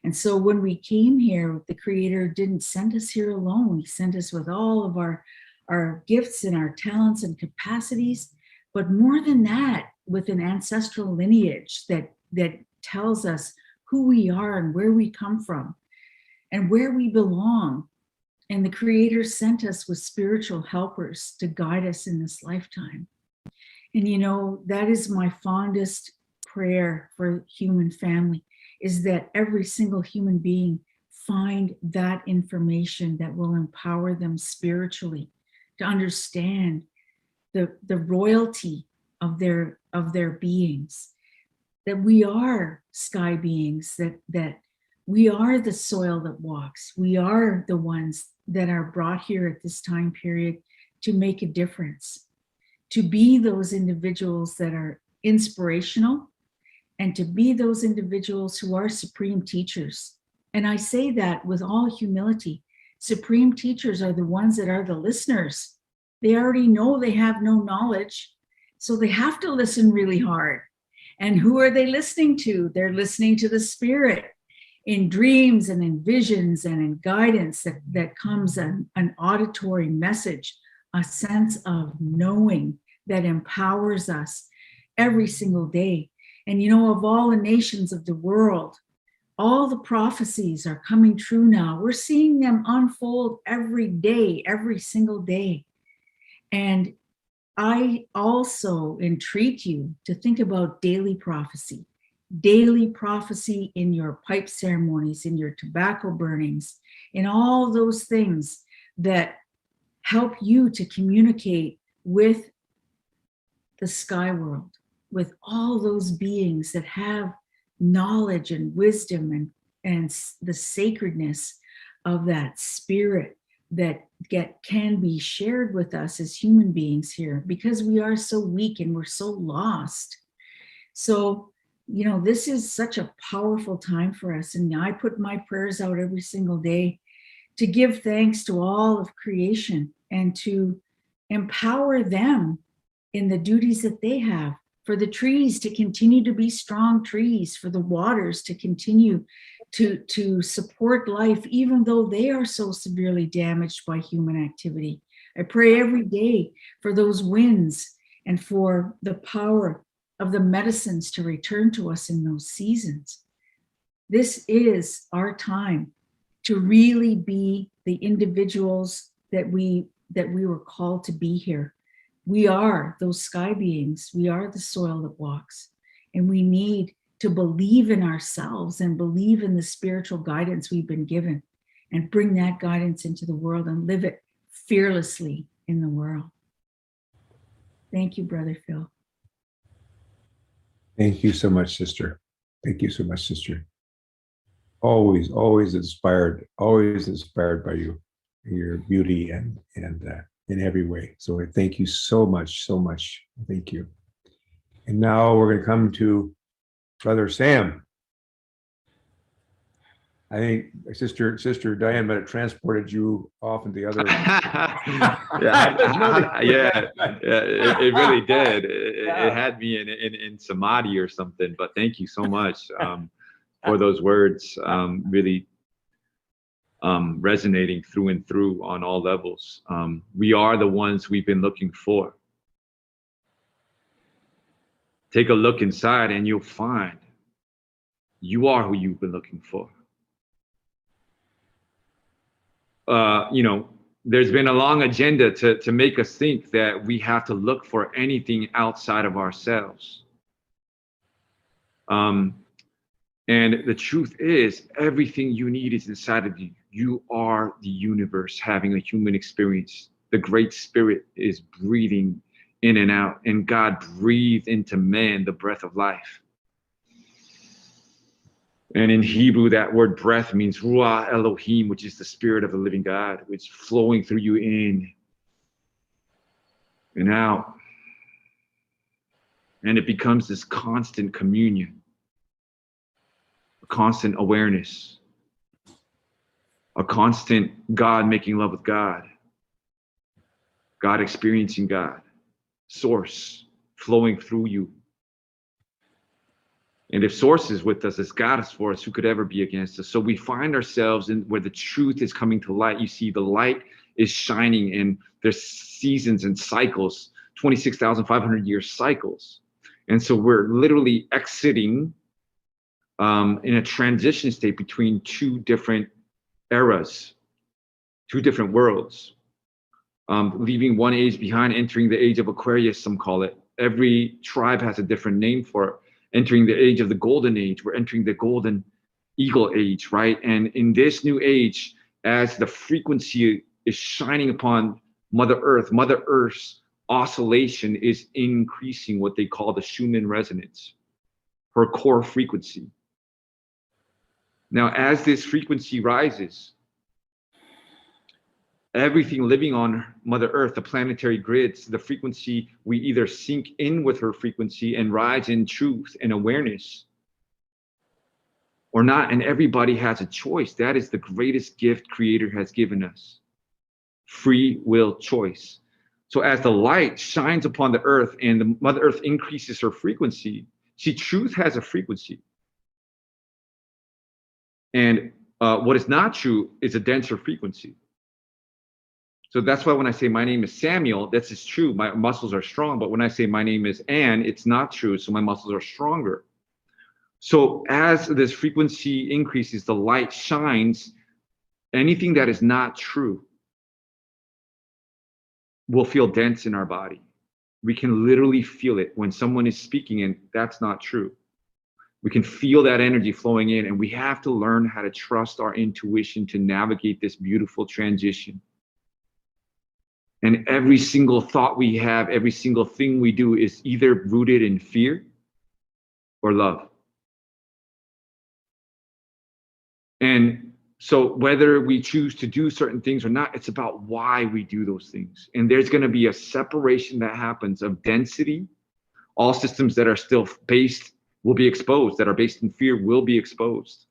Speaker 2: And so when we came here, the Creator didn't send us here alone. He sent us with all of our gifts and our talents and capacities, but more than that, with an ancestral lineage that tells us who we are and where we come from and where we belong. And the Creator sent us with spiritual helpers to guide us in this lifetime. And you know, that is my fondest prayer for human family, is that every single human being find that information that will empower them spiritually to understand the royalty of their beings, that we are sky beings, that we are the soil that walks. We are the ones that are brought here at this time period to make a difference, to be those individuals that are inspirational, and to be those individuals who are supreme teachers. And I say that with all humility. Supreme teachers are the ones that are the listeners. They already know they have no knowledge, so they have to listen really hard. And who are they listening to? They're listening to the Spirit in dreams and in visions and in guidance that comes an auditory message, a sense of knowing that empowers us every single day. And you know, of all the nations of the world, all the prophecies are coming true now. We're seeing them unfold every day, every single day. And I also entreat you to think about daily prophecy in your pipe ceremonies, in your tobacco burnings, in all those things that help you to communicate with the sky world, with all those beings that have knowledge and wisdom and the sacredness of that spirit that can be shared with us as human beings here, because we are so weak and we're so lost. So, you know, this is such a powerful time for us. And I put my prayers out every single day to give thanks to all of creation and to empower them in the duties that they have, for the trees to continue to be strong trees, for the waters to continue to support life, even though they are so severely damaged by human activity. I pray every day for those winds and for the power of the medicines to return to us in those seasons. This is our time to really be the individuals that we were called to be here. We are those sky beings. We are the soil that walks. And we need to believe in ourselves and believe in the spiritual guidance we've been given, and bring that guidance into the world and live it fearlessly in the world. Thank you, Brother Phil.
Speaker 1: Thank you so much, sister. Thank you so much, sister. always inspired by you, your beauty and in every way. So I thank you so much. Thank you. And now we're going to come to Brother Sam. I think Sister Diane might have transported you off into the other.
Speaker 3: It really did. It had me in samadhi or something. But thank you so much for those words. Really resonating through and through on all levels. We are the ones we've been looking for. Take a look inside, and you'll find you are who you've been looking for. There's been a long agenda to make us think that we have to look for anything outside of ourselves. And the truth is, everything you need is inside of you. You are the universe having a human experience. The Great Spirit is breathing in and out, and God breathed into man the breath of life. And in Hebrew, that word breath means Ruach Elohim, which is the spirit of the living God, which is flowing through you in and out. And it becomes this constant communion, a constant awareness, a constant God making love with God, God experiencing God, source flowing through you. And if source is with us, as God is for us, who could ever be against us? So we find ourselves in where the truth is coming to light. You see, the light is shining, and there's seasons and cycles, 26,500 year cycles. And so we're literally exiting in a transition state between two different eras, two different worlds, leaving one age behind, entering the age of Aquarius, some call it. Every tribe has a different name for it. Entering the age of the golden age, we're entering the golden eagle age, right? And in this new age, as the frequency is shining upon Mother Earth's oscillation is increasing what they call the Schumann resonance, her core frequency. Now, as this frequency rises, everything living on Mother Earth, the planetary grids, the frequency, we either sink in with her frequency and rise in truth and awareness or not. And everybody has a choice. That is the greatest gift Creator has given us. Free will choice. So as the light shines upon the earth and the Mother Earth increases her frequency, see, truth has a frequency. And what is not true is a denser frequency. So that's why when I say my name is Samuel, this is true. My muscles are strong. But when I say my name is Anne, it's not true. So my muscles are stronger. So as this frequency increases, the light shines. Anything that is not true will feel dense in our body. We can literally feel it when someone is speaking and that's not true. We can feel that energy flowing in, and we have to learn how to trust our intuition to navigate this beautiful transition. And every single thought we have, every single thing we do is either rooted in fear or love. And so whether we choose to do certain things or not, it's about why we do those things. And there's going to be a separation that happens of density. All systems that are still based will be exposed, that are based in fear will be exposed.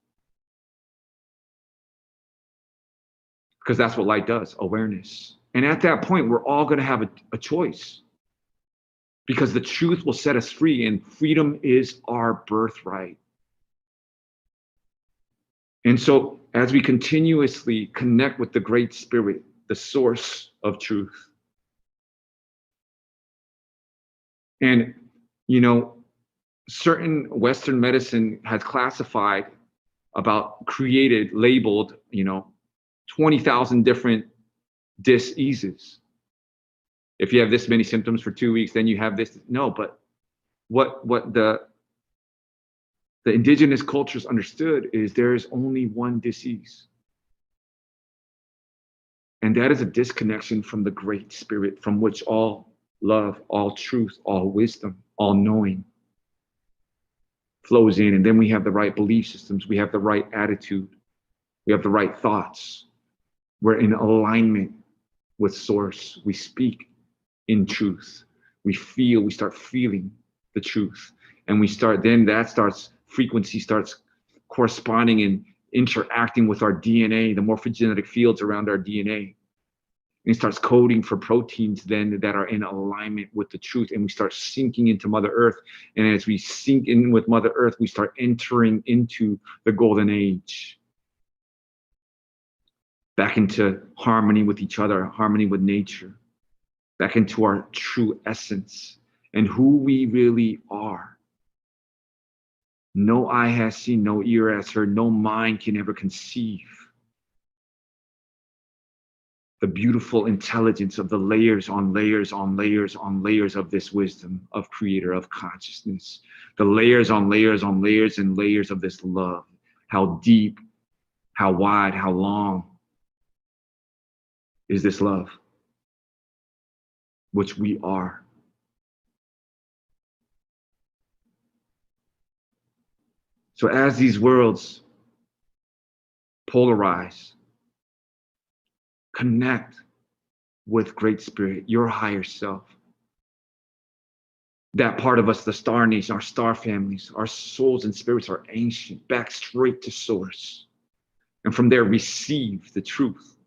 Speaker 3: Because that's what light does, awareness. And at that point, we're all going to have a choice, because the truth will set us free, and freedom is our birthright. And so as we continuously connect with the Great Spirit, the source of truth, and, certain Western medicine has classified, created, labeled, 20,000 different diseases. If you have this many symptoms for 2 weeks, then you have this. No, but what the indigenous cultures understood is there is only one disease. And that is a disconnection from the Great Spirit, from which all love, all truth, all wisdom, all knowing flows in, and then we have the right belief systems, we have the right attitude, we have the right thoughts. We're in alignment with source. We speak in truth. We start feeling the truth. And frequency starts corresponding and interacting with our DNA, the morphogenetic fields around our DNA. And it starts coding for proteins then that are in alignment with the truth. And we start sinking into Mother Earth. And as we sink in with Mother Earth, we start entering into the golden age. Back into harmony with each other, harmony with nature. Back into our true essence and who we really are. No eye has seen, no ear has heard, no mind can ever conceive the beautiful intelligence of the layers on layers on layers on layers of this wisdom of creator, of consciousness, the layers on layers on layers and layers of this love. How deep, how wide, how long is this love, which we are. So as these worlds polarize, connect with Great Spirit, your higher self. That part of us, the star nation, our star families, our souls and spirits are ancient, back straight to source. And from there, receive the truth,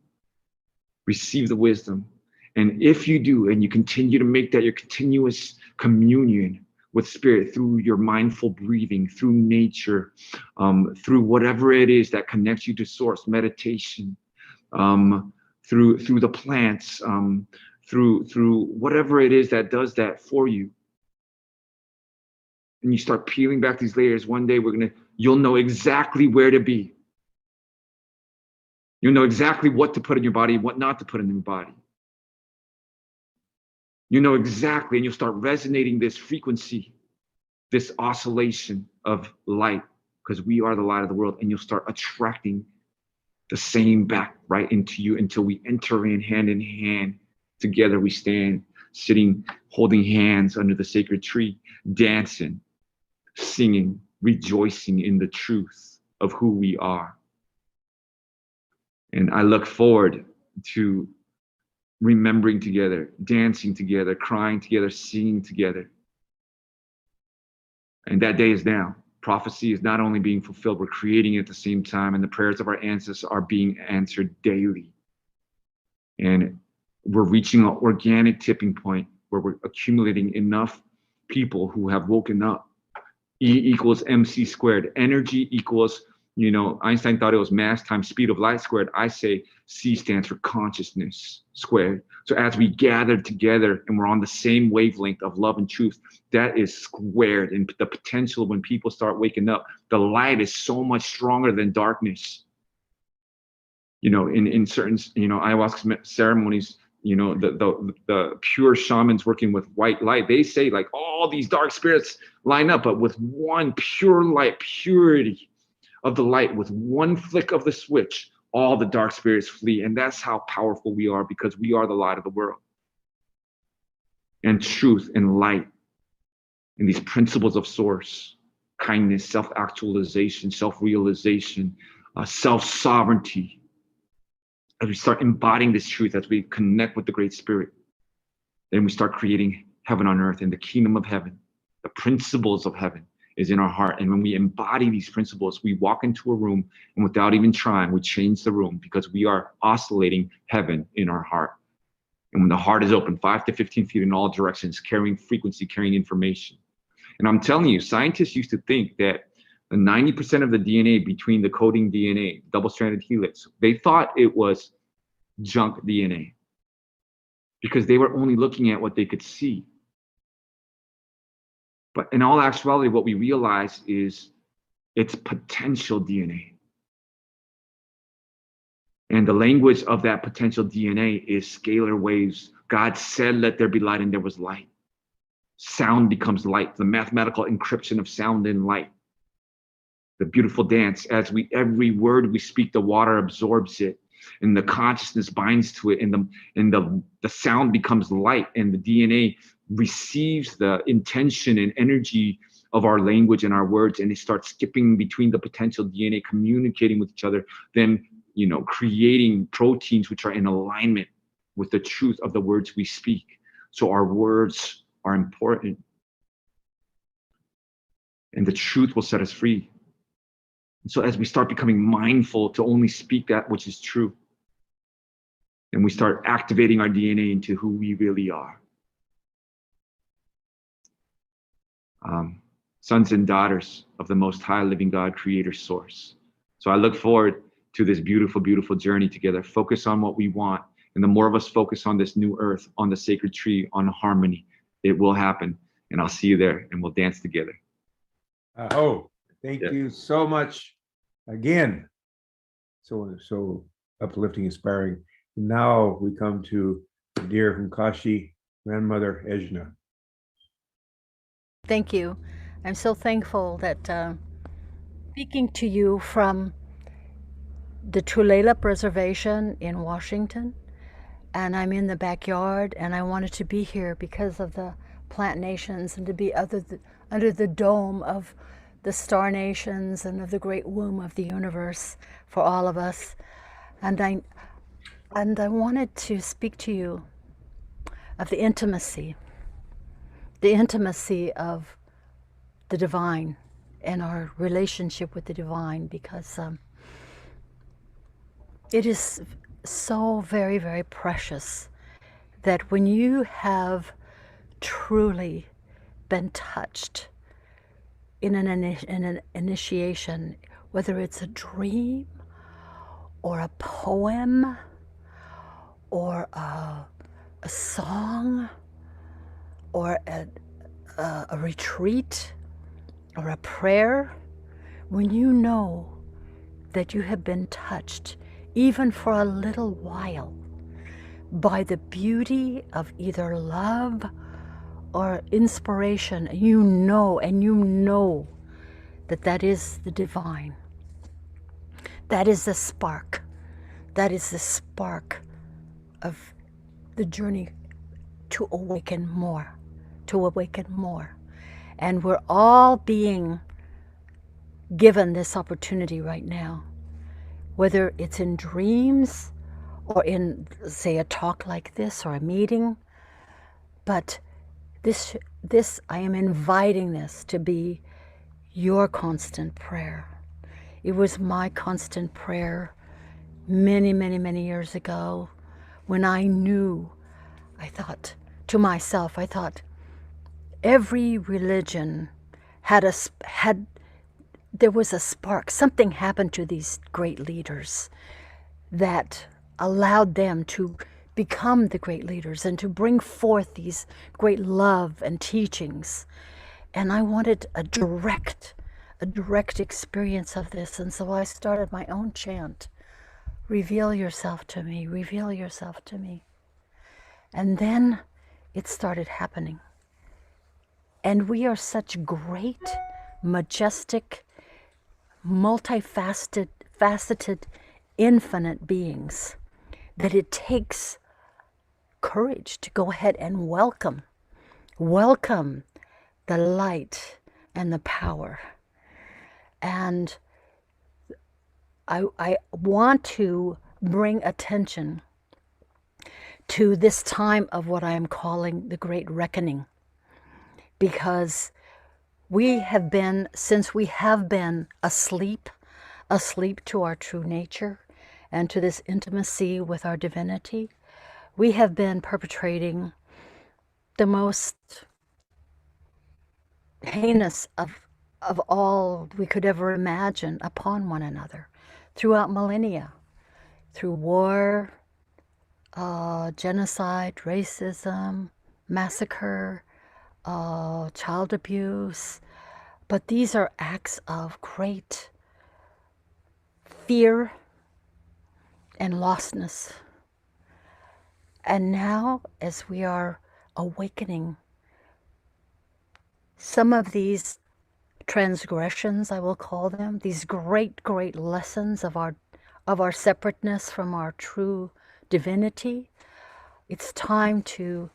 Speaker 3: receive the wisdom. And if you do, and you continue to make that your continuous communion with spirit through your mindful breathing, through nature, through whatever it is that connects you to source, meditation, through the plants, through whatever it is that does that for you. And you start peeling back these layers, one day you'll know exactly where to be. You'll know exactly what to put in your body, what not to put in your body. You know exactly, and you'll start resonating this frequency, this oscillation of light, because we are the light of the world, and you'll start attracting the same back right into you until we enter in hand. Together we stand, sitting, holding hands under the sacred tree, dancing, singing, rejoicing in the truth of who we are. And I look forward to remembering together, dancing together, crying together, singing together. And that day is now. Prophecy is not only being fulfilled, we're creating it at the same time, and the prayers of our ancestors are being answered daily. And we're reaching an organic tipping point where we're accumulating enough people who have woken up. E equals MC squared. Energy equals, Einstein thought it was mass times speed of light squared. I say C stands for consciousness squared. So as we gather together and we're on the same wavelength of love and truth, that is squared. And the potential when people start waking up, the light is so much stronger than darkness. In certain, ayahuasca ceremonies, the pure shamans working with white light, they say like all these dark spirits line up, but with one pure light, purity of the light, with one flick of the switch, all the dark spirits flee. And that's how powerful we are, because we are the light of the world. And truth and light and these principles of source, kindness, self-actualization, self-realization, self-sovereignty. As we start embodying this truth, as we connect with the Great Spirit, then we start creating heaven on earth and the kingdom of heaven. The principles of heaven is in our heart. And when we embody these principles, we walk into a room and without even trying, we change the room, because we are oscillating heaven in our heart. And when the heart is open, 5 to 15 feet in all directions, carrying frequency, carrying information. And I'm telling you, scientists used to think that the 90% of the DNA between the coding DNA, double-stranded helix, they thought it was junk DNA because they were only looking at what they could see. But in all actuality, what we realize is it's potential DNA. And the language of that potential DNA is scalar waves. God said, let there be light, and there was light. Sound becomes light, the mathematical encryption of sound and light. The beautiful dance, as every word we speak, the water absorbs it, and the consciousness binds to it, and the sound becomes light, and the DNA receives the intention and energy of our language and our words, and they start skipping between the potential DNA, communicating with each other, then, you know, creating proteins which are in alignment with the truth of the words we speak. So our words are important, and the truth will set us free. And so as we start becoming mindful to only speak that which is true, and we start activating our DNA into who we really are. Sons and daughters of the Most High Living God, Creator, Source. So I look forward to this beautiful, beautiful journey together. Focus on what we want. And the more of us focus on this new earth, on the sacred tree, on harmony, it will happen. And I'll see you there, and we'll dance together.
Speaker 1: Thank you so much again. So uplifting, inspiring. Now we come to dear Hunkashi, grandmother Ejna.
Speaker 4: Thank you. I'm so thankful that speaking to you from the Tulalip Reservation in Washington, and I'm in the backyard, and I wanted to be here because of the plant nations and to be under the dome of the star nations and of the great womb of the universe for all of us. And I wanted to speak to you of the intimacy of the divine and our relationship with the divine, because it is so very, very precious that when you have truly been touched in an initiation, whether it's a dream or a poem or a song or a retreat or a prayer, when you know that you have been touched, even for a little while, by the beauty of either love or inspiration, you know that that is the divine. That is the spark. That is the spark of the journey to awaken more, And we're all being given this opportunity right now, whether it's in dreams or in, say, a talk like this or a meeting. But this I am inviting this to be your constant prayer. It was my constant prayer many, many, many years ago when I knew, I thought to myself, every religion there was a spark. Something happened to these great leaders that allowed them to become the great leaders and to bring forth these great love and teachings. And I wanted a direct experience of this. And so I started my own chant. Reveal yourself to me, reveal yourself to me. And then it started happening. And we are such great, majestic, multifaceted, infinite beings that it takes courage to go ahead and welcome the light and the power. And I want to bring attention to this time of what I am calling the Great Reckoning, because since we have been asleep to our true nature and to this intimacy with our divinity, we have been perpetrating the most heinous of all we could ever imagine upon one another throughout millennia, through war, genocide, racism, massacre, child abuse. But these are acts of great fear and lostness. And now, as we are awakening, some of these transgressions, I will call them, these great, great lessons of our separateness from our true divinity, it's time to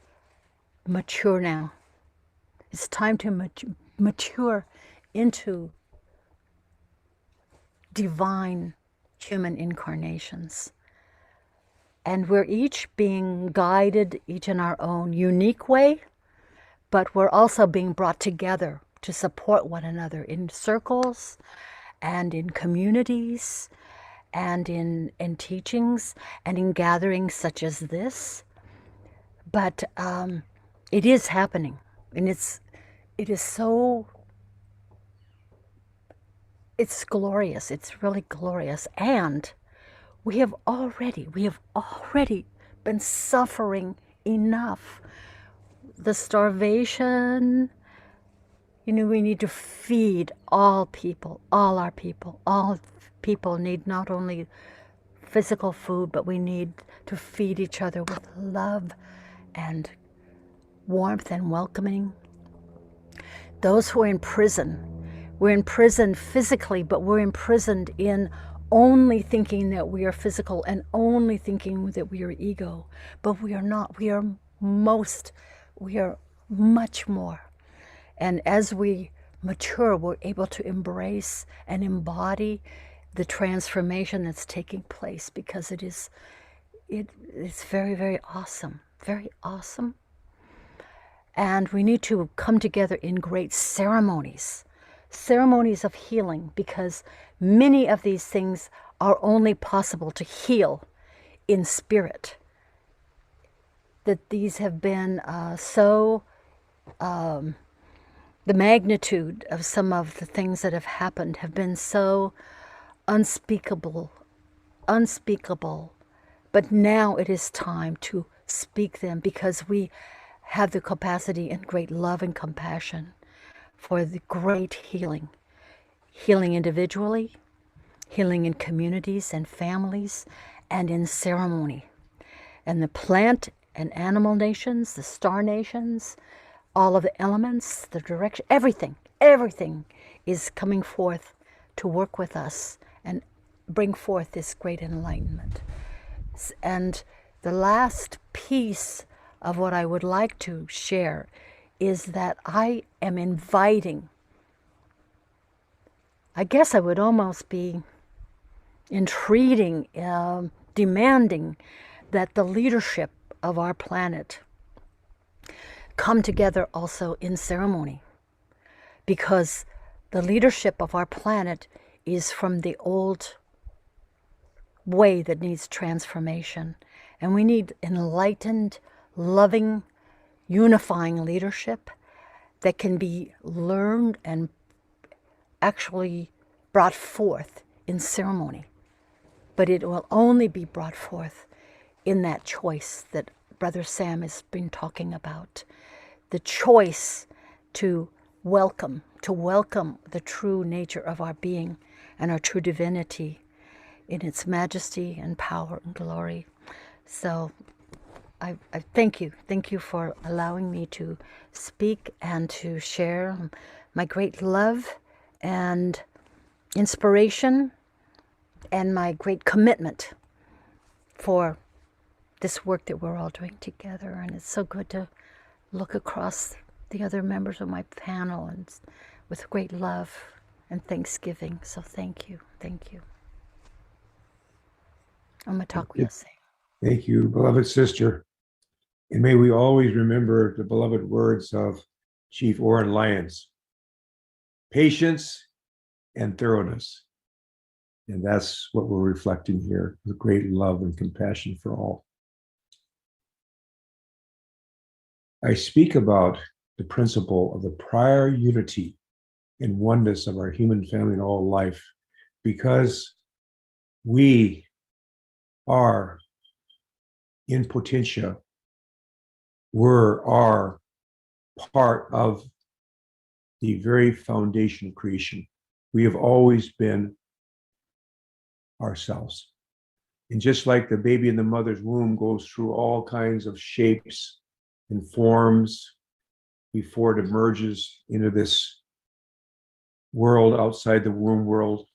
Speaker 4: mature now. It's time to mature into divine human incarnations. And we're each being guided, each in our own unique way, but we're also being brought together to support one another in circles and in communities and in teachings and in gatherings such as this. But it is happening, and it's glorious. It's really glorious. And we have already been suffering enough. The starvation, we need to feed all people, all our people. All people need not only physical food, but we need to feed each other with love and warmth and welcoming. Those who are in prison, we're imprisoned physically, but we're imprisoned in only thinking that we are physical and only thinking that we are ego. But we are not. We are much more. And as we mature, we're able to embrace and embody the transformation that's taking place, because it's very, very awesome, very awesome. And we need to come together in great ceremonies of healing, because many of these things are only possible to heal in spirit. That these have been the magnitude of some of the things that have happened have been so unspeakable. But now it is time to speak them, because we have the capacity and great love and compassion for the great healing individually, healing in communities and families, and in ceremony. And the plant and animal nations, the star nations, all of the elements, the direction, everything is coming forth to work with us and bring forth this great enlightenment. And the last piece of what I would like to share is that I am inviting, I guess I would almost be entreating, demanding that the leadership of our planet come together also in ceremony, because the leadership of our planet is from the old way that needs transformation. And we need enlightened, loving, unifying leadership that can be learned and actually brought forth in ceremony. But it will only be brought forth in that choice that Brother Sam has been talking about. The choice to welcome the true nature of our being and our true divinity in its majesty and power and glory. So I thank you for allowing me to speak and to share my great love and inspiration and my great commitment for this work that we're all doing together. And it's so good to look across the other members of my panel and with great love and thanksgiving. So thank you.
Speaker 1: Thank you, beloved sister. And may we always remember the beloved words of Chief Oren Lyons: patience and thoroughness. And that's what we're reflecting here, with great love and compassion for all. I speak about the principle of the prior unity and oneness of our human family and all life, because we are in potentia, are part of the very foundation of creation. We have always been ourselves. And just like the baby in the mother's womb goes through all kinds of shapes and forms before it emerges into this world outside the womb world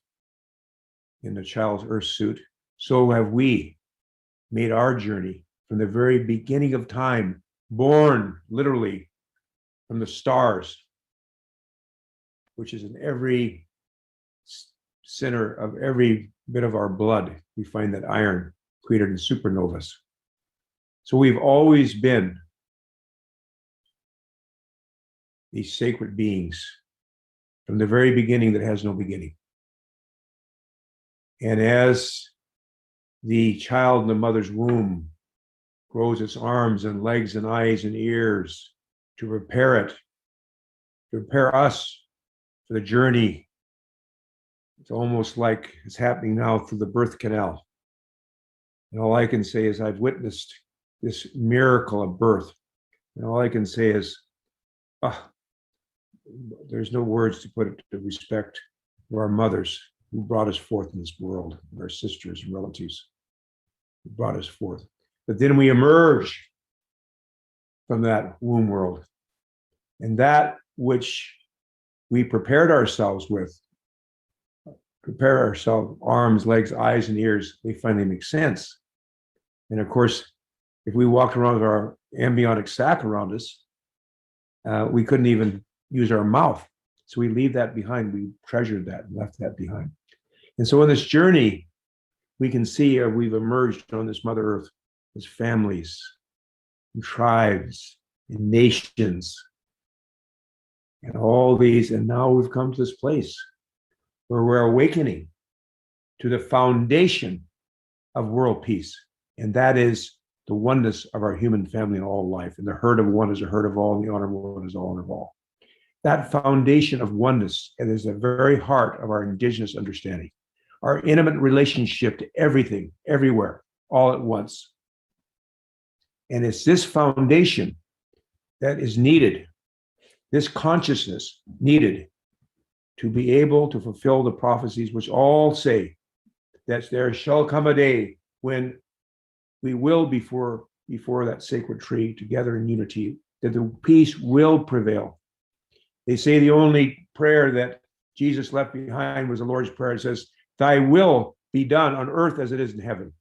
Speaker 1: in the child's earth suit, so have we made our journey from the very beginning of time, born literally from the stars, which is in every center of every bit of our blood. We find that iron created in supernovas. So we've always been these sacred beings from the very beginning that has no beginning. And as the child in the mother's womb grows its arms and legs and eyes and ears to prepare it, to prepare us for the journey, it's almost like it's happening now through the birth canal. And all I can say is I've witnessed this miracle of birth. And all I can say is, there's no words to put it to respect for our mothers who brought us forth in this world, our sisters and relatives who brought us forth. But then we emerge from that womb world. And that which we prepared ourselves with, prepare ourselves, arms, legs, eyes, and ears, they finally make sense. And of course, if we walked around with our amniotic sac around us, we couldn't even use our mouth. So we leave that behind. We treasured that and left that behind. And so on this journey, we can see we've emerged on this Mother Earth as families, and tribes, and nations, and all these. And now we've come to this place where we're awakening to the foundation of world peace. And that is the oneness of our human family in all life. And the herd of one is a herd of all, and the honor of one is the honor of all. That foundation of oneness, and is the very heart of our indigenous understanding, our intimate relationship to everything, everywhere, all at once. And it's this foundation that is needed, this consciousness needed to be able to fulfill the prophecies which all say that there shall come a day when we will before that sacred tree together in unity, that the peace will prevail. They say the only prayer that Jesus left behind was the Lord's Prayer. It says, thy will be done on earth as it is in heaven.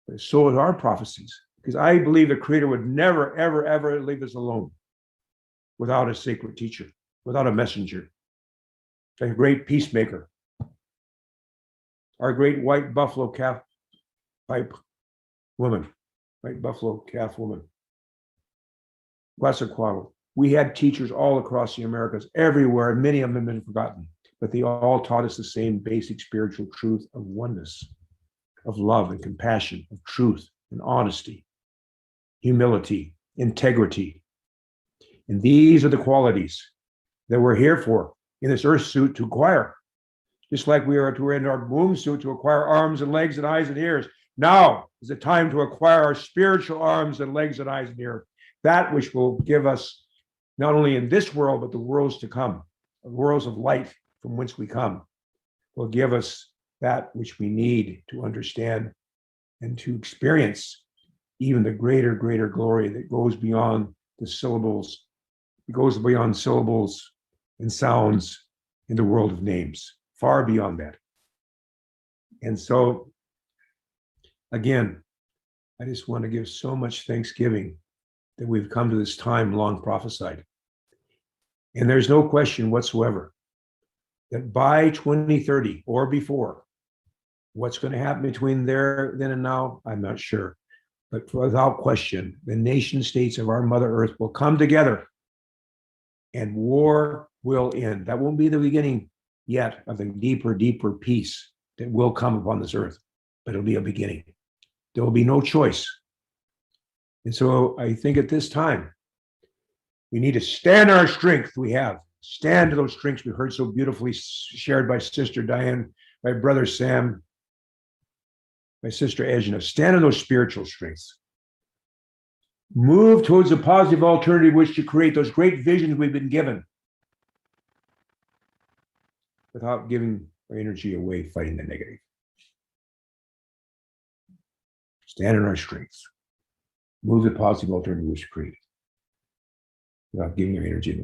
Speaker 1: But so is our prophecies, because I believe the Creator would never, ever, ever leave us alone without a sacred teacher, without a messenger, a great peacemaker. Our great white buffalo calf pipe woman, white buffalo calf woman, Quetzalcoatl. We had teachers all across the Americas, everywhere, and many of them have been forgotten, but they all taught us the same basic spiritual truth of oneness, of love and compassion, of truth and honesty, humility, integrity. And these are the qualities that we're here for in this earth suit to acquire. Just like we're in our womb suit to acquire arms and legs and eyes and ears. Now is the time to acquire our spiritual arms and legs and eyes and ears. That which will give us, not only in this world, but the worlds to come, the worlds of light from whence we come, will give us that which we need to understand and to experience even the greater glory that goes beyond the syllables. It goes beyond syllables and sounds in the world of names, far beyond that. And so, again, I just want to give so much thanksgiving that we've come to this time long prophesied. And there's no question whatsoever that by 2030 or before, what's going to happen between there, then and now, I'm not sure. But without question, the nation states of our Mother Earth will come together and war will end. That won't be the beginning yet of the deeper peace that will come upon this earth, but it'll be a beginning. There will be no choice. And so I think at this time, we need to stand our strength we have. Stand to those strengths we heard so beautifully shared by Sister Diane, by Brother Sam, by Sister Edna. Stand on those spiritual strengths. Move towards a positive alternative which to create those great visions we've been given without giving our energy away fighting the negative. Stand on our strengths. Move the positive alternative which to create without giving our energy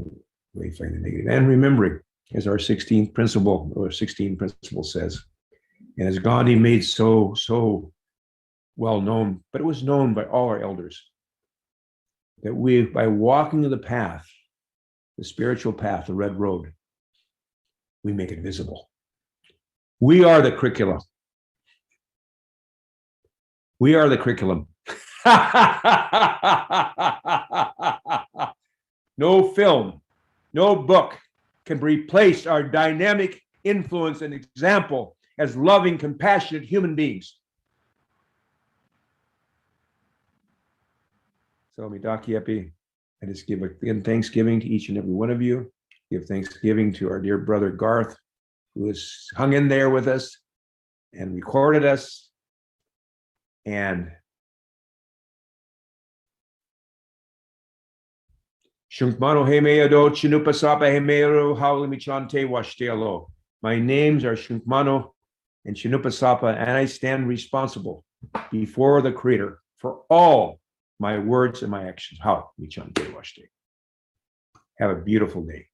Speaker 1: away fighting the negative. And remembering, as our 16th principle, or 16 principle says, and as Gandhi made so well known, but it was known by all our elders, that we, by walking the path, the spiritual path, the red road, we make it visible. We are the curriculum. We are the curriculum. No film, no book can replace our dynamic influence and example as loving, compassionate human beings. So, Midaki Epi, I just give again thanksgiving to each and every one of you. Give thanksgiving to our dear brother Garth, who has hung in there with us and recorded us. And Shunkmano Hemeado Chinupasapa Hemero Haulimichan Washtelo. My names are Shunkmano and Chinupasapa, and I stand responsible before the Creator for all my words and my actions. How Michan Washte. Have a beautiful day.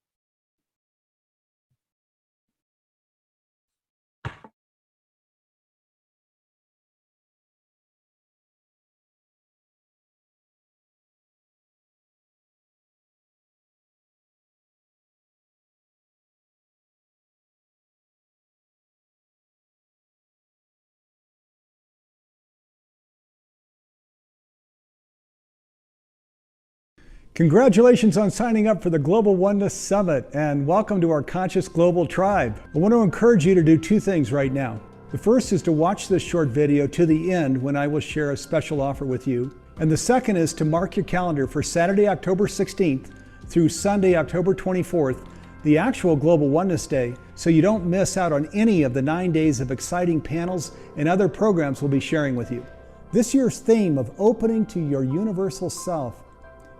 Speaker 5: Congratulations on signing up for the Global Oneness Summit, and welcome to our Conscious Global Tribe. I want to encourage you to do two things right now. The first is to watch this short video to the end when I will share a special offer with you. And the second is to mark your calendar for Saturday, October 16th through Sunday, October 24th, the actual Global Oneness Day, so you don't miss out on any of the 9 days of exciting panels and other programs we'll be sharing with you. This year's theme of opening to your universal self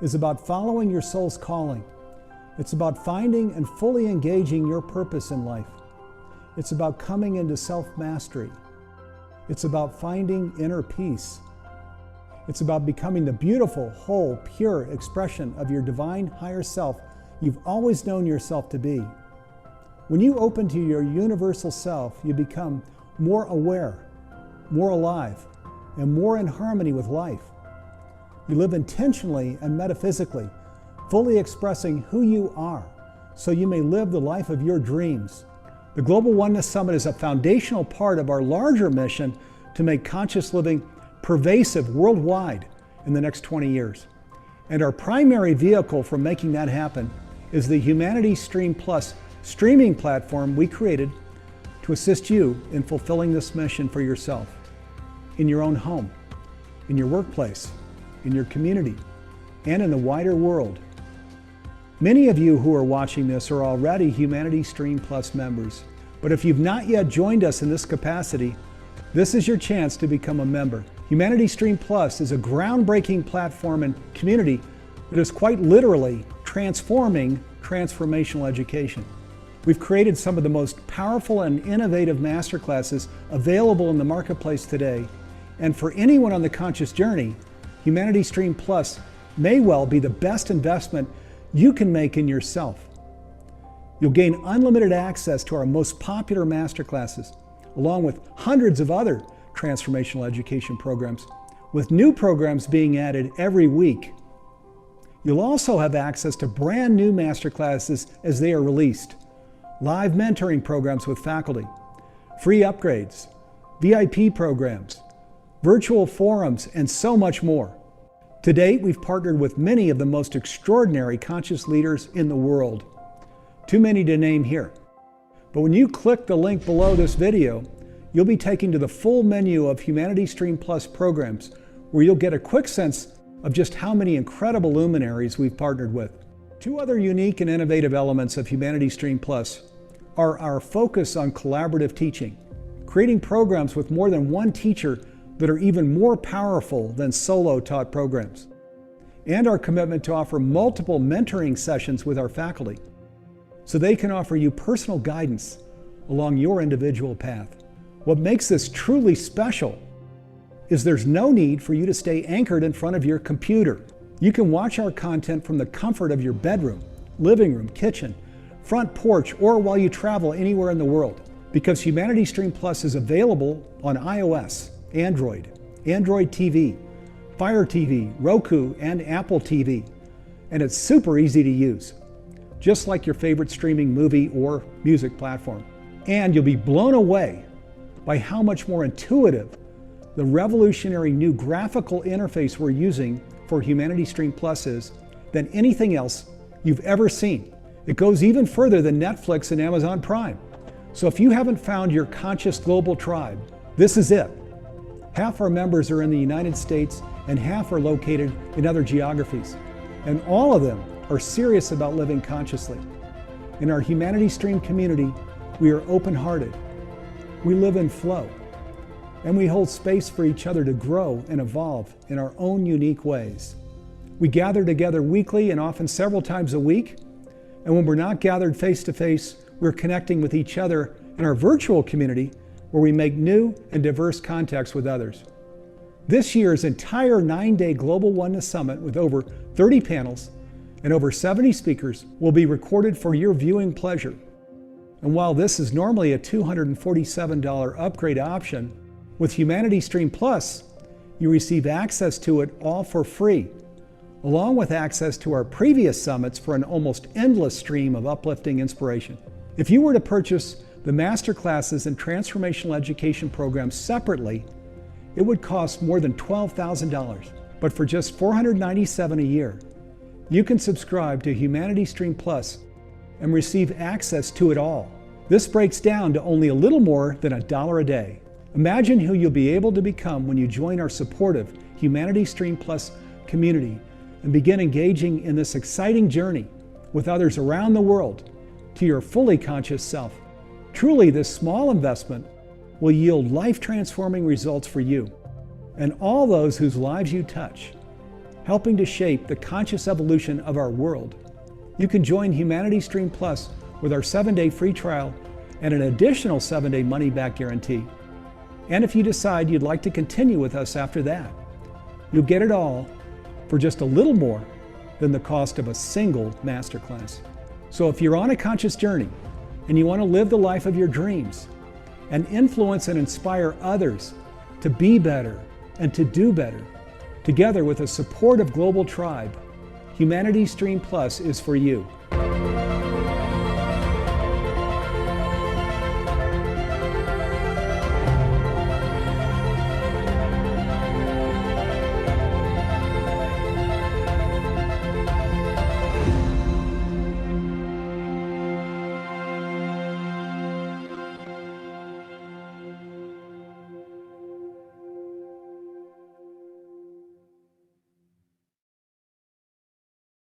Speaker 5: is about following your soul's calling. It's about finding and fully engaging your purpose in life. It's about coming into self-mastery. It's about finding inner peace. It's about becoming the beautiful, whole, pure expression of your divine higher self you've always known yourself to be. When you open to your universal self, you become more aware, more alive, and more in harmony with life. You live intentionally and metaphysically, fully expressing who you are, so you may live the life of your dreams. The Global Oneness Summit is a foundational part of our larger mission to make conscious living pervasive worldwide in the next 20 years. And our primary vehicle for making that happen is the Humanity Stream Plus streaming platform we created to assist you in fulfilling this mission for yourself, in your own home, in your workplace, in your community, and in the wider world. Many of you who are watching this are already Humanity Stream Plus members, but if you've not yet joined us in this capacity, this is your chance to become a member. Humanity Stream Plus is a groundbreaking platform and community that is quite literally transforming transformational education. We've created some of the most powerful and innovative masterclasses available in the marketplace today, and for anyone on the conscious journey, Humanity Stream Plus may well be the best investment you can make in yourself. You'll gain unlimited access to our most popular masterclasses, along with hundreds of other transformational education programs, with new programs being added every week. You'll also have access to brand new masterclasses as they are released, live mentoring programs with faculty, free upgrades, VIP programs, virtual forums, and so much more. To date, we've partnered with many of the most extraordinary conscious leaders in the world. Too many to name here. But when you click the link below this video, you'll be taken to the full menu of Humanity Stream Plus programs, where you'll get a quick sense of just how many incredible luminaries we've partnered with. Two other unique and innovative elements of Humanity Stream Plus are our focus on collaborative teaching, creating programs with more than one teacher that are even more powerful than solo taught programs, and our commitment to offer multiple mentoring sessions with our faculty, so they can offer you personal guidance along your individual path. What makes this truly special is there's no need for you to stay anchored in front of your computer. You can watch our content from the comfort of your bedroom, living room, kitchen, front porch, or while you travel anywhere in the world, because Humanity Stream Plus is available on iOS, Android, Android TV, Fire TV, Roku, and Apple TV, and it's super easy to use. just like your favorite streaming movie or music platform. And you'll be blown away by how much more intuitive the revolutionary new graphical interface we're using for Humanity Stream Plus is than anything else you've ever seen. It goes even further than Netflix and Amazon Prime. So if you haven't found your conscious global tribe, this is it. Half our members are in the United States and half are located in other geographies. And all of them are serious about living consciously. In our Humanity Stream community, we are open-hearted. We live in flow. And we hold space for each other to grow and evolve in our own unique ways. We gather together weekly and often several times a week. And when we're not gathered face-to-face, we're connecting with each other in our virtual community where we make new and diverse contacts with others. This year's entire 9-day Global Oneness Summit with over 30 panels and over 70 speakers will be recorded for your viewing pleasure. And while this is normally a $247 upgrade option, with Humanity Stream Plus, you receive access to it all for free, along with access to our previous summits for an almost endless stream of uplifting inspiration. If you were to purchase the masterclasses and transformational education programs separately, it would cost more than $12,000. But for just $497 a year, you can subscribe to Humanity Stream Plus and receive access to it all. This breaks down to only a little more than $1 a day. Imagine who you'll be able to become when you join our supportive Humanity Stream Plus community and begin engaging in this exciting journey with others around the world to your fully conscious self. Truly, this small investment will yield life-transforming results for you and all those whose lives you touch, helping to shape the conscious evolution of our world. You can join Humanity Stream Plus with our 7-day free trial and an additional 7-day money-back guarantee. And if you decide you'd like to continue with us after that, you'll get it all for just a little more than the cost of a single masterclass. So if you're on a conscious journey and you want to live the life of your dreams and influence and inspire others to be better and to do better, together with a supportive global tribe, Humanity Stream Plus is for you.